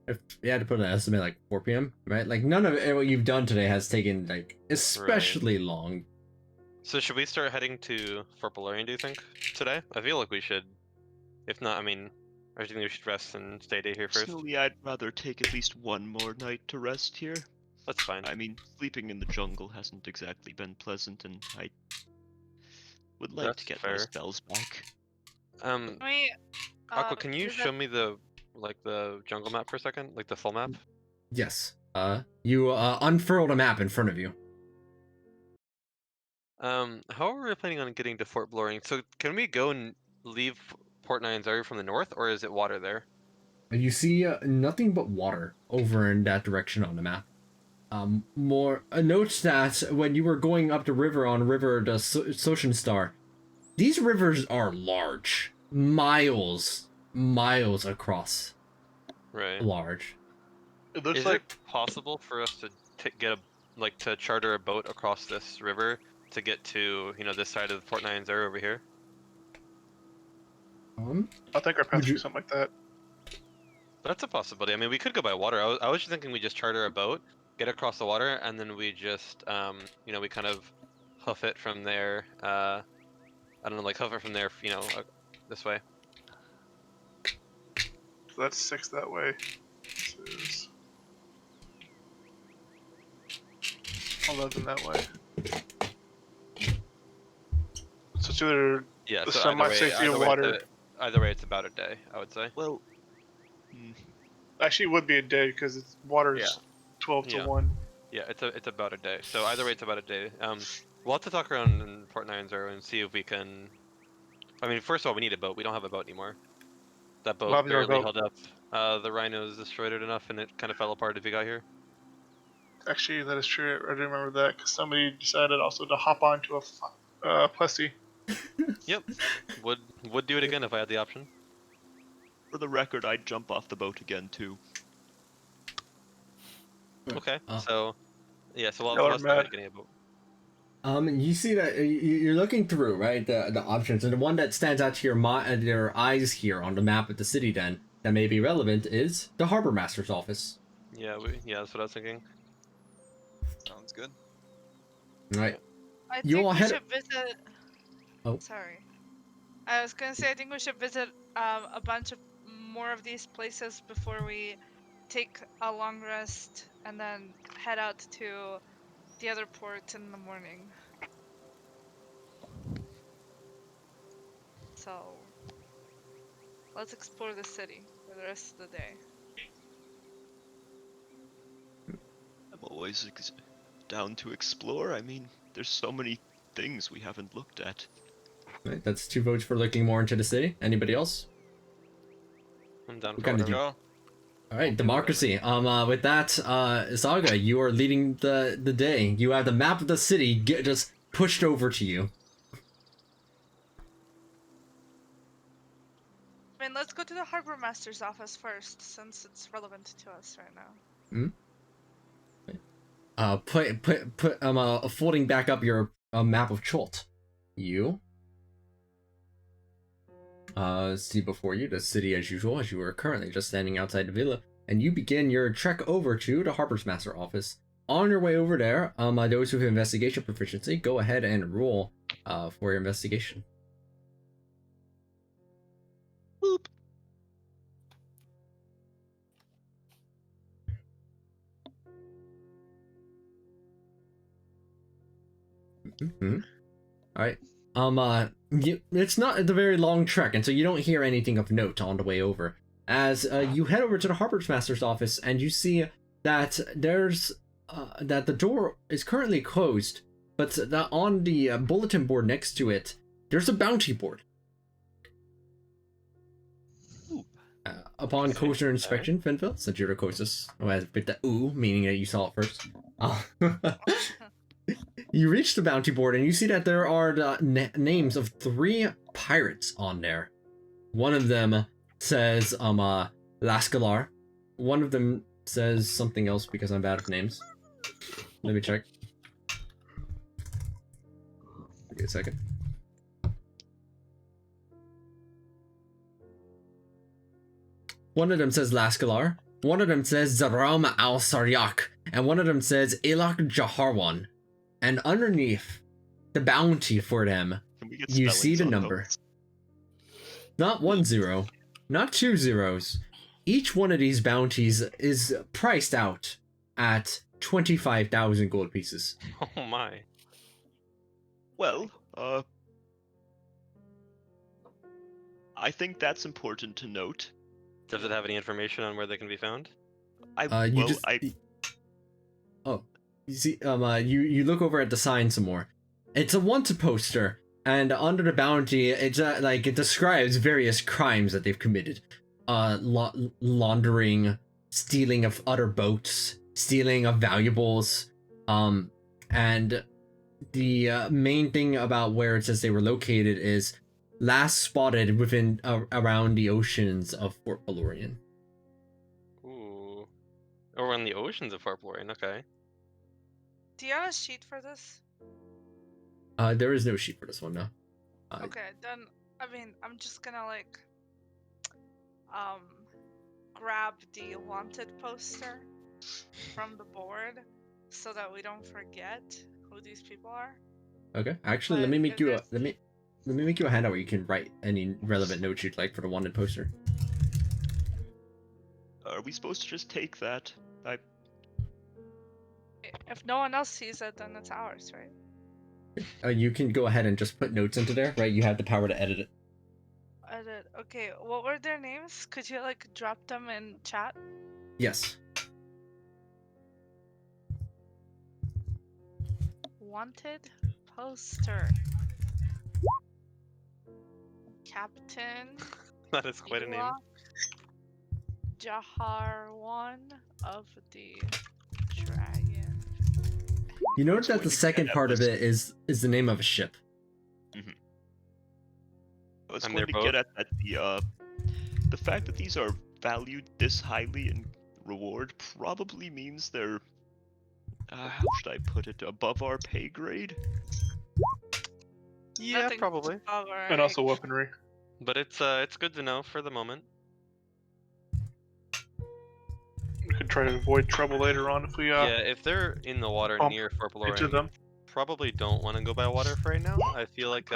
If you had to put an estimate, like 4 p.m., right? Like, none of what you've done today has taken, like, especially long. So should we start heading to Fort Balorian, do you think, today? I feel like we should. If not, I mean, I think we should rest and stay a day here first. Personally, I'd rather take at least one more night to rest here. That's fine. I mean, sleeping in the jungle hasn't exactly been pleasant, and I would like That's to get fair. my spells back. We, Aqua, can you do show that- me the jungle map for a second? Like the full map? Yes. You unfurled a map in front of you. How are we planning on getting to Fort Balorian? So can we go and leave Port Nyanzaru from the north, or is it water there? You see nothing but water over in that direction on the map. Note that when you were going up the river on the Soshin Star, these rivers are large, miles across. Right. Large. It looks Is like it possible for us to to charter a boat across this river to get to this side of Port Nyanzaru over here? I think our path should do something like that. That's a possibility. I mean, we could go by water. I was just thinking we just charter a boat, get across the water, and then we just we kind of hoof it from there. I don't know, like hoof it from there, this way. So that's 6 that way. This is 11 that way. So it's either Yeah. the So semi-safety of water. Either way, it's about a day, I would say. Well, Actually, it would be a day because it's water's 12 to Yeah. 1. Yeah, it's about a day. So either way, it's about a day. We'll have to talk around in Port Nyanzaro and see if we can. I mean, first of all, we need a boat. We don't have a boat anymore. That boat Bob's our barely boat. held up. The rhinos destroyed it enough, and it kind of fell apart as we got here. Actually, that is true. I do remember that because somebody decided also to hop onto a Plessy. Yep. Would do it again if I had the option. For the record, I'd jump off the boat again too. Okay. Uh. So, yeah. So Y'all are let's look mad. at getting a boat. You see that you're looking through, right, the options, and the one that stands out to your eyes here on the map of the city then that may be relevant is the harbor master's office. Yeah. Yeah. That's what I was thinking. Sounds good. Right. I You think all we had- should visit. Oh. Sorry. I was gonna say I think we should visit a bunch of more of these places before we take a long rest and then head out to the other port in the morning. So let's explore the city for the rest of the day. I'm always down to explore. I mean, there's so many things we haven't looked at. Right, that's 2 votes for looking more into the city. Anybody else? I'm down What for kind of whatever. Go. All right, democracy. With that, Saga, you are leading the day. You have the map of the city just pushed over to you. I mean, let's go to the harbor master's office first, since it's relevant to us right now. Folding back up your map of Cholt. You see before you the city as usual, as you are currently just standing outside the villa, and you begin your trek over to the Harbor's Master office. On your way over there, those who have investigation proficiency, go ahead and roll for your investigation. Boop. Mm-hmm. All right. It's not a very long trek, and so you don't hear anything of note on the way over. As you head over to the Harbor's Master's office, and you see that there's that the door is currently closed, but that on the bulletin board next to it, there's a bounty board. Upon closer inspection, Finville, since you're the closest, with the ooh, meaning that you saw it first. You reach the bounty board and you see that there are the names of 3 pirates on there. One of them says Lascalar. One of them says something else because I'm bad with names. Let me check. Give me a second. One of them says Lascalar. One of them says Zaram al-Saryak. And one of them says Ilak Jaharwan. And underneath the bounty for them, Can we get you see spellings the on number. those? Not 1 0, not 2 zeros. Each one of these bounties is priced out at 25,000 gold pieces. Oh my. Well, I think that's important to note. Does it have any information on where they can be found? You see, you look over at the sign some more. It's a wanted poster, and under the bounty, it's it describes various crimes that they've committed, laundering, stealing of other boats, stealing of valuables, and the main thing about where it says they were located is last spotted within around the oceans of Fort Valorian. Ooh. Or in the oceans of Fort Valorian, okay. Do you have a sheet for this? There is no sheet for this one, no. Okay, then I mean I'm just gonna grab the wanted poster from the board so that we don't forget who these people are. Okay, actually, let But me make if you a there's- let me make you a handout where you can write any relevant notes you'd like for the wanted poster. Are we supposed to just take that? If no one else sees it, then it's ours, right? You can go ahead and just put notes into there, right? You have the power to edit it. Edit. Okay, what were their names? Could you drop them in chat? Yes. Wanted Poster. Captain That is quite a name. Ela Jahar, one of the dragon. You know It's that going the to second get at part of this. it is the name of a ship. I was And going they're to get both- at that the fact that these are valued this highly in reward probably means they're how should I put it, above our pay grade. Yeah, Nothing probably. above our And also age. weaponry. But it's good to know for the moment. We could try to avoid trouble later on if we Yeah, if they're in the water bump near Fort into Valorian, them. probably don't want to go by water for right now. I feel like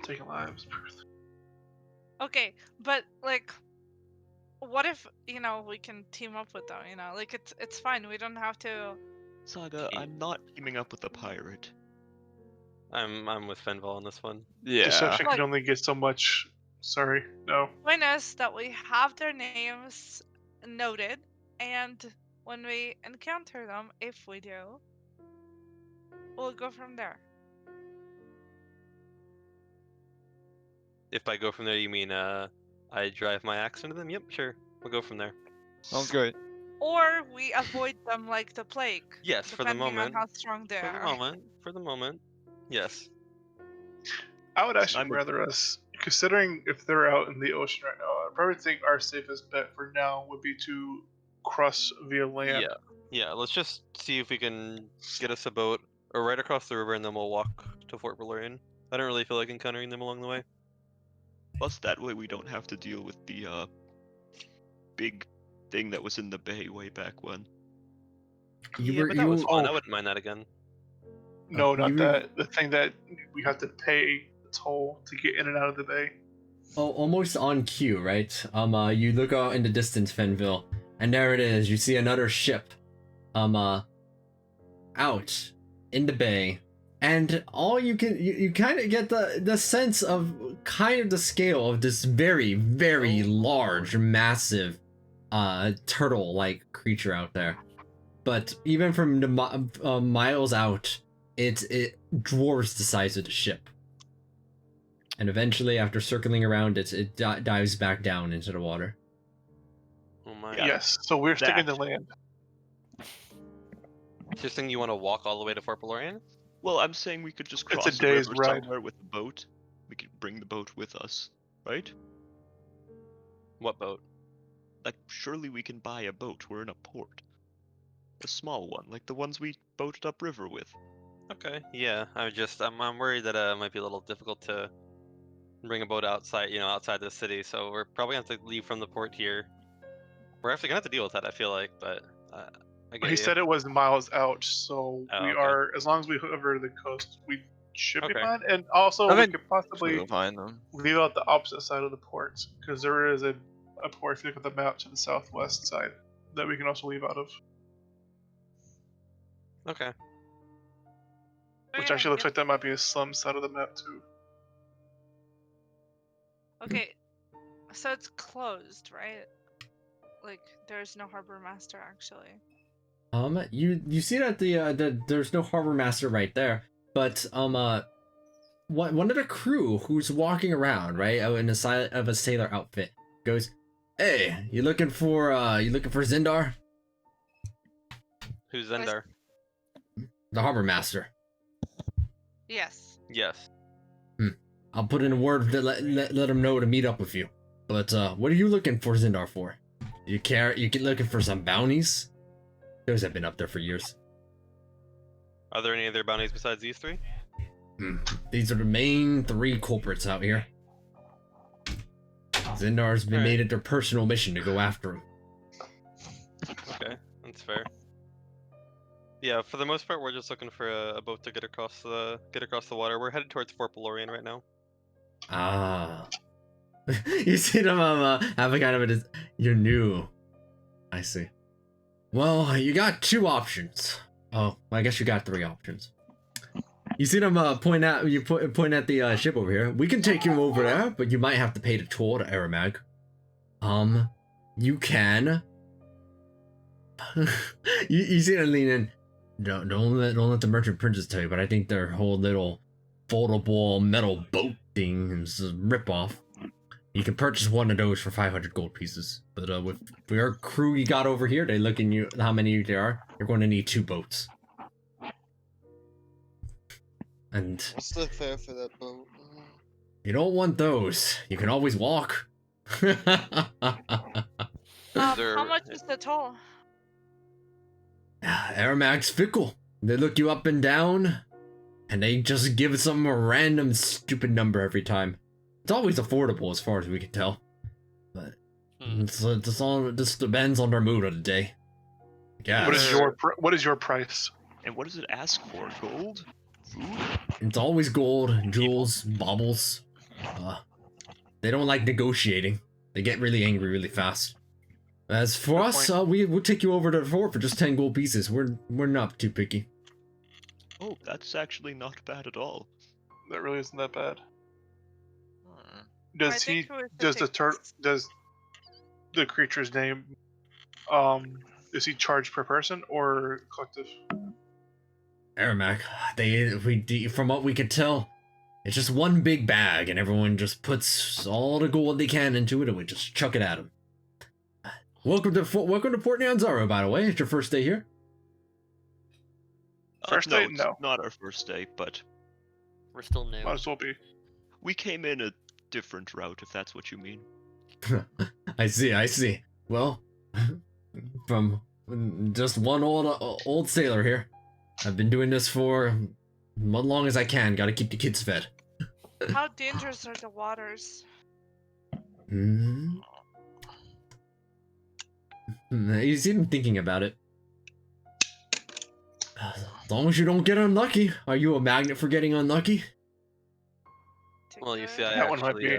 Taking lives. Okay, but like, what if we can team up with them? Like it's fine. We don't have to. Saga, I'm not teaming up with a pirate. I'm with Fenval on this one. Yeah. Deception Like- can only get so much. Sorry, no. Point is that we have their names noted, and when we encounter them, if we do, we'll go from there. If by go from there you mean I drive my axe into them, yep, sure. We'll go from there. Sounds great. Or we avoid them like the plague. Yes, for the depending moment. on how strong they For the are. moment. For the moment. Yes. I would actually I'm a- rather us, considering if they're out in the ocean right now, I probably think our safest bet for now would be to cross via land. Yeah. Yeah, let's just see if we can get us a boat or right across the river and then we'll walk to Fort Valorian. I don't really feel like encountering them along the way. Plus, that way we don't have to deal with the big thing that was in the bay way back when. Yeah, but that was fun. I wouldn't mind that again. No, you not re- that. The thing that we have to pay the toll to get in and out of the bay. Oh, almost on cue, right? You look out in the distance, Fenville, and there it is. You see another ship, out in the bay, and all you kind of get the sense of kind of the scale of this very, very large, massive, turtle-like creature out there. But even from the miles out, it dwarfs the size of the ship. And eventually, after circling around, it dives back down into the water. Oh my. Yeah. Yes, so we're sticking to That. land. So you're saying you want to walk all the way to Fort Valorian? Well, I'm saying we could just It's cross a the day's river ride. somewhere with a boat. We could bring the boat with us, right? What boat? Like, surely we can buy a boat. We're in a port. A small one, like the ones we boated upriver with. Okay, yeah. I'm worried that it might be a little difficult to bring a boat outside, outside the city. So we're probably gonna have to leave from the port here. We're actually gonna have to deal with that, I feel like, but I get He you. said it was miles out, so Oh, we okay. are, as long as we hover the coast, we should be Okay. fine. And also, I we think could possibly We'll find them. leave out the opposite side of the port, because there is a port, if you look at the map, to the southwest side that we can also leave out of, Okay. which actually looks like that might be a slum side of the map too. Okay, so it's closed, right? Like there's no harbor master actually. You see that there's no harbor master right there, but one of the crew who's walking around, right, in a of a sailor outfit, goes, "Hey, you looking for Zindar, Who's Zendar? the harbor master?" Yes. Yes. I'll put in a word to let him know to meet up with you. But what are you looking for Zindar for? You looking for some bounties? Those have been up there for years. Are there any other bounties besides these three? These are the main three culprits out here. Zindar's been Alright. made it their personal mission to go after him. Okay, that's fair. Yeah, for the most part, we're just looking for a boat to get across the water. We're headed towards Fort Valorian right now. Ah. You see them have a kind of a... You're new. I see. Well, you got two options. Oh, I guess you got three options. You see them point at the ship over here. We can take you over there, but you might have to pay the toll to Aramag. You can... you see them lean in. Don't let the merchant princess tell you, but I think their whole little foldable metal boat thing is a ripoff. You can purchase one of those for 500 gold pieces, but with your crew you got over here, they look in you how many there are. You're going to need 2 boats. And What's the fare for that boat? you don't want those. You can always walk. How much is the toll? Aramac's fickle. They look you up and down, and they just give some random stupid number every time. It's always affordable as far as we can tell. But this depends on their mood of the day. Yeah. What is your price? And what does it ask for? Gold? Food? It's always gold, jewels, baubles. They don't like negotiating. They get really angry really fast. As for us, we'll take you over to the fort for just 10 gold pieces. We're not too picky. Oh, that's actually not bad at all. That really isn't that bad. I Does think it was does the creature's name is he charged per person or collective? Aramac, from what we could tell, it's just one big bag, and everyone just puts all the gold they can into it, and we just chuck it at them. Welcome to Port Nyanzaro, by the way. It's your first day here. First no, day? it's No. not our first day, but We're still new. Might as well be. we came in a different route, if that's what you mean. I see. Well, from just one old sailor here. I've been doing this for as long as I can. Gotta keep the kids fed. How dangerous are the waters? You seem thinking about it. As long as you don't get unlucky. Are you a magnet for getting unlucky? Well, you see, That one might be.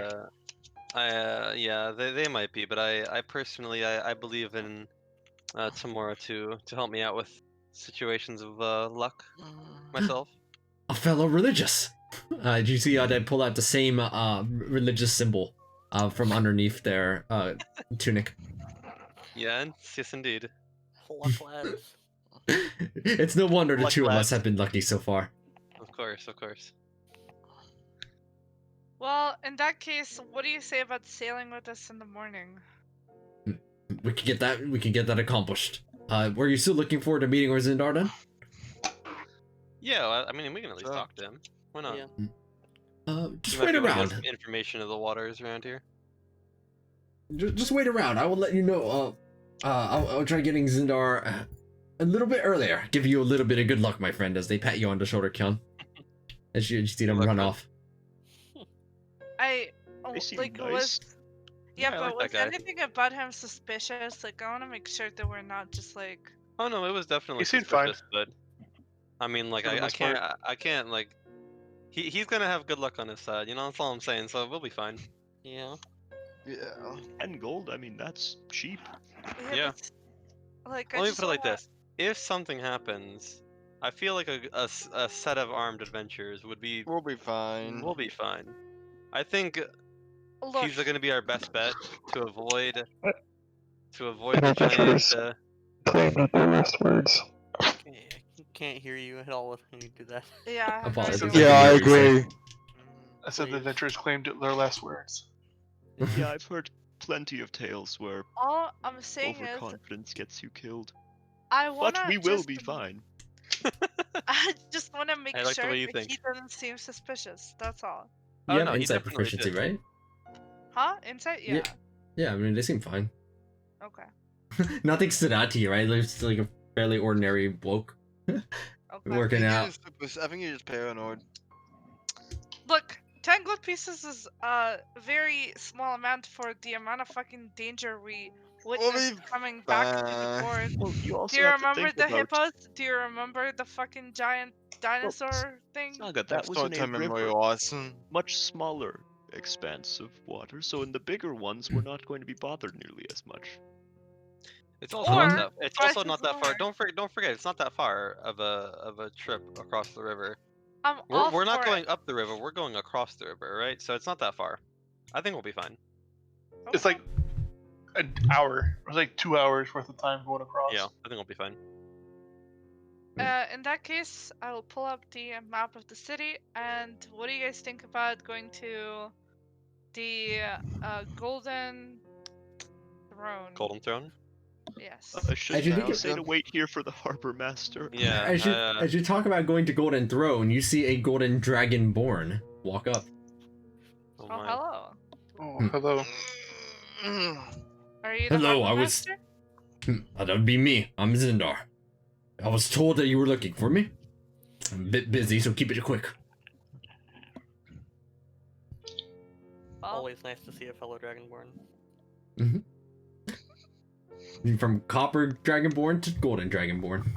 yeah, they might be, but I personally, I believe in Tamora to help me out with situations of luck myself. A fellow religious. Did you see how they pull out the same religious symbol from underneath their tunic? Yes, indeed. Luck lads. It's no wonder the Luck two of us lads. have been lucky so far. Of course. Well, in that case, what do you say about sailing with us in the morning? We could get that accomplished. Were you still looking forward to meeting Rosindar then? Yeah, well, I mean, we can at least Sure. talk to him. Why not? Yeah. Just You might wait be able to get around. some information of the waters around here. Just wait around. I will let you know. I'll try getting Zindar a little bit earlier. Give you a little bit of good luck, my friend, as they pat you on the shoulder, Kyon. As you see them Good luck, run man. off. They seem like nice. was yeah, Yeah, I but like was that guy. anything about him suspicious? Like, I want to make sure that we're not just like. Oh no, it was definitely He seemed fine. suspicious, but I mean, like, For the I most can't, part. I can't, like, he's gonna have good luck on his side. You know, that's all I'm saying. So we'll be fine. Yeah. Yeah. 10 gold, I mean, that's cheap. Yeah. But, like, Let I me just put it like wanna- this: if something happens, I feel like a set of armed adventurers would be. We'll be fine. We'll be fine. I think Look, he's gonna be our best bet to avoid the Adventurers. giant. Claim not their last words. Okay, I can't hear you at all when you do that. yeah, I have no Apologies. idea Yeah, what- I agree. I said the adventurers claimed their last words. Yeah, I've heard plenty of tales where All I'm saying is, overconfidence gets you killed. I wanna. But we will just- be fine. I just wanna make I like the sure way you that think. he doesn't seem suspicious. That's all. Oh, You have no, he insight definitely proficiency, did. right? Huh? Insight? Yeah. Yeah. Yeah, I mean, they seem fine. Okay. Nothing stood out to you, right? They're just like a fairly ordinary bloke. Okay. Working out. I think you're just paranoid. Look, 10 gold pieces is a very small amount for the amount of fucking danger we witnessed be coming back to the fine. port. Well, you also Do you have to remember think the about... hippos? Do you remember the fucking giant dinosaur thing? Saga, that was in a Storytime memory, river, Watson. much smaller expanse of water, so in the bigger ones, we're not going to be bothered nearly as much. It's also Or not that. It's also prices not that far. lower. Don't forget. It's not that far of a trip across the river. I'm all We're not for going it. up the river. We're going across the river, right? So it's not that far. I think we'll be fine. It's like an hour. It was like 2 hours worth of time going across. Yeah, I think we'll be fine. In that case, I will pull up the map of the city. And what do you guys think about going to the Golden Throne? Golden Throne? Yes. Shouldn't you you think say to wait here for the harbor master? Yeah. As you talk about going to Golden Throne, you see a golden dragonborn walk up. Oh Oh, my. hello. Oh, hello. Are you the Hello, harbor I was- master? That would be me. I'm Zindar. I was told that you were looking for me. I'm a bit busy, so keep it quick. Well, Always nice to see a fellow Dragonborn. From Copper Dragonborn to Golden Dragonborn.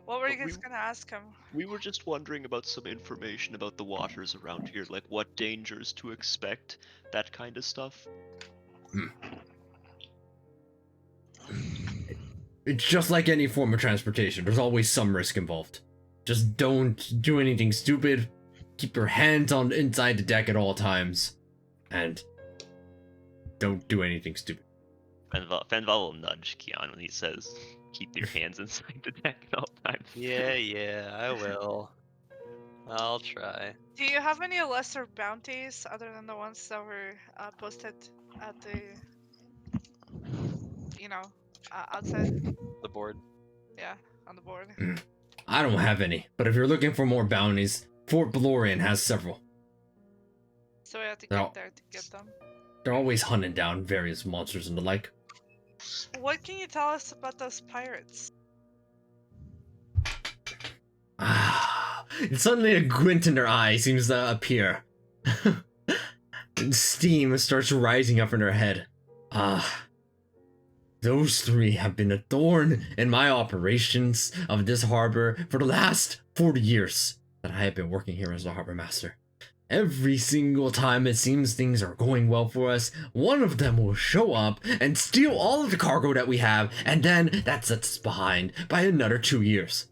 what were you But guys gonna ask him? We were just wondering about some information about the waters around here, like what dangers to expect, that kind of stuff. It's just like any form of transportation. There's always some risk involved. Just don't do anything stupid. Keep your hands on inside the deck at all times. And don't do anything stupid. Fenval will nudge Keon when he says, keep your hands inside the deck at all times. Yeah, I will. I'll try. Do you have any lesser bounties other than the ones that were posted at the, outside? The board. Yeah, on the board. I don't have any, but if you're looking for more bounties, Fort Valorian has several. So we have to No. get there to get them. They're always hunting down various monsters and the like. What can you tell us about those pirates? And suddenly a glint in their eye seems to appear. And steam starts rising up in her head. Those three have been a thorn in my operations of this harbor for the last 40 years that I have been working here as a harbor master. Every single time it seems things are going well for us, one of them will show up and steal all of the cargo that we have, and then that sets us behind by another 2 years.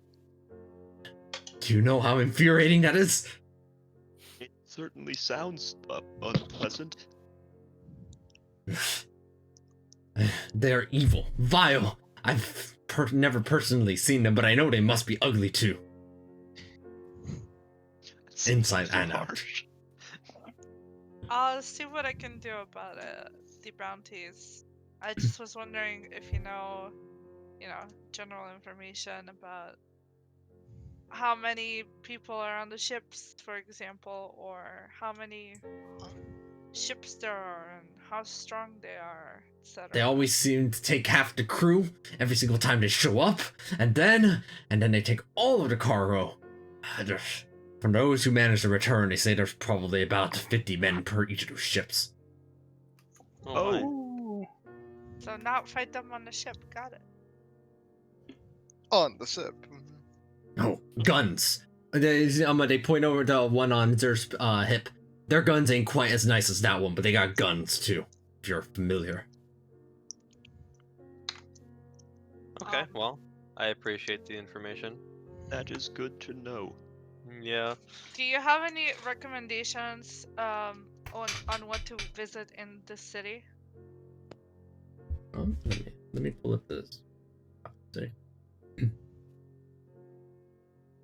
Do you know how infuriating that is? It certainly sounds unpleasant. They're evil, vile. I've never personally seen them, but I know they must be ugly too. Inside and out. Harsh. I'll see what I can do about the bounties. I just was wondering if you know, general information about how many people are on the ships, for example, or how many ships there are and how strong they are, etc. They always seem to take half the crew every single time they show up, and then they take all of the cargo. From those who manage to return, they say there's probably about 50 men per each of those ships. Oh, my. Oh. So not fight them on the ship. Got it. On the ship. Oh, guns. They point over the one on Zer's hip. Their guns ain't quite as nice as that one, but they got guns too, if you're familiar. Okay, well, I appreciate the information. That is good to know. Yeah. Do you have any recommendations on what to visit in the city? Let me pull up this. See.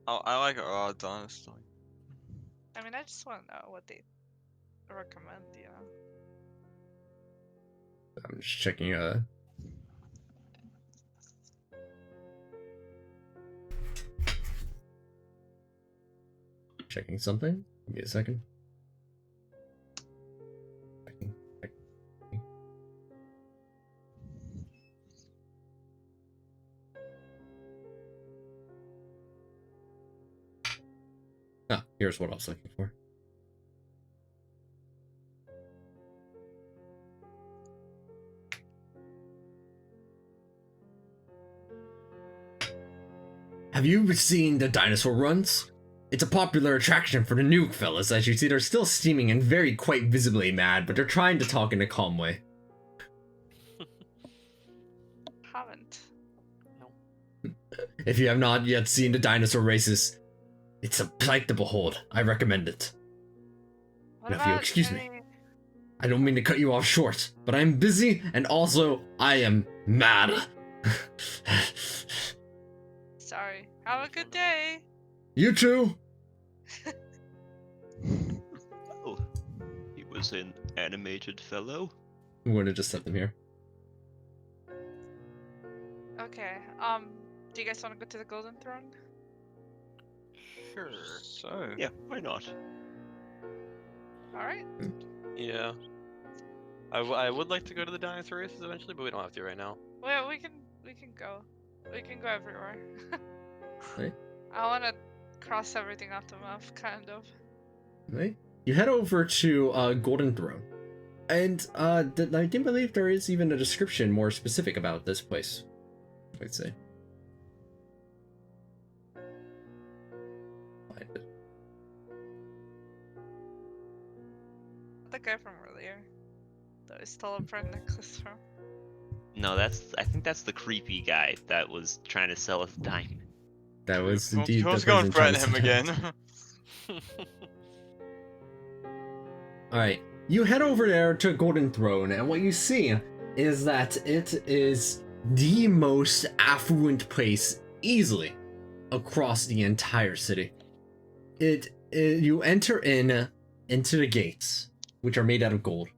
Oh, I like odds, honestly. I mean, I just want to know what they recommend, I'm just checking checking something. Give me a second. Checking. Ah, here's what I was looking for. Have you seen the dinosaur runs? It's a popular attraction for the new fellas. As you see, they're still steaming and very quite visibly mad, but they're trying to talk in a calm way. Haven't. If you have not yet seen the dinosaur races, it's a sight to behold. I recommend it. What Now, if you about excuse me. any- I don't mean to cut you off short, but I'm busy and also I am mad. Sorry. Have a good day. You too. Oh, he was an animated fellow. I'm going to just set them here. Okay. Do you guys want to go to the Golden Throne? Sure. So. Yeah, why not? All right. Yeah. I would like to go to the dinosaur races eventually, but we don't have to right now. Well, we can go. We can go everywhere. Right. I want to cross everything off the map, kind of. Right. You head over to Golden Throne, and I do believe there is even a description more specific about this place. I'd say. Find it. The guy from earlier. That I stole a bread necklace from. No, I think that's the creepy guy that was trying to sell us a diamond. That was Who indeed wants the to go and person threaten trying him to again? All right, you head over there to Golden Throne, and what you see is that it is the most affluent place easily across the entire city. You enter into the gates, which are made out of gold,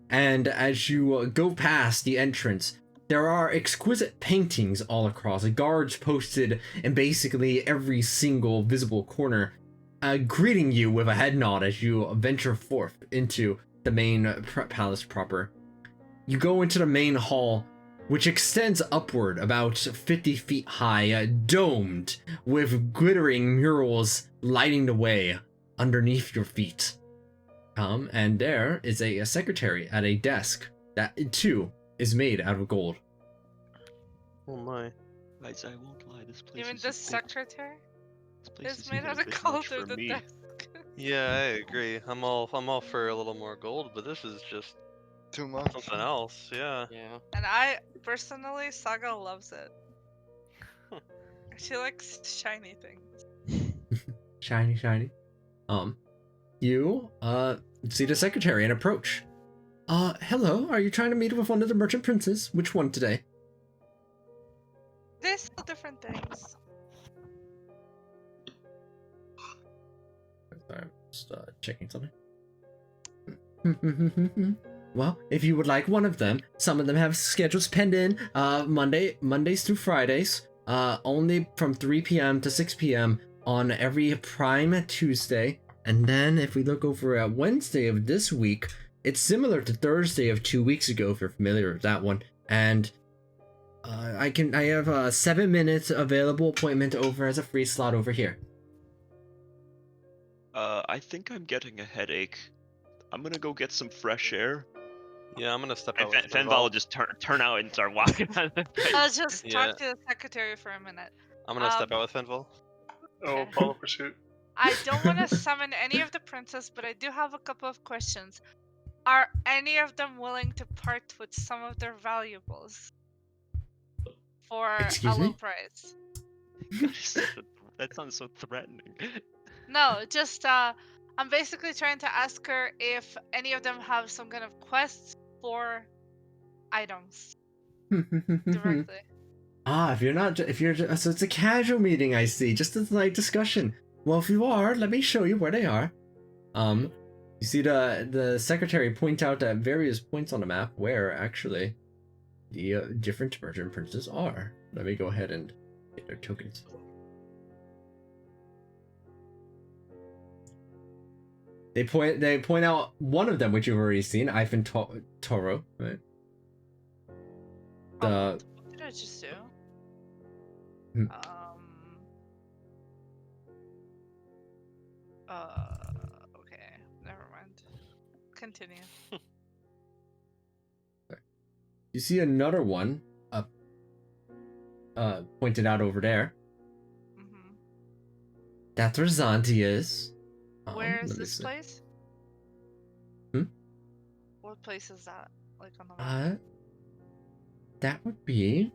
and as you go past the entrance, there are exquisite paintings all across, guards posted in basically every single visible corner, greeting you with a head nod as you venture forth into the main palace proper. You go into the main hall, which extends upward about 50 feet high, domed with glittering murals lighting the way underneath your feet. And there is a secretary at a desk that too is made out of gold. Oh my. Guys, I won't lie, this place Even is the a bit- secretary this place is is made even out a of bit gold much or for the me. desk. Yeah, I agree. I'm all for a little more gold, but this is just Too much. something else. Yeah. Yeah. And I personally, Saga loves it. She likes shiny things. Shiny, shiny. You see the secretary and approach. Hello, are you trying to meet with one of the merchant princes? Which one today? They sell different things. Sorry, I'm just checking something. Well, if you would like one of them, some of them have schedules penned in, Mondays through Fridays, only from 3 p.m. to 6 p.m. on every Prime Tuesday. And then if we look over at Wednesday of this week, it's similar to Thursday of 2 weeks ago, if you're familiar with that one. And I have a 7 minutes available appointment over as a free slot over here. I think I'm getting a headache. I'm gonna go get some fresh air. Yeah, I'm gonna step And out with Fenval will just turn out and start walking out of the place. I'll just Yeah. talk to the secretary for a minute. I'm gonna step out with Fenval. Oh, Okay. Apollo Pursuit. I don't want to summon any of the princes, but I do have a couple of questions. Are any of them willing to part with some of their valuables for Excuse a low me? price? That sounds so threatening. No, just I'm basically trying to ask her if any of them have some kind of quests for items directly. So it's a casual meeting, I see, just a light discussion. Well, if you are, let me show you where they are. You see the secretary point out at various points on the map where actually the different merchant princes are. Let me go ahead and get their tokens. They point out one of them, which you've already seen, Ivan Toro, right? What did I just do? Hmm. Okay, never mind. Continue. You see another one pointed out over there. Mm-hmm. That's where Zanti is. Where is let me this see. place? Hmm? What place is that? Like on the map? That would be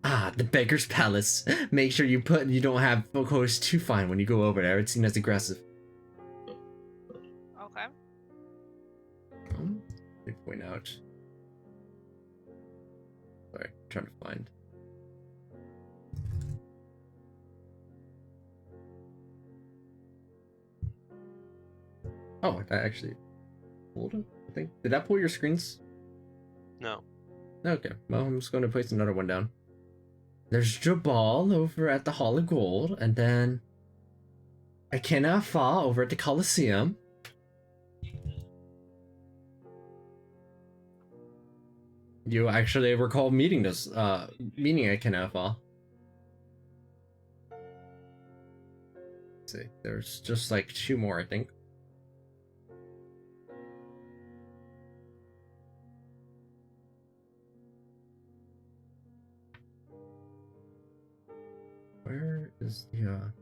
the Beggar's Palace. Make sure you don't have photos too fine when you go over there. It's seen as aggressive. Okay. They point out. Sorry, I'm trying to find. Oh, that actually pulled it, I think. Did that pull your screens? No. Okay, well, I'm just going to place another one down. There's Jabal over at the Hall of Gold, and then Akenafa over at the Coliseum. You actually recall meeting Akenafa. Let's see, there's just like 2 more, I think. Where is the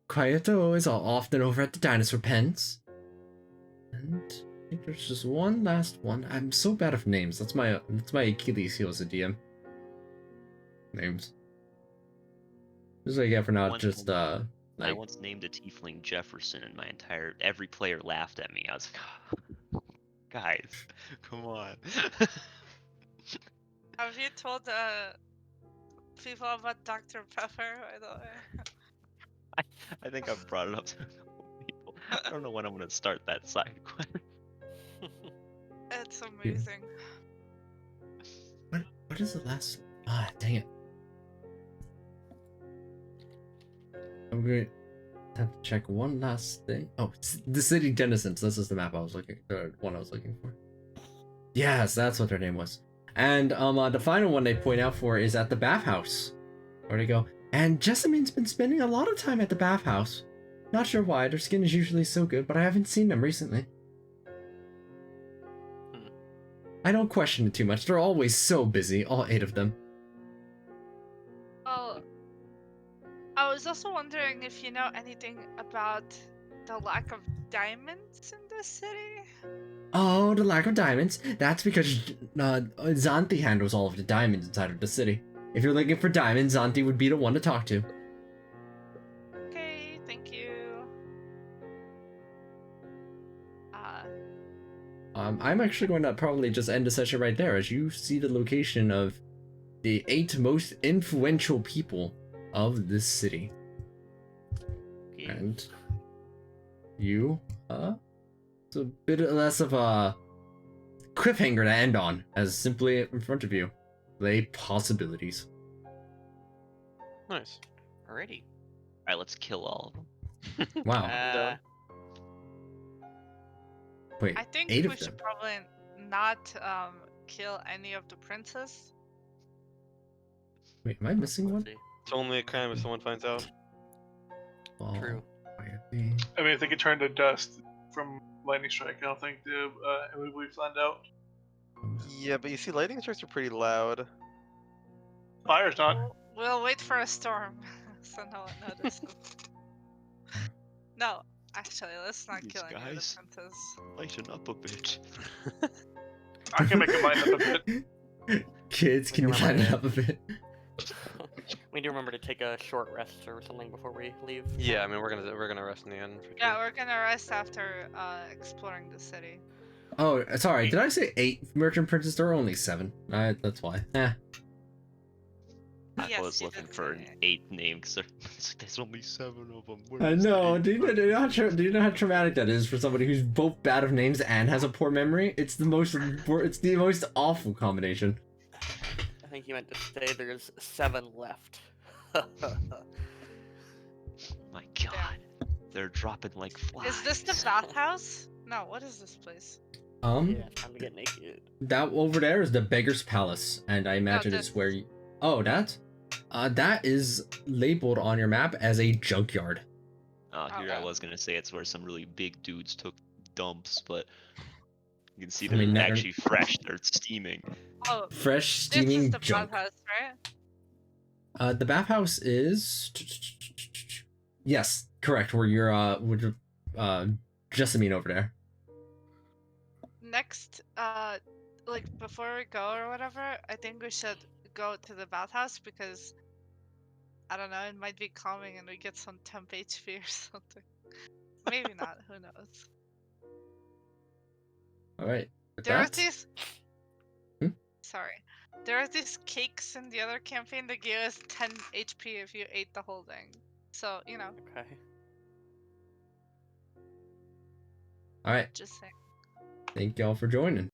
Kyoto is often over at the dinosaur pens. And I think there's just one last one. I'm so bad at names. That's my Achilles heel as a DM. Names. This is what I get for not just I like once named a tiefling Jefferson, and every player laughed at me. I was like, guys, come on. Have you told people about Dr. Pepper, by the way? I think I've brought it up to a couple people. I don't know when I'm gonna start that side quest. It's amazing. what is the last? Dang it. I'm going to have to check one last thing. Oh, it's the city denizens. This is the map I was looking, the one I was looking for. Yes, that's what their name was. And the final one they point out for is at the bathhouse. Where'd they go? And Jessamine's been spending a lot of time at the bathhouse. Not sure why. Their skin is usually so good, but I haven't seen them recently. I don't question it too much. They're always so busy, all 8 of them. Oh, I was also wondering if you know anything about the lack of diamonds in the city. Oh, the lack of diamonds. That's because Zanti handles all of the diamonds inside of the city. If you're looking for diamonds, Zanti would be the one to talk to. Okay, thank you. I'm actually going to probably just end the session right there, as you see the location of the 8 most influential people of this city. Okay. And you, it's a bit less of a cliffhanger to end on, as simply in front of you lay possibilities. Nice. Alrighty. Alright, let's kill all of them. Wow. Uh, Wait, I think 8 we of them. should probably not kill any of the princes. Wait, am I missing let's one? see. It's only a crime if someone finds out. Well, True. quietly. I mean, if they could turn to dust from lightning strike, I don't think they would be found out. Yeah, but you see, lightning strikes are pretty loud. Fire's not. We'll wait for a storm, so no one notices. No, actually, let's not These kill any of the guys. princes. Lighten up a bit. I can make a mind up a bit. Kids, can you Never lighten mind. it up a bit? We need to remember to take a short rest or something before we leave. Yeah, I mean we're gonna rest in the end. For Yeah, sure. we're gonna rest after exploring the city. Oh, sorry. Did I say 8 merchant princes? There are only 7. That's why. I Yes, was you looking did for say an it. 8th name because there's only 7 of them. I know. Do you know how traumatic that is for somebody who's both bad of names and has a poor memory? It's the most awful combination. I think you meant to say there's 7 left. My god. They're dropping like flies. Is this the bathhouse? No, what is this place? Yeah, time to get naked. That over there is the Beggar's Palace, and I imagine it's this- where you... Oh, that? That is labeled on your map as a junkyard. Here I Okay. was gonna say it's where some really big dudes took dumps, but you can see I they're mean, that- actually fresh. They're steaming. Oh, Fresh, this steaming is the junk. bathhouse, right? The bathhouse is... Yes, correct, where you're, with, Jessamine over there. next, like before we go or whatever, I think we should go to the bathhouse because I don't know, it might be calming and we get some temp HP or something. Maybe not. Who knows? All right. With There are that, these. Hmm? Sorry. There are these cakes in the other campaign that gave us 10 HP if you ate the whole thing. So, you know, Okay. all right. just saying. Thank y'all for joining.